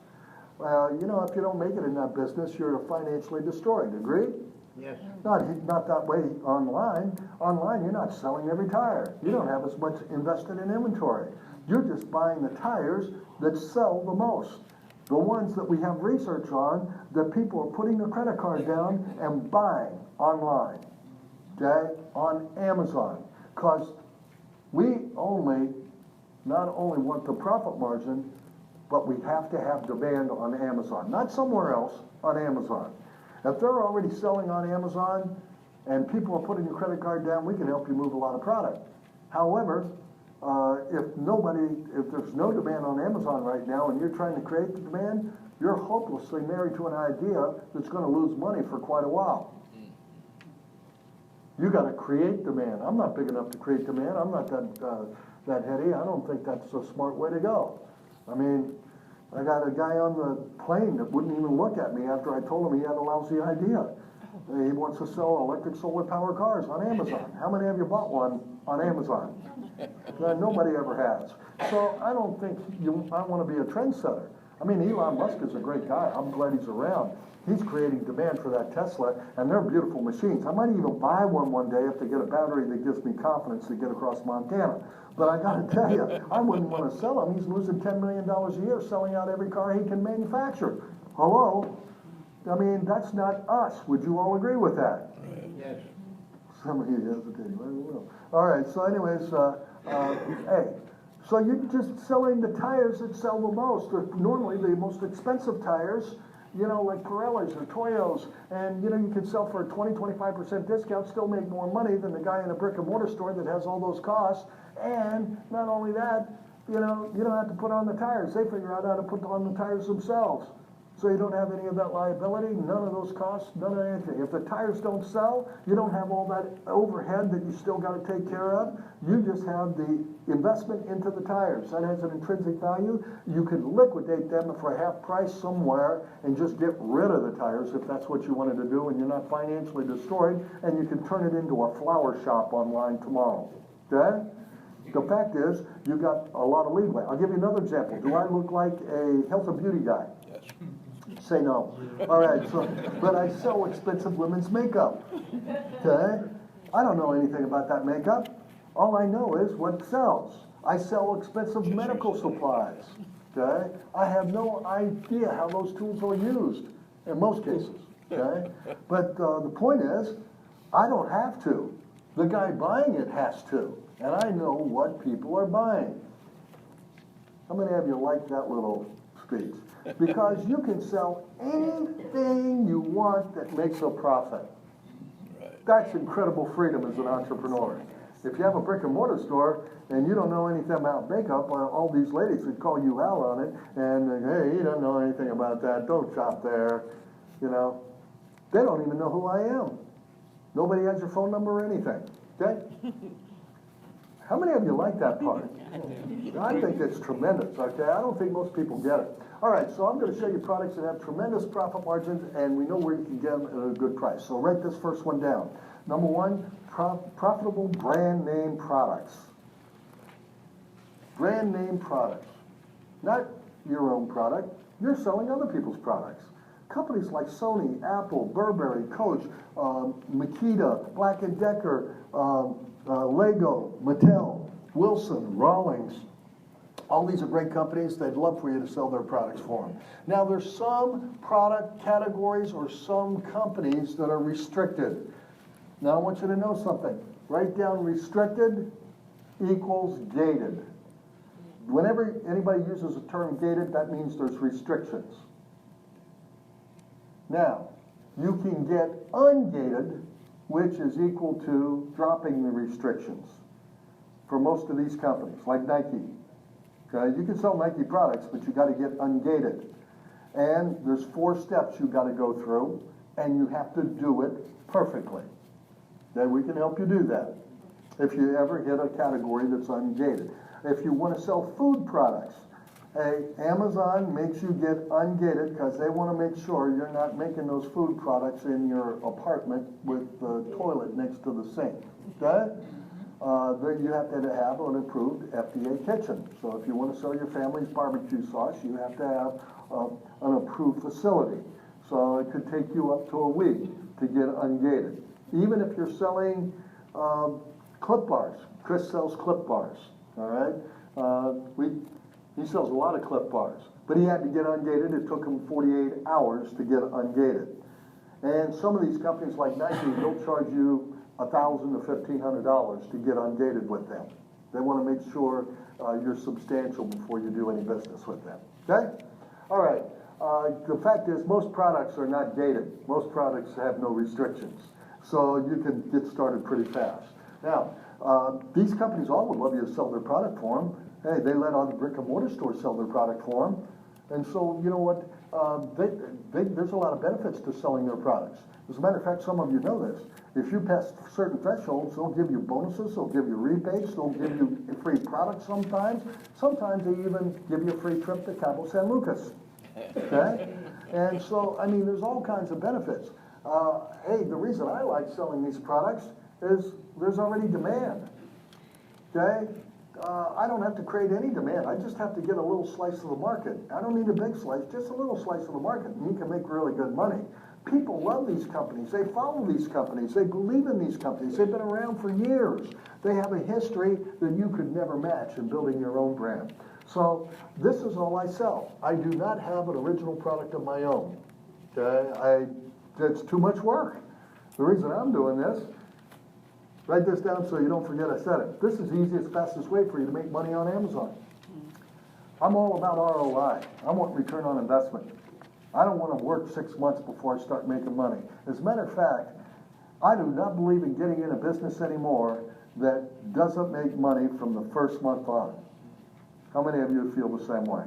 If you don't make it in that business, you're financially destroyed. Agree? Yes. Not that way online. Online, you're not selling every tire. You don't have as much invested in inventory. You're just buying the tires that sell the most. The ones that we have research on, that people are putting their credit card down and buying online, okay, on Amazon. Because we not only want the profit margin, but we have to have demand on Amazon. Not somewhere else, on Amazon. If they're already selling on Amazon and people are putting their credit card down, we can help you move a lot of product. However, if there's no demand on Amazon right now and you're trying to create the demand, you're hopelessly married to an idea that's going to lose money for quite a while. You got to create demand. I'm not big enough to create demand. I'm not that heady. I don't think that's a smart way to go. I mean, I got a guy on the plane that wouldn't even look at me after I told him he had a lousy idea. He wants to sell electric solar power cars on Amazon. How many of you bought one on Amazon? Nobody ever has. So I don't think I want to be a trendsetter. I mean, Elon Musk is a great guy. I'm glad he's around. He's creating demand for that Tesla, and they're beautiful machines. I might even buy one day if they get a battery that gives me confidence to get across Montana. But I got to tell you, I wouldn't want to sell him. He's losing $10 million a year selling out every car he can manufacture. Hello? I mean, that's not us. Would you all agree with that? Yes. Some of you hesitating. I don't know. All right, so anyways, hey, so you're just selling the tires that sell the most. They're normally the most expensive tires, like Pirellis or Toyos, and you can sell for a 20-25% discount, still make more money than the guy in a brick and mortar store that has all those costs. And not only that, you don't have to put on the tires. They figure out how to put on the tires themselves. So you don't have any of that liability, none of those costs, none of anything. If the tires don't sell, you don't have all that overhead that you still got to take care of. You just have the investment into the tires. That has an intrinsic value. You can liquidate them for half price somewhere and just get rid of the tires if that's what you wanted to do and you're not financially destroyed, and you can turn it into a flower shop online tomorrow. Okay? The fact is, you've got a lot of leeway. I'll give you another example. Do I look like a health and beauty guy? Yes. Say no. All right, but I sell expensive women's makeup. Okay? I don't know anything about that makeup. All I know is what sells. I sell expensive medical supplies. Okay? I have no idea how those tools are used in most cases. Okay? But the point is, I don't have to. The guy buying it has to. And I know what people are buying. How many of you like that little speech? Because you can sell anything you want that makes a profit. Right. That's incredible freedom as an entrepreneur. If you have a brick and mortar store and you don't know anything about makeup, all these ladies would call you out on it and, hey, you don't know anything about that, don't shop there. They don't even know who I am. Nobody has your phone number or anything. Okay? How many of you like that part? I think it's tremendous, okay? I don't think most people get it. All right, so I'm going to show you products that have tremendous profit margins, and we know where you can get them at a good price. So write this first one down. Number one, profitable brand name products. Brand name products. Not your own product, you're selling other people's products. Companies like Sony, Apple, Burberry, Coach, Makita, Black & Decker, Lego, Mattel, Wilson, Rawlings. All these are great companies. They'd love for you to sell their products for them. Now, there's some product categories or some companies that are restricted. Now, I want you to know something. Write down restricted equals gated. Whenever anybody uses the term gated, that means there's restrictions. Now, you can get ungated, which is equal to dropping the restrictions for most of these companies, like Nike. Okay, you can sell Nike products, but you got to get ungated. And there's 4 steps you got to go through, and you have to do it perfectly. Okay, we can help you do that if you ever hit a category that's ungated. If you want to sell food products, Amazon makes you get ungated because they want to make sure you're not making those food products in your apartment with the toilet next to the sink. Okay? You have to have an approved FBA kitchen. So if you want to sell your family's barbecue sauce, you have to have an approved facility. So it could take you up to a week to get ungated. Even if you're selling clip bars, Chris sells clip bars. All right, he sells a lot of clip bars, but he had to get ungated. It took him 48 hours to get ungated. And some of these companies like Nike, they'll charge you $1,000 to $1,500 to get ungated with them. They want to make sure you're substantial before you do any business with them. Okay? All right. The fact is, most products are not gated. Most products have no restrictions, so you can get started pretty fast. Now, these companies all would love you to sell their product for them. Hey, they let all the brick and mortar stores sell their product for them. And so, you know what, there's a lot of benefits to selling their products. As a matter of fact, some of you know this. If you pass certain thresholds, they'll give you bonuses, they'll give you rebates, they'll give you free products sometimes. Sometimes they even give you a free trip to Cabo San Lucas. Okay? And so, I mean, there's all kinds of benefits. Hey, the reason I like selling these products is there's already demand. Okay? I don't have to create any demand. I just have to get a little slice of the market. I don't need a big slice, just a little slice of the market, and you can make really good money. People love these companies. They follow these companies. They believe in these companies. They've been around for years. They have a history that you could never match in building your own brand. So this is all I sell. I do not have an original product of my own. Okay? It's too much work. The reason I'm doing this, write this down so you don't forget I said it. This is the easiest, fastest way for you to make money on Amazon. I'm all about ROI. I want return on investment. I don't want to work 6 months before I start making money. As a matter of fact, I do not believe in getting in a business anymore that doesn't make money from the first month on. How many of you feel the same way?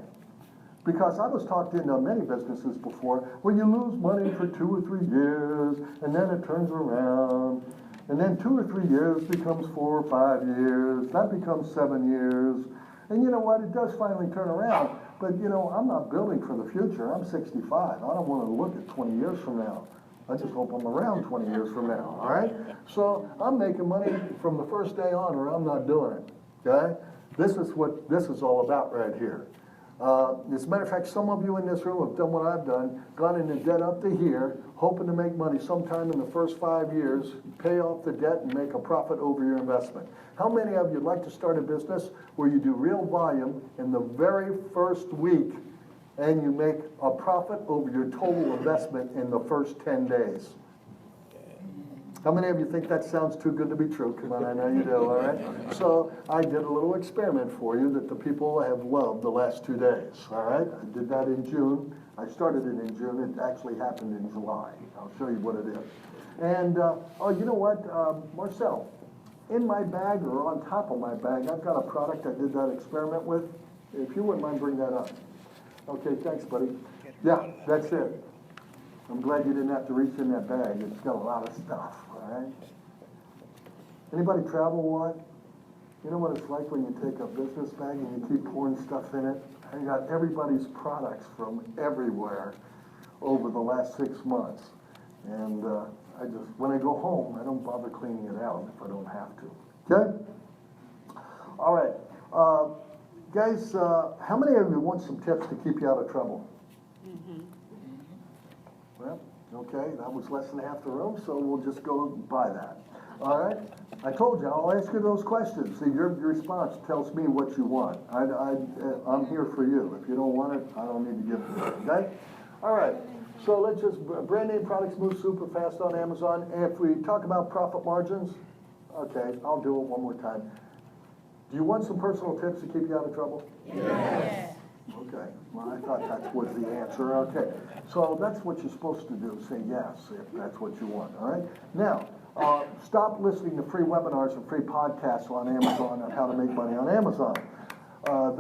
Because I was talked into many businesses before where you lose money for 2 or 3 years, and then it turns around. And then 2 or 3 years becomes 4 or 5 years. That becomes 7 years. And you know what? It does finally turn around. But, you know, I'm not building for the future. I'm 65. I don't want to look at 20 years from now. I just hope I'm around 20 years from now, all right? So I'm making money from the first day on, or I'm not doing it, okay? This is what this is all about right here. As a matter of fact, some of you in this room have done what I've done, gone into debt up to here, hoping to make money sometime in the first 5 years, pay off the debt, and make a profit over your investment. How many of you would like to start a business where you do real volume in the very first week and you make a profit over your total investment in the first 10 days? How many of you think that sounds too good to be true? Come on, I know you do, all right? So I did a little experiment for you that the people have loved the last 2 days, all right? I did that in June. I started it in June. It actually happened in July. I'll show you what it is. And, oh, you know what, Marcel, in my bag or on top of my bag, I've got a product I did that experiment with. If you wouldn't mind, bring that up. Okay, thanks, buddy. Yeah, that's it. I'm glad you didn't have to reach in that bag. It's got a lot of stuff, all right? Anybody travel a lot? You know what it's like when you take a business bag and you keep pouring stuff in it? I got everybody's products from everywhere over the last 6 months. And when I go home, I don't bother cleaning it out if I don't have to. Okay? All right. Guys, how many of you want some tips to keep you out of trouble? Well, okay, that was less than half the room, so we'll just go by that. All right? I told you, I'll ask you those questions. See, your response tells me what you want. I'm here for you. If you don't want it, I don't need to give it to you, okay? All right, so let's just, brand name products move super fast on Amazon. And if we talk about profit margins, okay, I'll do it one more time. Do you want some personal tips to keep you out of trouble? Yes. Okay, well, I thought that was the answer. Okay, so that's what you're supposed to do, say yes, if that's what you want, all right? Now, stop listening to free webinars and free podcasts on Amazon on how to make money on Amazon.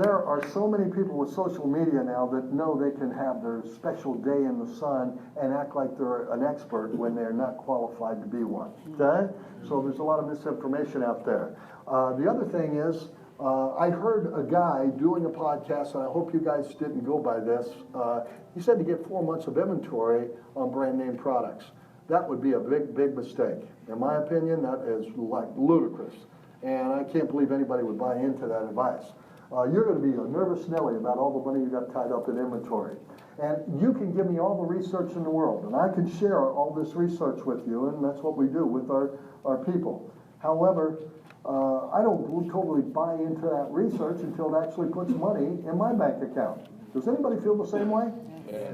There are so many people with social media now that know they can have their special day in the sun and act like they're an expert when they're not qualified to be one, okay? So there's a lot of misinformation out there. The other thing is, I heard a guy doing a podcast, and I hope you guys didn't go by this. He said to get 4 months of inventory on brand name products. That would be a big, big mistake. In my opinion, that is like ludicrous. And I can't believe anybody would buy into that advice. You're going to be a nervous Nelly about all the money you got tied up in inventory. And you can give me all the research in the world, and I can share all this research with you, and that's what we do with our people. However, I don't totally buy into that research until it actually puts money in my bank account. Does anybody feel the same way?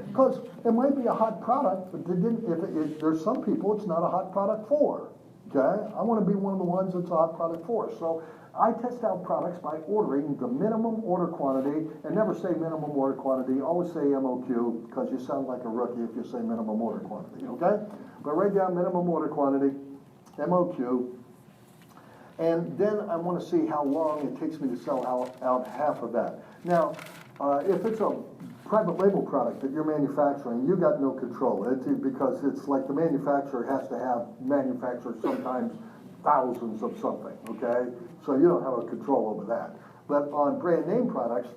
Because it might be a hot product, but there's some people it's not a hot product for. Okay? I want to be one of the ones it's a hot product for. So I test out products by ordering the minimum order quantity, and never say minimum order quantity, always say MOQ, because you sound like a rookie if you say minimum order quantity, okay? But write down minimum order quantity, MOQ, and then I want to see how long it takes me to sell out half of that. Now, if it's a private label product that you're manufacturing, you got no control, because it's like the manufacturer has to have manufacture sometimes thousands of something, okay? So you don't have a control over that. But on brand name products,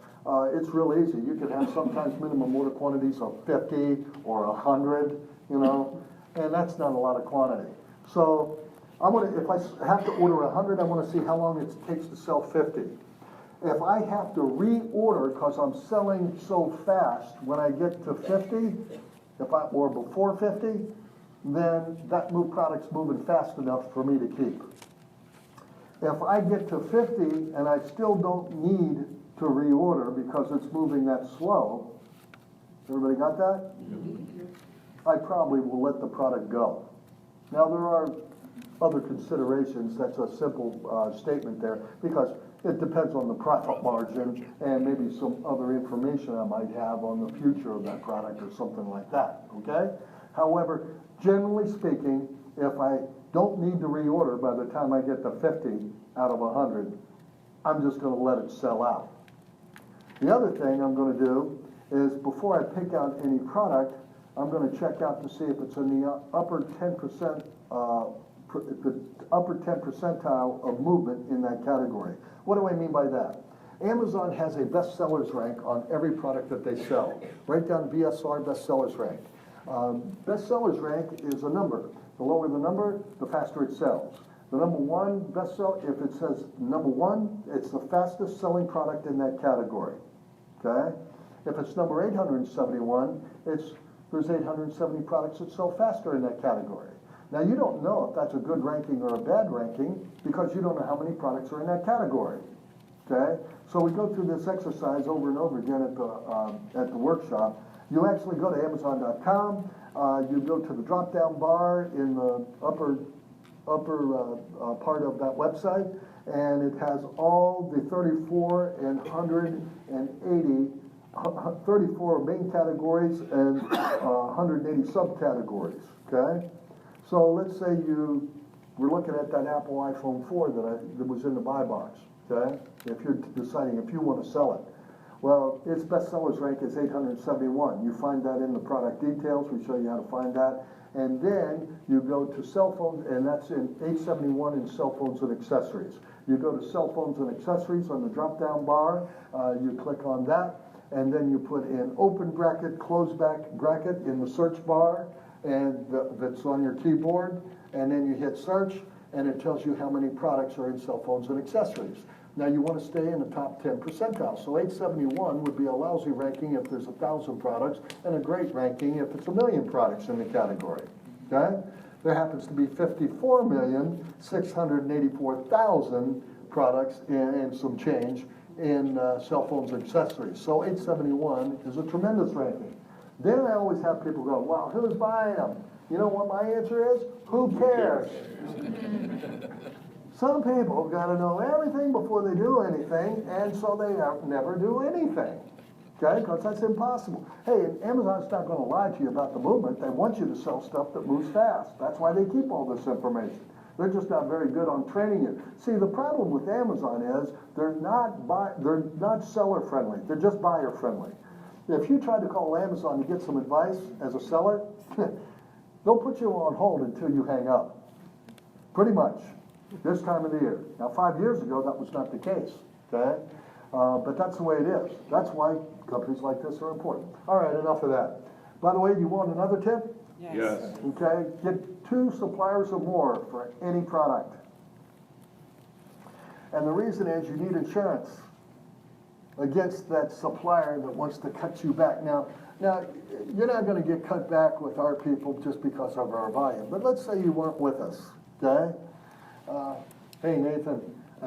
it's real easy. You can have sometimes minimum order quantities of 50 or 100, you know, and that's not a lot of quantity. So if I have to order 100, I want to see how long it takes to sell 50. If I have to reorder because I'm selling so fast when I get to 50, or before 50, then that product's moving fast enough for me to keep. If I get to 50 and I still don't need to reorder because it's moving that slow, everybody got that? I probably will let the product go. Now there are other considerations. That's a simple statement there, because it depends on the profit margin and maybe some other information I might have on the future of that product or something like that, okay? However, generally speaking, if I don't need to reorder by the time I get to 50 out of 100, I'm just going to let it sell out. The other thing I'm going to do is, before I pick out any product, I'm going to check out to see if it's in the upper 10%, the upper 10 percentile of movement in that category. What do I mean by that? Amazon has a bestsellers rank on every product that they sell. Write down BSR, bestsellers rank. Bestsellers rank is a number. The lower the number, the faster it sells. The number one bestseller, if it says number one, it's the fastest selling product in that category. Okay? If it's number 871, there's 870 products that sell faster in that category. Now, you don't know if that's a good ranking or a bad ranking because you don't know how many products are in that category. Okay? So we go through this exercise over and over again at the workshop. You actually go to Amazon.com. You go to the drop-down bar in the upper part of that website, and it has all the 34 and 180, 34 main categories and 180 subcategories. Okay? So let's say you were looking at that Apple iPhone 4 that was in the buy box, okay? If you're deciding if you want to sell it. Well, its bestsellers rank is 871. You find that in the product details. We show you how to find that. And then you go to cell phones, and that's in 871 in cell phones and accessories. You go to cell phones and accessories on the drop-down bar. You click on that, and then you put in open bracket, close bracket in the search bar, and that's on your keyboard, and then you hit search, and it tells you how many products are in cell phones and accessories. Now, you want to stay in the top 10 percentile. So 871 would be a lousy ranking if there's 1,000 products, and a great ranking if it's 1,000,000 products in the category, okay? There happens to be 54,684,000 products and some change in cell phones and accessories. So 871 is a tremendous ranking. Then I always have people go, well, who's buying them? You know what my answer is? Who cares? Some people got to know everything before they do anything, and so they never do anything. Okay, because that's impossible. Hey, and Amazon's not going to lie to you about the movement. They want you to sell stuff that moves fast. That's why they keep all this information. They're just not very good on training you. See, the problem with Amazon is they're not seller friendly. They're just buyer friendly. If you try to call Amazon to get some advice as a seller, they'll put you on hold until you hang up. Pretty much. This time of the year. Now, 5 years ago, that was not the case. Okay? But that's the way it is. That's why companies like this are important. All right, enough of that. By the way, do you want another tip? Yes. Okay, get 2 suppliers or more for any product. And the reason is you need insurance against that supplier that wants to cut you back. Now, you're not going to get cut back with our people just because of our volume. But let's say you weren't with us, okay? Hey, Nathan,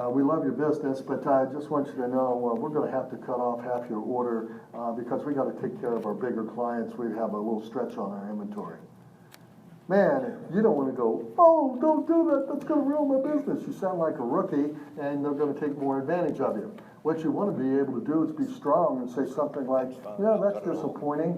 we love your business, but I just want you to know we're going to have to cut off half your order because we got to take care of our bigger clients. We have a little stretch on our inventory. Man, you don't want to go, oh, don't do that. That's going to ruin my business. You sound like a rookie, and they're going to take more advantage of you. What you want to be able to do is be strong and say something like, yeah, that's disappointing.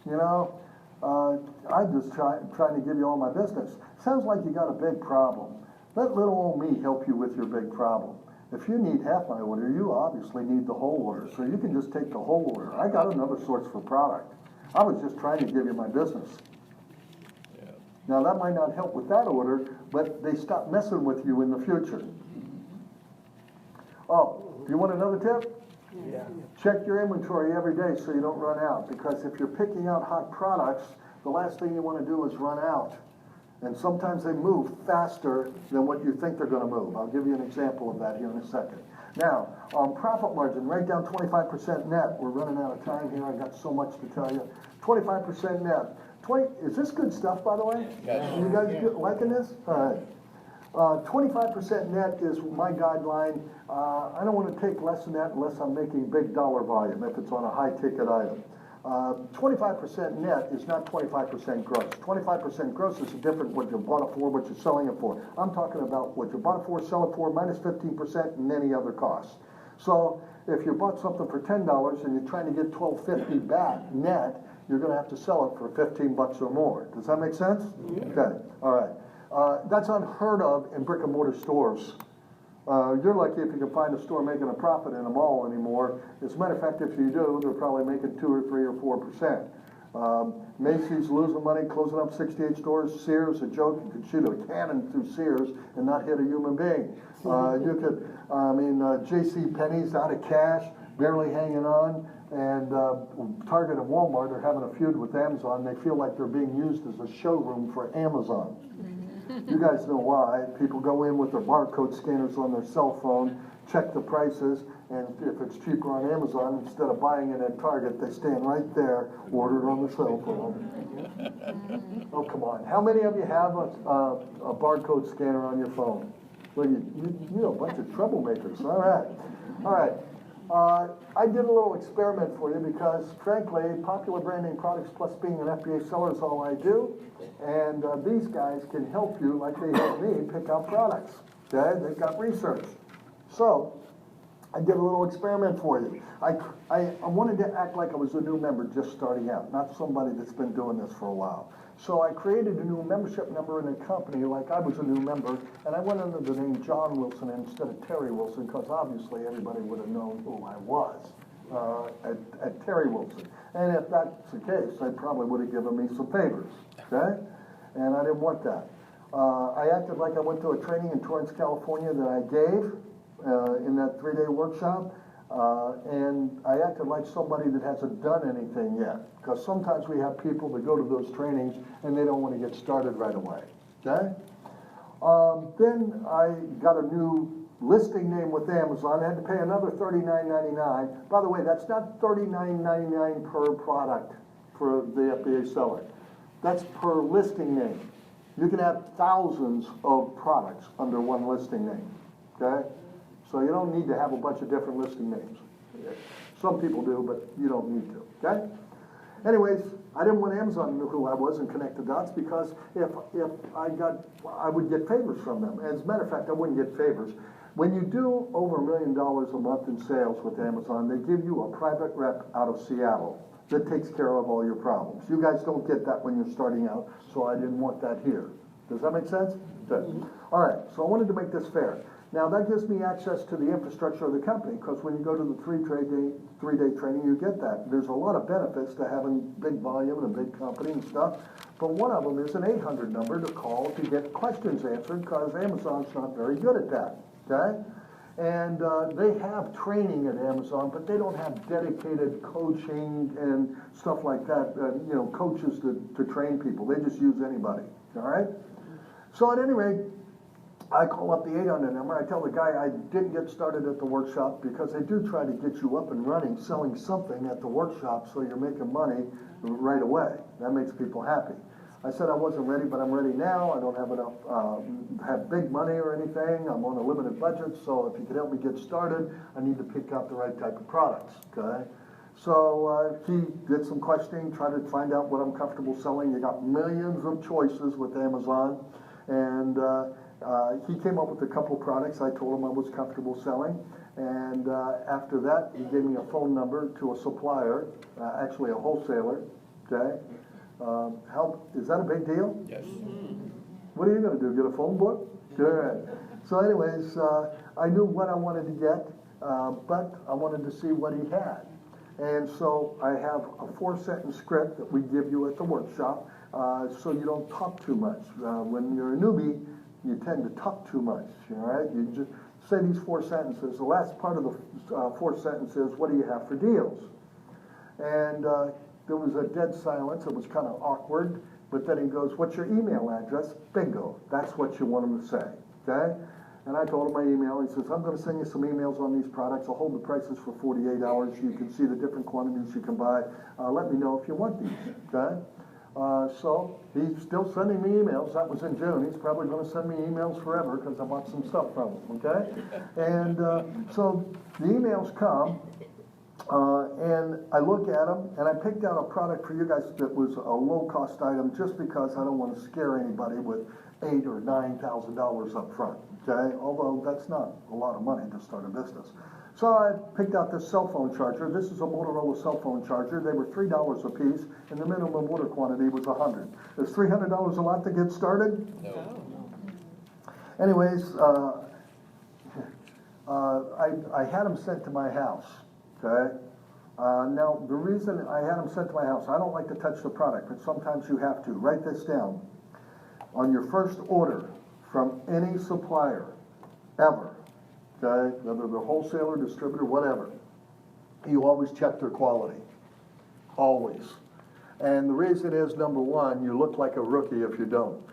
You know, I'm just trying to give you all my business. Sounds like you got a big problem. Let little old me help you with your big problem. If you need half my order, you obviously need the whole order. So you can just take the whole order. I got another source for product. I was just trying to give you my business. Yeah. Now that might not help with that order, but they stop messing with you in the future. Oh, do you want another tip? Yeah. Check your inventory every day so you don't run out. Because if you're picking out hot products, the last thing you want to do is run out. And sometimes they move faster than what you think they're going to move. I'll give you an example of that here in a second. Now, on profit margin, write down 25% net. We're running out of time here. I got so much to tell you. 25% net. Is this good stuff, by the way? Yes. You guys liking this? All right. 25% net is my guideline. I don't want to take less than that unless I'm making big dollar volume, if it's on a high ticket item. 25% net is not 25% gross. 25% gross is different what you bought it for, what you're selling it for. I'm talking about what you bought it for, sell it for, minus 15% and any other costs. So if you bought something for $10 and you're trying to get $12.50 back net, you're going to have to sell it for 15 bucks or more. Does that make sense? Yeah. Okay. All right. That's unheard of in brick and mortar stores. You're lucky if you can find a store making a profit in a mall anymore. As a matter of fact, if you do, they're probably making 2 or 3 or 4%. Macy's losing money, closing up 68 stores. Sears, a joke. You could shoot a cannon through Sears and not hit a human being. J.C. Penney's out of cash, barely hanging on. And Target and Walmart are having a feud with Amazon. They feel like they're being used as a showroom for Amazon. You guys know why. People go in with their barcode scanners on their cell phone, check the prices, and if it's cheaper on Amazon, instead of buying it at Target, they stand right there, order it on the cell phone. Oh, come on. How many of you have a barcode scanner on your phone? Well, you're a bunch of troublemakers. All right. All right. I did a little experiment for you because, frankly, popular brand name products plus being an FBA seller is all I do. And these guys can help you like they help me pick out products. Okay? They've got research. So, I did a little experiment for you. I wanted to act like I was a new member just starting out, not somebody that's been doing this for a while. So I created a new membership number in a company like I was a new member, and I went under the name John Wilson instead of Terry Wilson, because obviously everybody would have known who I was at Terry Wilson. And if that's the case, they probably would have given me some favors, okay? And I didn't want that. I acted like I went to a training in Torrance, California that I gave in that 3-day workshop. And I acted like somebody that hasn't done anything yet. Because sometimes we have people that go to those trainings and they don't want to get started right away. Okay? Then I got a new listing name with Amazon, I had to pay another $39.99. By the way, that's not $39.99 per product for the FBA seller. That's per listing name. You can have thousands of products under one listing name, okay? So you don't need to have a bunch of different listing names. Some people do, but you don't need to, okay? Anyways, I didn't want Amazon to know who I was and connect the dots, because if I would get favors from them. As a matter of fact, I wouldn't get favors. When you do over $1 million a month in sales with Amazon, they give you a private rep out of Seattle that takes care of all your problems. You guys don't get that when you're starting out, so I didn't want that here. Does that make sense? Good. All right, so I wanted to make this fair. Now, that gives me access to the infrastructure of the company, because when you go to the three-day training, you get that. There's a lot of benefits to having big volume and a big company and stuff, but one of them is an 800 number to call to get questions answered, because Amazon's not very good at that, okay? And they have training at Amazon, but they don't have dedicated coaching and stuff like that, coaches to train people. They just use anybody, all right? So at any rate, I call up the 800 number. I tell the guy I didn't get started at the workshop, because they do try to get you up and running, selling something at the workshop, so you're making money right away. That makes people happy. I said I wasn't ready, but I'm ready now. I don't have enough, have big money or anything. I'm on a limited budget, so if you could help me get started, I need to pick out the right type of products, okay? So he did some questioning, tried to find out what I'm comfortable selling. You got millions of choices with Amazon, and he came up with a couple of products I told him I was comfortable selling, and after that, he gave me a phone number to a supplier, actually a wholesaler, okay? Is that a big deal? Yes. What are you going to do, get a phone book? Good. So anyways, I knew what I wanted to get, but I wanted to see what he had. And so I have a 4-sentence script that we give you at the workshop, so you don't talk too much. When you're a newbie, you tend to talk too much, all right? You just say these 4 sentences. The last part of the 4 sentences, what do you have for deals? And there was a dead silence. It was kind of awkward, but then he goes, what's your email address? Bingo, that's what you want him to say, okay? And I told him my email. He says, I'm going to send you some emails on these products. I'll hold the prices for 48 hours. You can see the different quantities you can buy. Let me know if you want these, okay? So he's still sending me emails. That was in June. He's probably going to send me emails forever, because I bought some stuff from him, okay? And so the emails come, and I look at them, and I picked out a product for you guys that was a low-cost item, just because I don't want to scare anybody with $8,000 or $9,000 up front, okay? Although that's not a lot of money to start a business. So I picked out this cell phone charger. This is a Motorola cell phone charger. They were $3 a piece, and the minimum order quantity was 100. Is $300 a lot to get started? No. Anyways, I had them sent to my house, okay? Now, the reason I had them sent to my house, I don't like to touch the product, but sometimes you have to. Write this down. On your first order from any supplier, ever, okay, whether they're wholesaler, distributor, whatever, you always check their quality. Always. And the reason is, number one, you look like a rookie if you don't.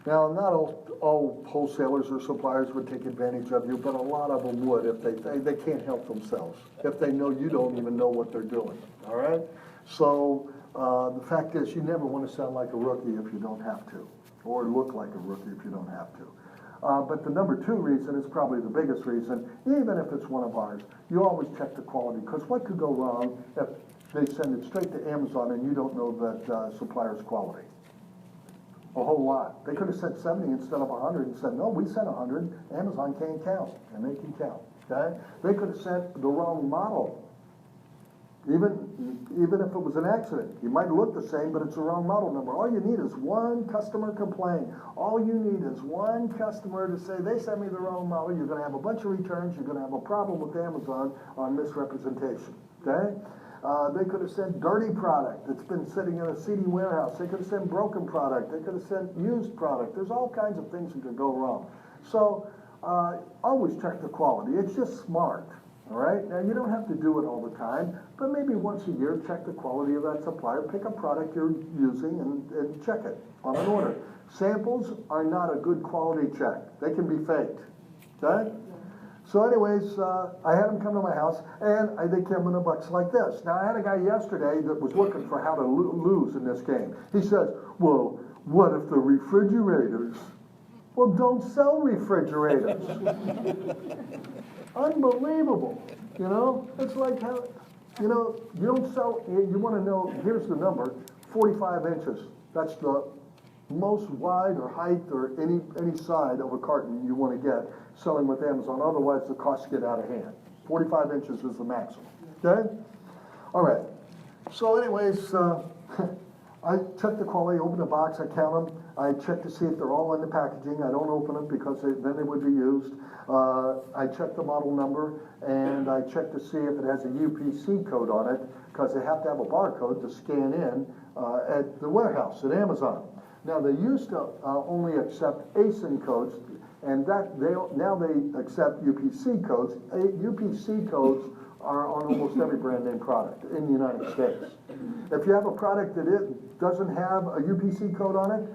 Now, not all wholesalers or suppliers would take advantage of you, but a lot of them would if they can't help themselves, if they know you don't even know what they're doing, all right? So the fact is, you never want to sound like a rookie if you don't have to, or look like a rookie if you don't have to. But the number 2 reason is probably the biggest reason. Even if it's one of ours, you always check the quality, because what could go wrong if they send it straight to Amazon and you don't know that supplier's quality? A whole lot. They could have said 70 instead of 100 and said, no, we sent 100. Amazon can't count, and they can count, okay? They could have sent the wrong model. Even if it was an accident, you might look the same, but it's the wrong model number. All you need is one customer complaint. All you need is one customer to say, they sent me the wrong model. You're going to have a bunch of returns. You're going to have a problem with Amazon on misrepresentation, okay? They could have sent dirty product that's been sitting in a seedy warehouse. They could have sent broken product. They could have sent used product. There's all kinds of things that could go wrong. So always check the quality. It's just smart. All right? Now, you don't have to do it all the time, but maybe once a year, check the quality of that supplier. Pick a product you're using and check it on an order. Samples are not a good quality check. They can be faked. Okay? So anyways, I had them come to my house, and they came in a box like this. Now, I had a guy yesterday that was looking for how to lose in this game. He says, well, what if the refrigerators? Well, don't sell refrigerators. Unbelievable. You know, it's like how, you know, you don't sell, you want to know, here's the number, 45 inches. That's the most wide or height or any side of a carton you want to get selling with Amazon. Otherwise, the costs get out of hand. 45 inches is the maximum. Okay? All right. So anyways, I check the quality, open the box, I count them. I check to see if they're all in the packaging. I don't open them because then they would be used. I check the model number, and I check to see if it has a UPC code on it, because they have to have a barcode to scan in at the warehouse at Amazon. Now, they used to only accept ASIN codes, and now they accept UPC codes. UPC codes are on almost every brand name product in the United States. If you have a product that doesn't have a UPC code on it,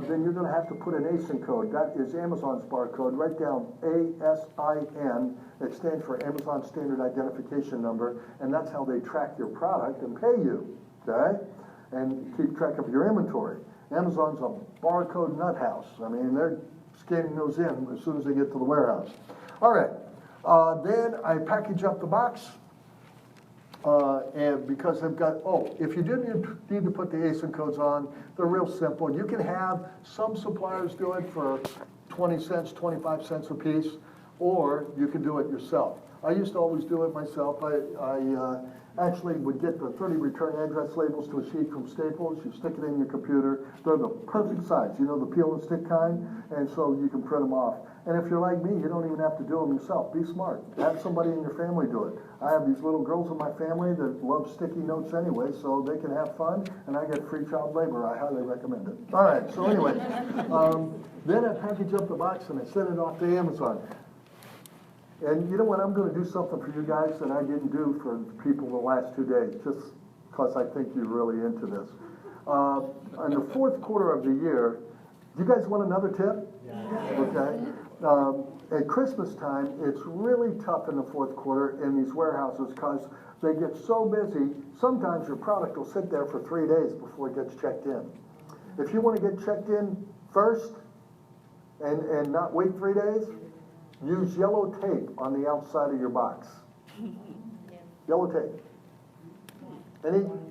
then you're going to have to put an ASIN code. That is Amazon's barcode. Write down ASIN. It stands for Amazon Standard Identification Number, and that's how they track your product and pay you, okay? And keep track of your inventory. Amazon's a barcode nut house. I mean, they're scanning those in as soon as they get to the warehouse. All right. Then I package up the box. And because I've got, if you didn't need to put the ASIN codes on, they're real simple. You can have some suppliers do it for 20 cents, 25 cents a piece, or you can do it yourself. I used to always do it myself. I actually would get the 30 return address labels to a sheet from Staples. You stick it in your computer. They're the perfect size, you know, the peel and stick kind, and so you can print them off. And if you're like me, you don't even have to do them yourself. Be smart. Have somebody in your family do it. I have these little girls in my family that love sticky notes anyway, so they can have fun, and I get free child labor. I highly recommend it. All right, so anyway, then I package up the box and I send it off to Amazon. And you know what? I'm going to do something for you guys that I didn't do for people the last 2 days, just because I think you're really into this. In the fourth quarter of the year, do you guys want another tip? Yeah. Okay. At Christmas time, it's really tough in the fourth quarter in these warehouses because they get so busy. Sometimes your product will sit there for 3 days before it gets checked in. If you want to get checked in first and not wait 3 days, use yellow tape on the outside of your box. Yellow tape.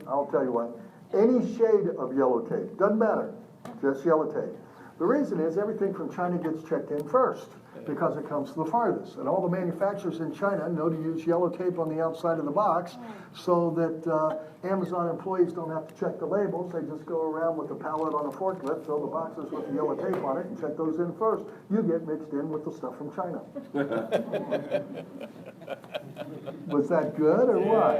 I'll tell you what, any shade of yellow tape, doesn't matter, just yellow tape. The reason is everything from China gets checked in first because it comes the farthest. And all the manufacturers in China know to use yellow tape on the outside of the box so that Amazon employees don't have to check the labels. They just go around with the pallet on a forklift, fill the boxes with the yellow tape on it, and check those in first. You get mixed in with the stuff from China. Was that good or what?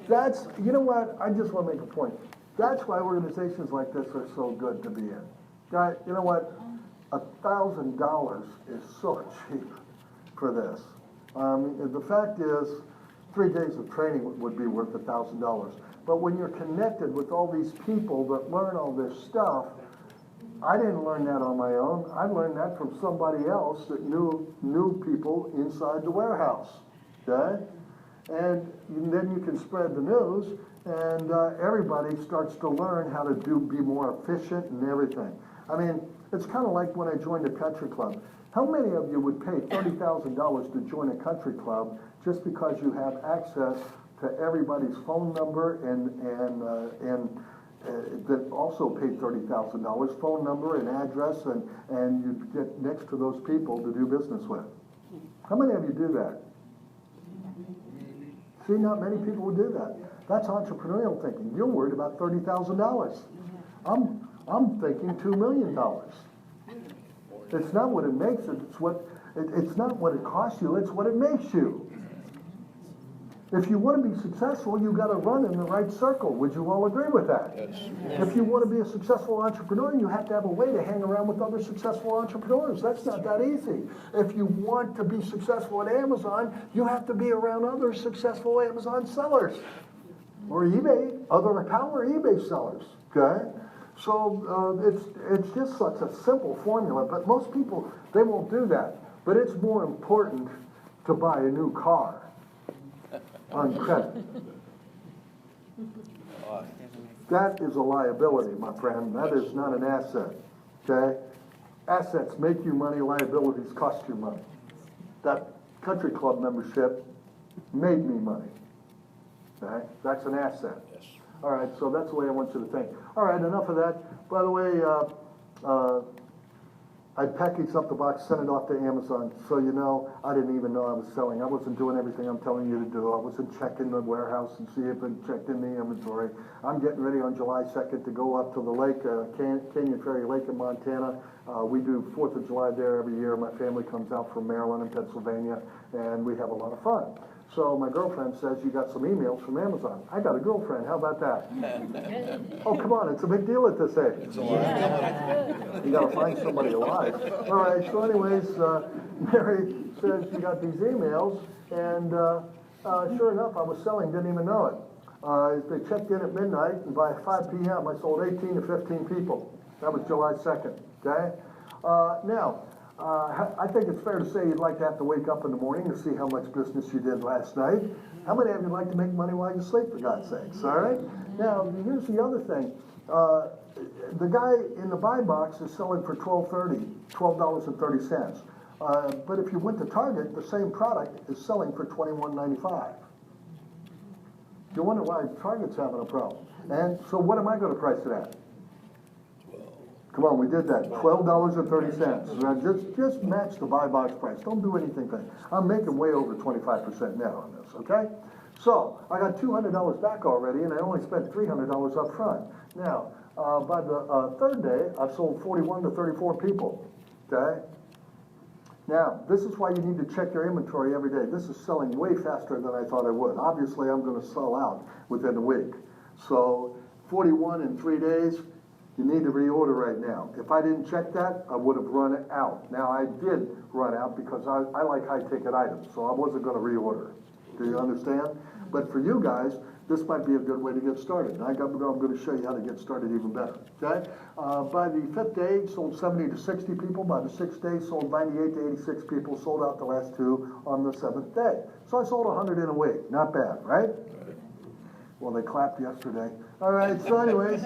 That's, you know what, I just want to make a point. That's why organizations like this are so good to be in. Guy, you know what? $1,000 is so cheap for this. The fact is, 3 days of training would be worth $1,000. But when you're connected with all these people that learn all this stuff, I didn't learn that on my own. I learned that from somebody else that knew people inside the warehouse. Okay? And then you can spread the news, and everybody starts to learn how to be more efficient and everything. I mean, it's kind of like when I joined a country club. How many of you would pay $30,000 to join a country club just because you have access to everybody's phone number and that also paid $30,000, phone number and address, and you get next to those people to do business with? How many of you do that? See, not many people would do that. That's entrepreneurial thinking. You're worried about $30,000. I'm thinking $2 million. It's not what it makes it. It's not what it costs you. It's what it makes you. If you want to be successful, you've got to run in the right circle. Would you all agree with that? Yes. If you want to be a successful entrepreneur, you have to have a way to hang around with other successful entrepreneurs. That's not that easy. If you want to be successful at Amazon, you have to be around other successful Amazon sellers. Or eBay, other power eBay sellers. Okay? So it's just such a simple formula, but most people, they won't do that. But it's more important to buy a new car on credit. That is a liability, my friend. That is not an asset, okay? Assets make you money, liabilities cost you money. That country club membership made me money, okay? That's an asset. Yes. All right, so that's the way I want you to think. All right, enough of that. By the way, I packaged up the box, sent it off to Amazon, so you know, I didn't even know I was selling. I wasn't doing everything I'm telling you to do. I wasn't checking the warehouse and see if it checked in the inventory. I'm getting ready on July 2nd to go up to the lake, Canyon Ferry Lake in Montana. We do 4th of July there every year. My family comes out from Maryland and Pennsylvania, and we have a lot of fun. So my girlfriend says, you got some emails from Amazon. I got a girlfriend, how about that? Oh, come on, it's a big deal at this age. You gotta find somebody alive. All right, so anyways, Mary says she got these emails, and sure enough, I was selling, didn't even know it. They checked in at midnight, and by 5 p.m., I sold 18 to 15 people. That was July 2nd, okay? Now, I think it's fair to say you'd like to have to wake up in the morning to see how much business you did last night. How many of you like to make money while you sleep, for God's sakes, all right? Now, here's the other thing. The guy in the buy box is selling for $12.30. But if you went to Target, the same product is selling for $21.95. You wonder why Target's having a problem. And so what am I going to price it at? Come on, we did that. $12.30. Now just match the buy box price. Don't do anything. I'm making way over 25% net on this, okay? So I got $200 back already, and I only spent $300 up front. Now, by the third day, I've sold 41 to 34 people, okay? Now, this is why you need to check your inventory every day. This is selling way faster than I thought I would. Obviously, I'm going to sell out within a week. So 41 in 3 days. You need to reorder right now. If I didn't check that, I would have run out. Now, I did run out because I like high-ticket items, so I wasn't going to reorder. Do you understand? But for you guys, this might be a good way to get started. And I'm going to show you how to get started even better. Okay? By the 5th day, sold 70 to 60 people. By the 6th day, sold 98 to 86 people. Sold out the last 2 on the 7th day. So I sold 100 in a week. Not bad, right? Well, they clapped yesterday. All right, so anyways,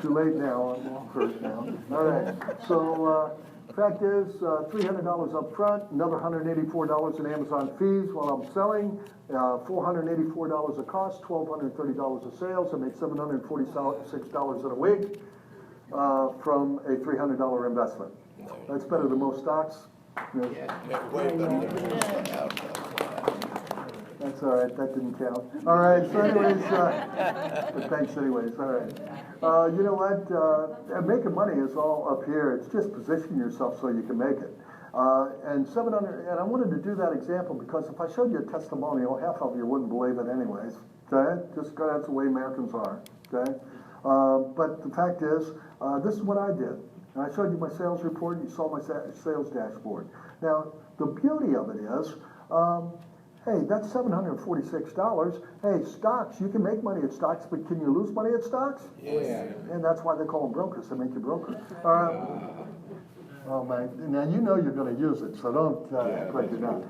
too late now, I'm hurt now. All right, so fact is, $300 up front, another $184 in Amazon fees while I'm selling, $484 a cost, $1,230 of sales. I made $746 in a week from a $300 investment. That's better than most stocks. Way better. That's all right, that didn't count. All right, so anyways, but thanks anyways, all right. You know what, making money is all up here. It's just position yourself so you can make it. And 700, and I wanted to do that example because if I showed you a testimonial, half of you wouldn't believe it anyways, okay? Just that's the way Americans are, okay? But the fact is, this is what I did. And I showed you my sales report, you saw my sales dashboard. Now, the beauty of it is, hey, that's $746. Hey, stocks, you can make money at stocks, but can you lose money at stocks? Yeah. And that's why they call them brokers. They make you broker. Oh, man. Now, you know you're going to use it, so don't act like you're not.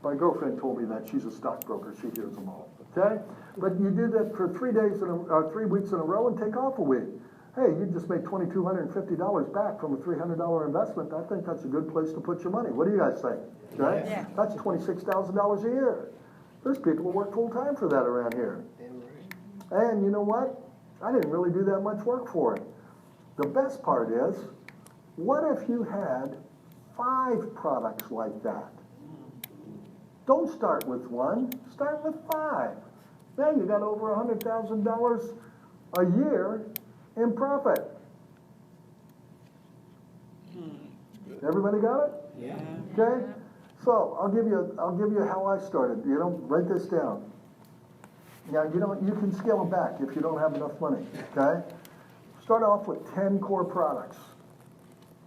My girlfriend told me that. She's a stockbroker. She hears them all. Okay? But you do that for 3 weeks in a row and take off a week. Hey, you just made $2,250 back from a $300 investment. I think that's a good place to put your money. What do you guys think? Okay? Yeah. That's $26,000 a year. There's people who work full time for that around here. And you know what? I didn't really do that much work for it. The best part is, what if you had 5 products like that? Don't start with 1, start with 5. Now you got over $100,000 a year in profit. Everybody got it? Yeah. Okay? So I'll give you how I started. You know, write this down. Now you can scale them back if you don't have enough money. Okay? Start off with 10 core products.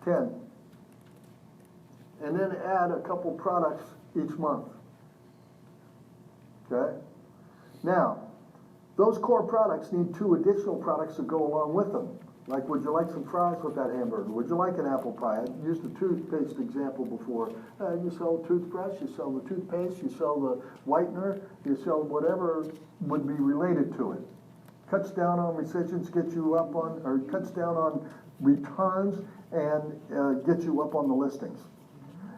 10. And then add a couple products each month. Okay? Now, those core products need 2 additional products to go along with them. Like, would you like some fries with that hamburger? Would you like an apple pie? I used the toothpaste example before. You sell a toothbrush, you sell the toothpaste, you sell the whitener, you sell whatever would be related to it. Cuts down on rescissions, gets you up on, or cuts down on returns and gets you up on the listings.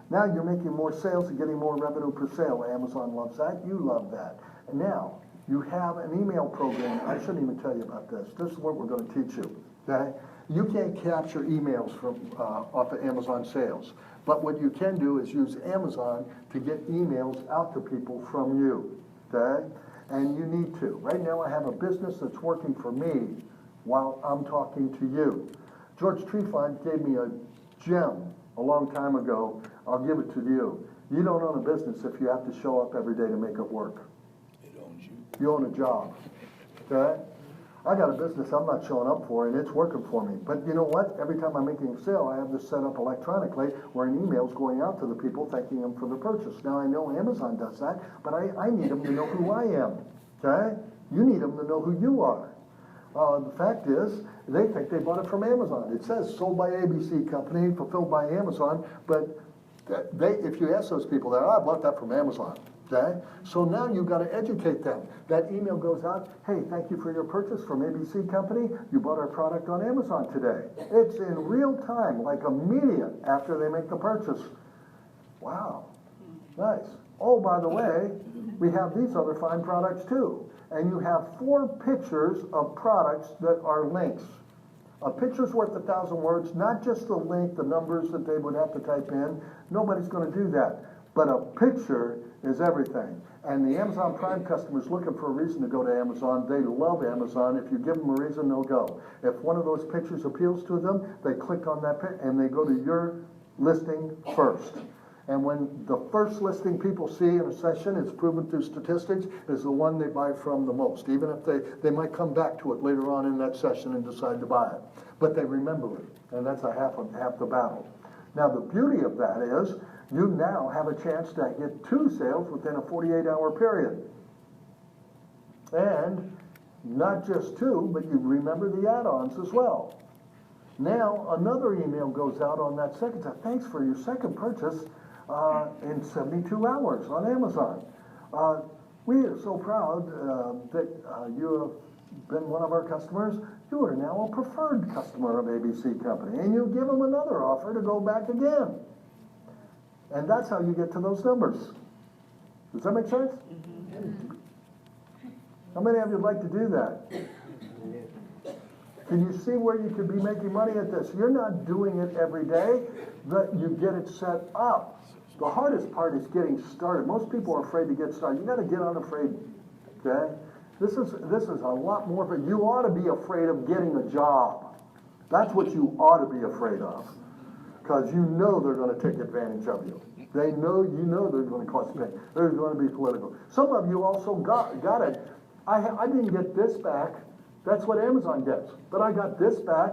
Now you're making more sales and getting more revenue per sale. Amazon loves that. You love that. And now you have an email program. I shouldn't even tell you about this. This is what we're going to teach you. Okay? You can't capture emails from off of Amazon sales. But what you can do is use Amazon to get emails out to people from you. Okay? And you need to. Right now I have a business that's working for me while I'm talking to you. George Trefont gave me a gem a long time ago. I'll give it to you. You don't own a business if you have to show up every day to make it work. It owns you. You own a job. Okay? I got a business I'm not showing up for, and it's working for me. But you know what? Every time I'm making a sale, I have this set up electronically where an email's going out to the people thanking them for the purchase. Now, I know Amazon does that, but I need them to know who I am. Okay? You need them to know who you are. The fact is, they think they bought it from Amazon. It says sold by ABC Company, fulfilled by Amazon, but if you ask those people, I bought that from Amazon. Okay? So now you've got to educate them. That email goes out, hey, thank you for your purchase from ABC Company. You bought our product on Amazon today. It's in real time, like immediate after they make the purchase. Wow, nice. Oh, by the way, we have these other fine products too. And you have 4 pictures of products that are links. A picture's worth 1,000 words, not just the link, the numbers that they would have to type in. Nobody's going to do that. But a picture is everything. And the Amazon Prime customers looking for a reason to go to Amazon, they love Amazon. If you give them a reason, they'll go. If one of those pictures appeals to them, they click on that and they go to your listing first. And when the first listing people see in a session, it's proven through statistics, is the one they buy from the most. Even if they might come back to it later on in that session and decide to buy it. But they remember it, and that's half the battle. Now the beauty of that is, you now have a chance to get 2 sales within a 48-hour period. And not just 2, but you remember the add-ons as well. Now another email goes out on that second side. Thanks for your second purchase in 72 hours on Amazon. We are so proud that you have been one of our customers. You are now a preferred customer of ABC Company, and you give them another offer to go back again. And that's how you get to those numbers. Does that make sense? Mm-hmm. How many of you would like to do that? Can you see where you could be making money at this? You're not doing it every day, but you get it set up. The hardest part is getting started. Most people are afraid to get started. You got to get unafraid. Okay? This is a lot more, but you ought to be afraid of getting a job. That's what you ought to be afraid of. Because you know they're going to take advantage of you. They know, you know they're going to cause pain. They're going to be political. Some of you also got it. I didn't get this back. That's what Amazon gets. But I got this back,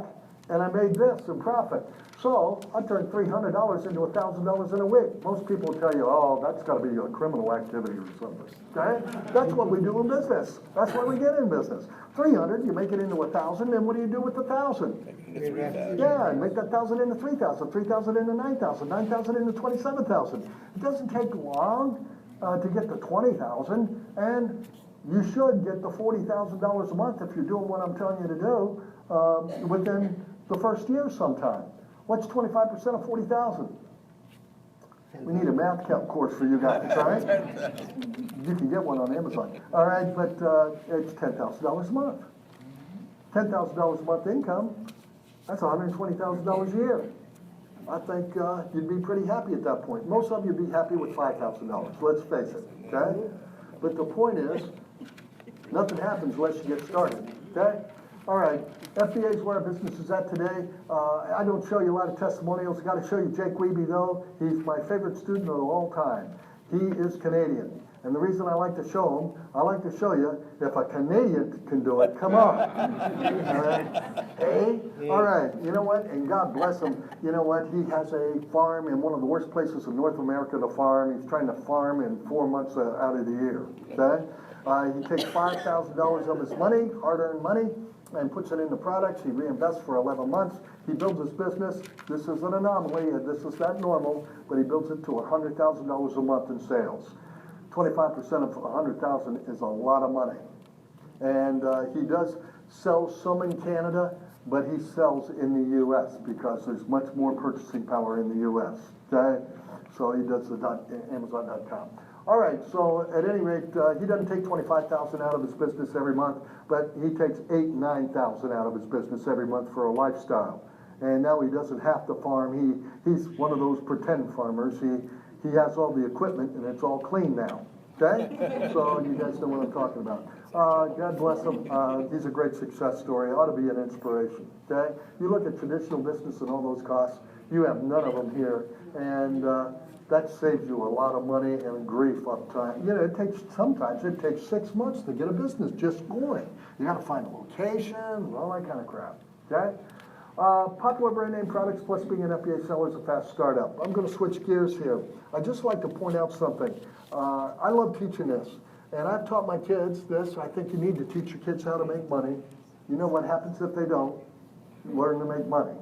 and I made this in profit. So I turned $300 into $1,000 in a week. Most people will tell you, oh, that's got to be a criminal activity or something. Okay? That's what we do in business. That's why we get in business. 300, you make it into 1,000, then what do you do with the 1,000? Yeah, and make that 1,000 into 3,000, 3,000 into 9,000, 9,000 into 27,000. It doesn't take long to get to 20,000, and you should get the $40,000 a month if you're doing what I'm telling you to do within the first year sometime. What's 25% of 40,000? We need a math course for you guys, all right? You can get one on Amazon. All right, but it's $10,000 a month. $10,000 a month income, that's $120,000 a year. I think you'd be pretty happy at that point. Most of you would be happy with $5,000, let's face it, okay? But the point is, nothing happens unless you get started, okay? All right, FBA is where our business is at today. I don't show you a lot of testimonials. I've got to show you Jake Wiebe, though. He's my favorite student of all time. He is Canadian. And the reason I like to show him, I like to show you, if a Canadian can do it, come on. All right? Hey? All right, you know what? And God bless him. You know what? He has a farm in one of the worst places in North America to farm. He's trying to farm in 4 months out of the year. Okay? He takes $5,000 of his money, hard-earned money, and puts it into products. He reinvests for 11 months. He builds his business. This is an anomaly, and this is not normal, but he builds it to $100,000 a month in sales. 25% of 100,000 is a lot of money. And he does sell some in Canada, but he sells in the U.S. because there's much more purchasing power in the U.S. Okay? So he does the Amazon.com. All right, so at any rate, he doesn't take $25,000 out of his business every month, but he takes $8,000, $9,000 out of his business every month for a lifestyle. And now he doesn't have to farm. He's one of those pretend farmers. He has all the equipment, and it's all clean now. Okay? So you guys know what I'm talking about. God bless him. He's a great success story. Ought to be an inspiration. Okay? You look at traditional business and all those costs, you have none of them here. And that saves you a lot of money and grief up time. You know, sometimes it takes 6 months to get a business just going. You got to find a location, all that kind of crap. Okay? Popular brand name products plus being an FBA seller is a fast startup. I'm going to switch gears here. I'd just like to point out something. I love teaching this, and I've taught my kids this. I think you need to teach your kids how to make money. You know what happens if they don't? Learn to make money.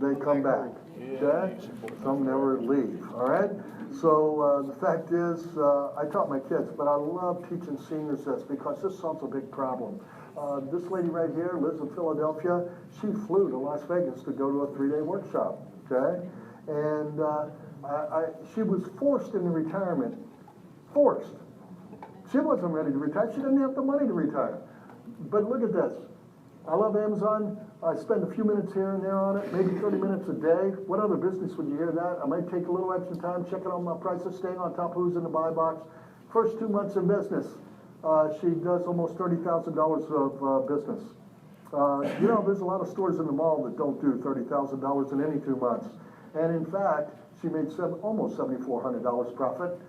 They come back. Okay? Some never leave. All right? So the fact is, I taught my kids, but I love teaching seniors this because this solves a big problem. This lady right here lives in Philadelphia. She flew to Las Vegas to go to a 3-day workshop. Okay? And she was forced into retirement. Forced. She wasn't ready to retire. She didn't have the money to retire. But look at this. I love Amazon. I spend a few minutes here and there on it, maybe 30 minutes a day. What other business would you hear that? I might take a little extra time checking on my prices, staying on top of who's in the buy box. First 2 months in business, she does almost $30,000 of business. You know, there's a lot of stores in the mall that don't do $30,000 in any 2 months. And in fact, she made almost $7,400 profit.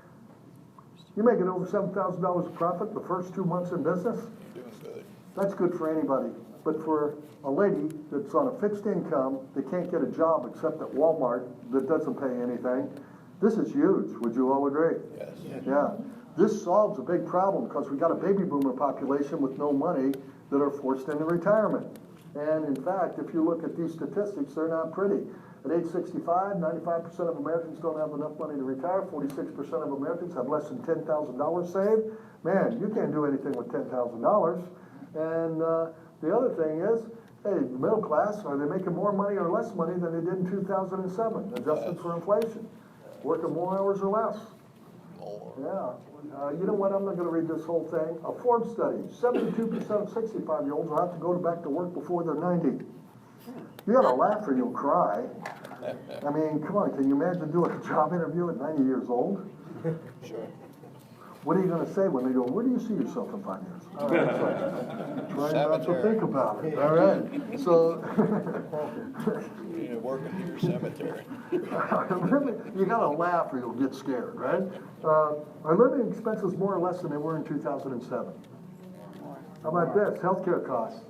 You making over $7,000 of profit the first 2 months in business? Doing good. That's good for anybody. But for a lady that's on a fixed income, that can't get a job except at Walmart, that doesn't pay anything, this is huge. Would you all agree? Yes. Yeah. This solves a big problem because we got a baby boomer population with no money that are forced into retirement. And in fact, if you look at these statistics, they're not pretty. At age 65, 95% of Americans don't have enough money to retire. 46% of Americans have less than $10,000 saved. Man, you can't do anything with $10,000. And the other thing is, hey, the middle class, are they making more money or less money than they did in 2007, adjusted for inflation? Working more hours or less? More. Yeah. You know what? I'm not going to read this whole thing. A Forbes study, 72% of 65-year-olds will have to go back to work before they're 90. You got to laugh or you'll cry. I mean, come on, can you imagine doing a job interview at 90 years old? Sure. What are you going to say when they go, where do you see yourself in 5 years? All right, try not to Cemetery. think about it. All right. So, You need to work in your cemetery. really, you got to laugh or you'll get scared, right? Our living expenses more or less than they were in 2007. How about this? Healthcare costs.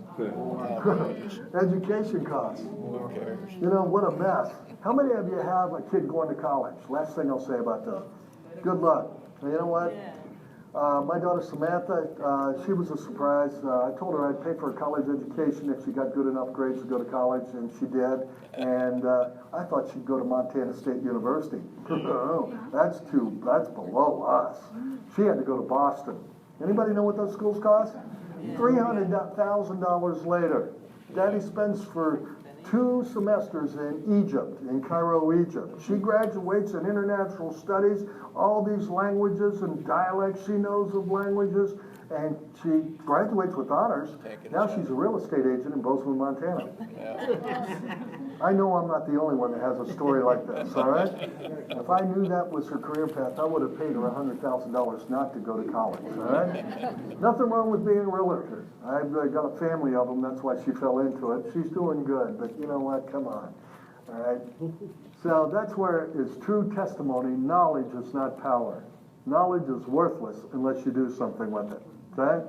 Education costs. Who cares? You know, what a mess. How many of you have a kid going to college? Last thing I'll say about that. Good luck. And you know what? My daughter Samantha, she was a surprise. I told her I'd pay for her college education if she got good enough grades to go to college, and she did. And I thought she'd go to Montana State University. That's below us. She had to go to Boston. Anybody know what those schools cost? $300,000 later. Daddy spends for 2 semesters in Egypt, in Cairo, Egypt. She graduates in international studies, all these languages and dialects she knows of languages, and she graduates with honors. Now she's a real estate agent in Bozeman, Montana. Yeah. I know I'm not the only one that has a story like this, all right? If I knew that was her career path, I would have paid her $100,000 not to go to college, all right? Nothing wrong with being a realtor. I've got a family of them, that's why she fell into it. She's doing good, but you know what? Come on, all right? So that's where it's true testimony. Knowledge is not power. Knowledge is worthless unless you do something with it, okay?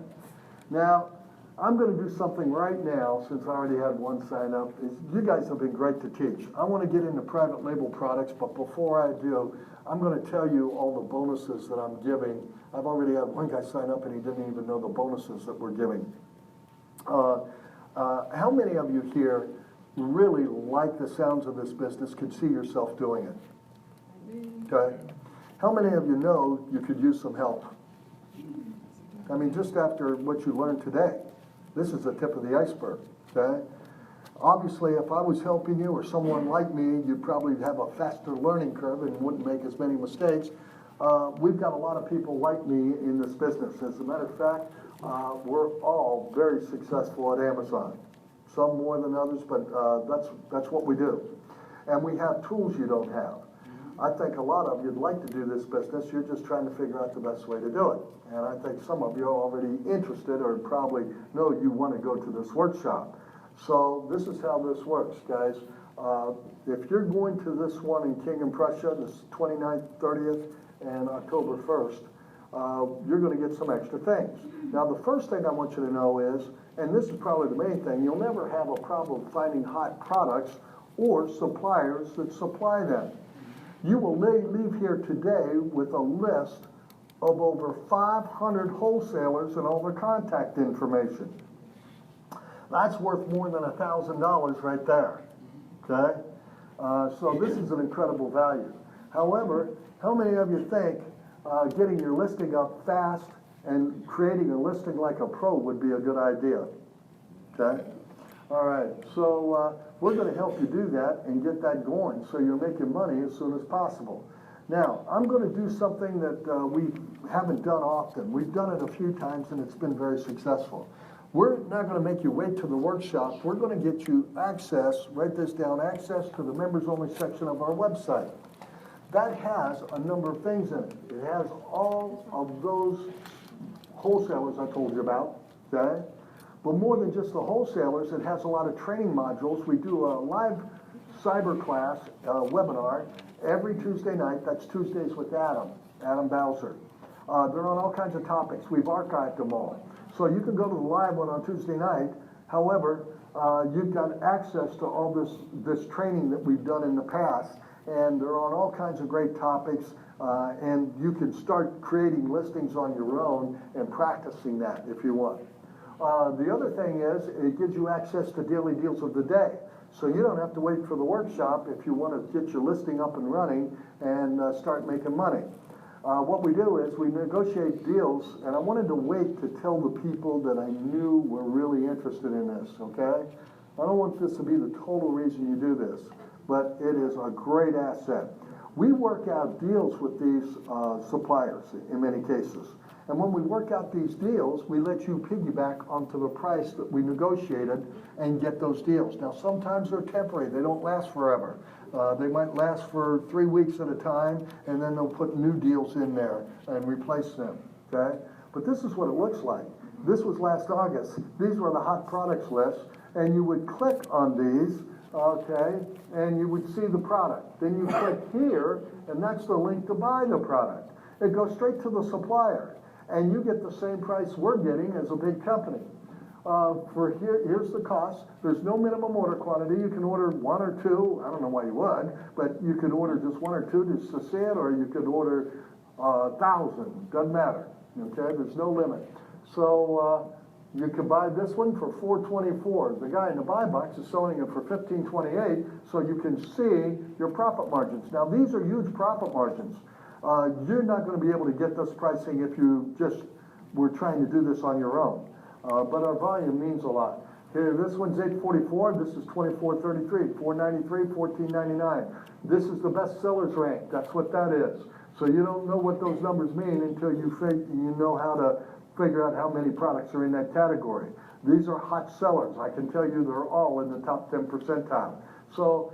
Now, I'm going to do something right now, since I already had one sign up. You guys have been great to teach. I want to get into private label products, but before I do, I'm going to tell you all the bonuses that I'm giving. I've already had one guy sign up and he didn't even know the bonuses that we're giving. How many of you here really like the sounds of this business, could see yourself doing it? Okay? How many of you know you could use some help? I mean, just after what you learned today, this is the tip of the iceberg, okay? Obviously, if I was helping you or someone like me, you'd probably have a faster learning curve and wouldn't make as many mistakes. We've got a lot of people like me in this business. As a matter of fact, we're all very successful at Amazon. Some more than others, but that's what we do. And we have tools you don't have. I think a lot of you'd like to do this business, you're just trying to figure out the best way to do it. And I think some of you are already interested or probably know you want to go to this workshop. So this is how this works, guys. If you're going to this one in King and Prussia, this 29th, 30th, and October 1st, you're going to get some extra things. Now, the first thing I want you to know is, and this is probably the main thing, you'll never have a problem finding hot products or suppliers that supply them. You will leave here today with a list of over 500 wholesalers and all their contact information. That's worth more than $1,000 right there, okay? So this is an incredible value. However, how many of you think getting your listing up fast and creating a listing like a pro would be a good idea? Okay? All right, so we're going to help you do that and get that going so you're making money as soon as possible. Now, I'm going to do something that we haven't done often. We've done it a few times and it's been very successful. We're not going to make you wait to the workshop. We're going to get you access, write this down, access to the members only section of our website. That has a number of things in it. It has all of those wholesalers I told you about, okay? But more than just the wholesalers, it has a lot of training modules. We do a live cyber class webinar every Tuesday night. That's Tuesdays with Adam Bowser. They're on all kinds of topics. We've archived them all. So you can go to the live one on Tuesday night. However, you've got access to all this training that we've done in the past, and they're on all kinds of great topics, and you can start creating listings on your own and practicing that if you want. The other thing is it gives you access to daily deals of the day. So you don't have to wait for the workshop if you want to get your listing up and running and start making money. What we do is we negotiate deals, and I wanted to wait to tell the people that I knew were really interested in this, okay? I don't want this to be the total reason you do this, but it is a great asset. We work out deals with these suppliers in many cases. And when we work out these deals, we let you piggyback onto the price that we negotiated and get those deals. Now, sometimes they're temporary. They don't last forever. They might last for 3 weeks at a time, and then they'll put new deals in there and replace them, okay? But this is what it looks like. This was last August. These were the hot products list, and you would click on these, okay, and you would see the product. Then you click here, and that's the link to buy the product. It goes straight to the supplier, and you get the same price we're getting as a big company. Here's the cost. There's no minimum order quantity. You can order 1 or 2. I don't know why you would, but you could order just 1 or 2 just to see it, or you could order 1,000. Doesn't matter. Okay, there's no limit. So you can buy this one for $4.24. The guy in the buy box is selling it for $15.28, so you can see your profit margins. Now these are huge profit margins. You're not going to be able to get this pricing if you just were trying to do this on your own. But our volume means a lot. Here, this one's $8.44. This is $24.33. $4.93. $14.99. This is the best sellers rank. That's what that is. So you don't know what those numbers mean until you know how to figure out how many products are in that category. These are hot sellers. I can tell you they're all in the top 10 percentile. So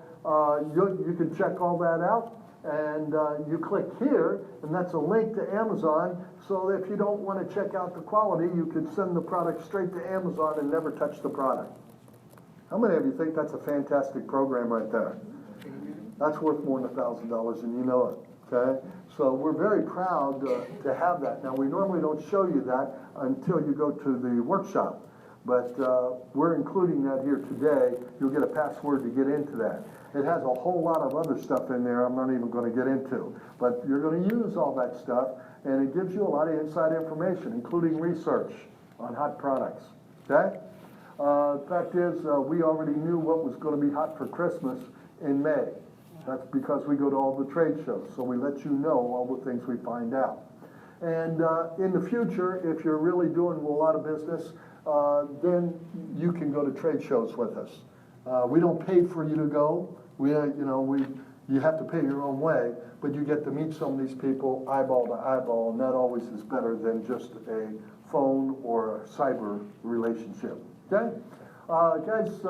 you can check all that out. And you click here, and that's a link to Amazon. So if you don't want to check out the quality, you can send the product straight to Amazon and never touch the product. How many of you think that's a fantastic program right there? That's worth more than $1,000, and you know it, okay? So we're very proud to have that. Now, we normally don't show you that until you go to the workshop, but we're including that here today. You'll get a password to get into that. It has a whole lot of other stuff in there I'm not even going to get into. But you're going to use all that stuff, and it gives you a lot of inside information, including research on hot products. Okay? Fact is, we already knew what was gonna be hot for Christmas in May. That's because we go to all the trade shows, so we let you know all the things we find out. And in the future, if you're really doing a lot of business, then you can go to trade shows with us. We don't pay for you to go. You have to pay your own way, but you get to meet some of these people eyeball to eyeball, and that always is better than just a phone or a cyber relationship. Okay? Guys,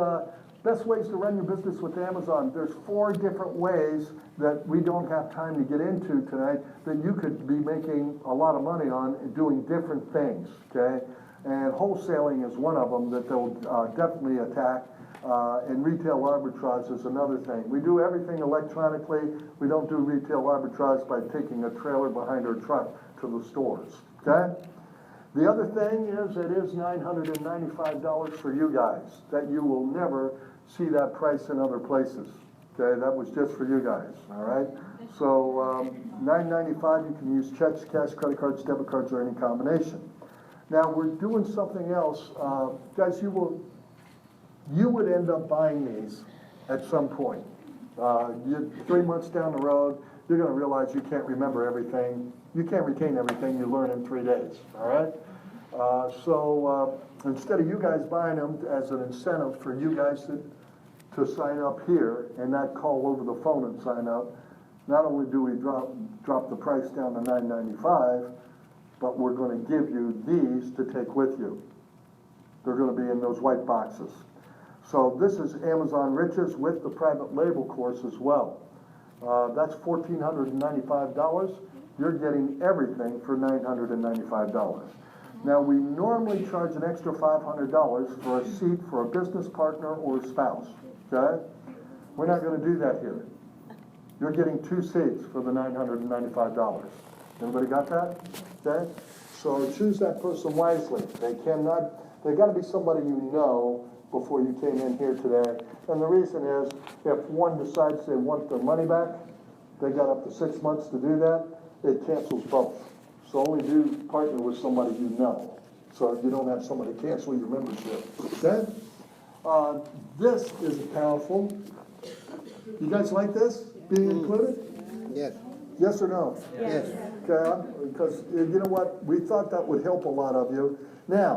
best ways to run your business with Amazon. There's 4 different ways that we don't have time to get into tonight that you could be making a lot of money on and doing different things, okay? And wholesaling is one of them that they'll definitely attack. And retail arbitrage is another thing. We do everything electronically. We don't do retail arbitrage by taking a trailer behind our truck to the stores, okay? The other thing is it is $995 for you guys, that you will never see that price in other places, okay? That was just for you guys, all right? So $995, you can use checks, cash, credit cards, debit cards, or any combination. Now, we're doing something else. Guys, you would end up buying these at some point. 3 months down the road, you're gonna realize you can't remember everything. You can't retain everything you learn in 3 days, all right? So instead of you guys buying them as an incentive for you guys to sign up here and not call over the phone and sign up, not only do we drop the price down to $995, but we're gonna give you these to take with you. They're gonna be in those white boxes. So this is Amazon Riches with the private label course as well. That's $1,495. You're getting everything for $995. Now, we normally charge an extra $500 for a seat for a business partner or a spouse, okay? We're not gonna do that here. You're getting 2 seats for the $995. Everybody got that? Okay? So choose that person wisely. They gotta be somebody you know before you came in here today. And the reason is, if one decides they want their money back, they got up to 6 months to do that, it cancels both. So only do partner with somebody you know, so you don't have somebody cancel your membership, okay? This is powerful. You guys like this, being included? Yes. Yes or no? Yes. Okay, because you know what, we thought that would help a lot of you. Now,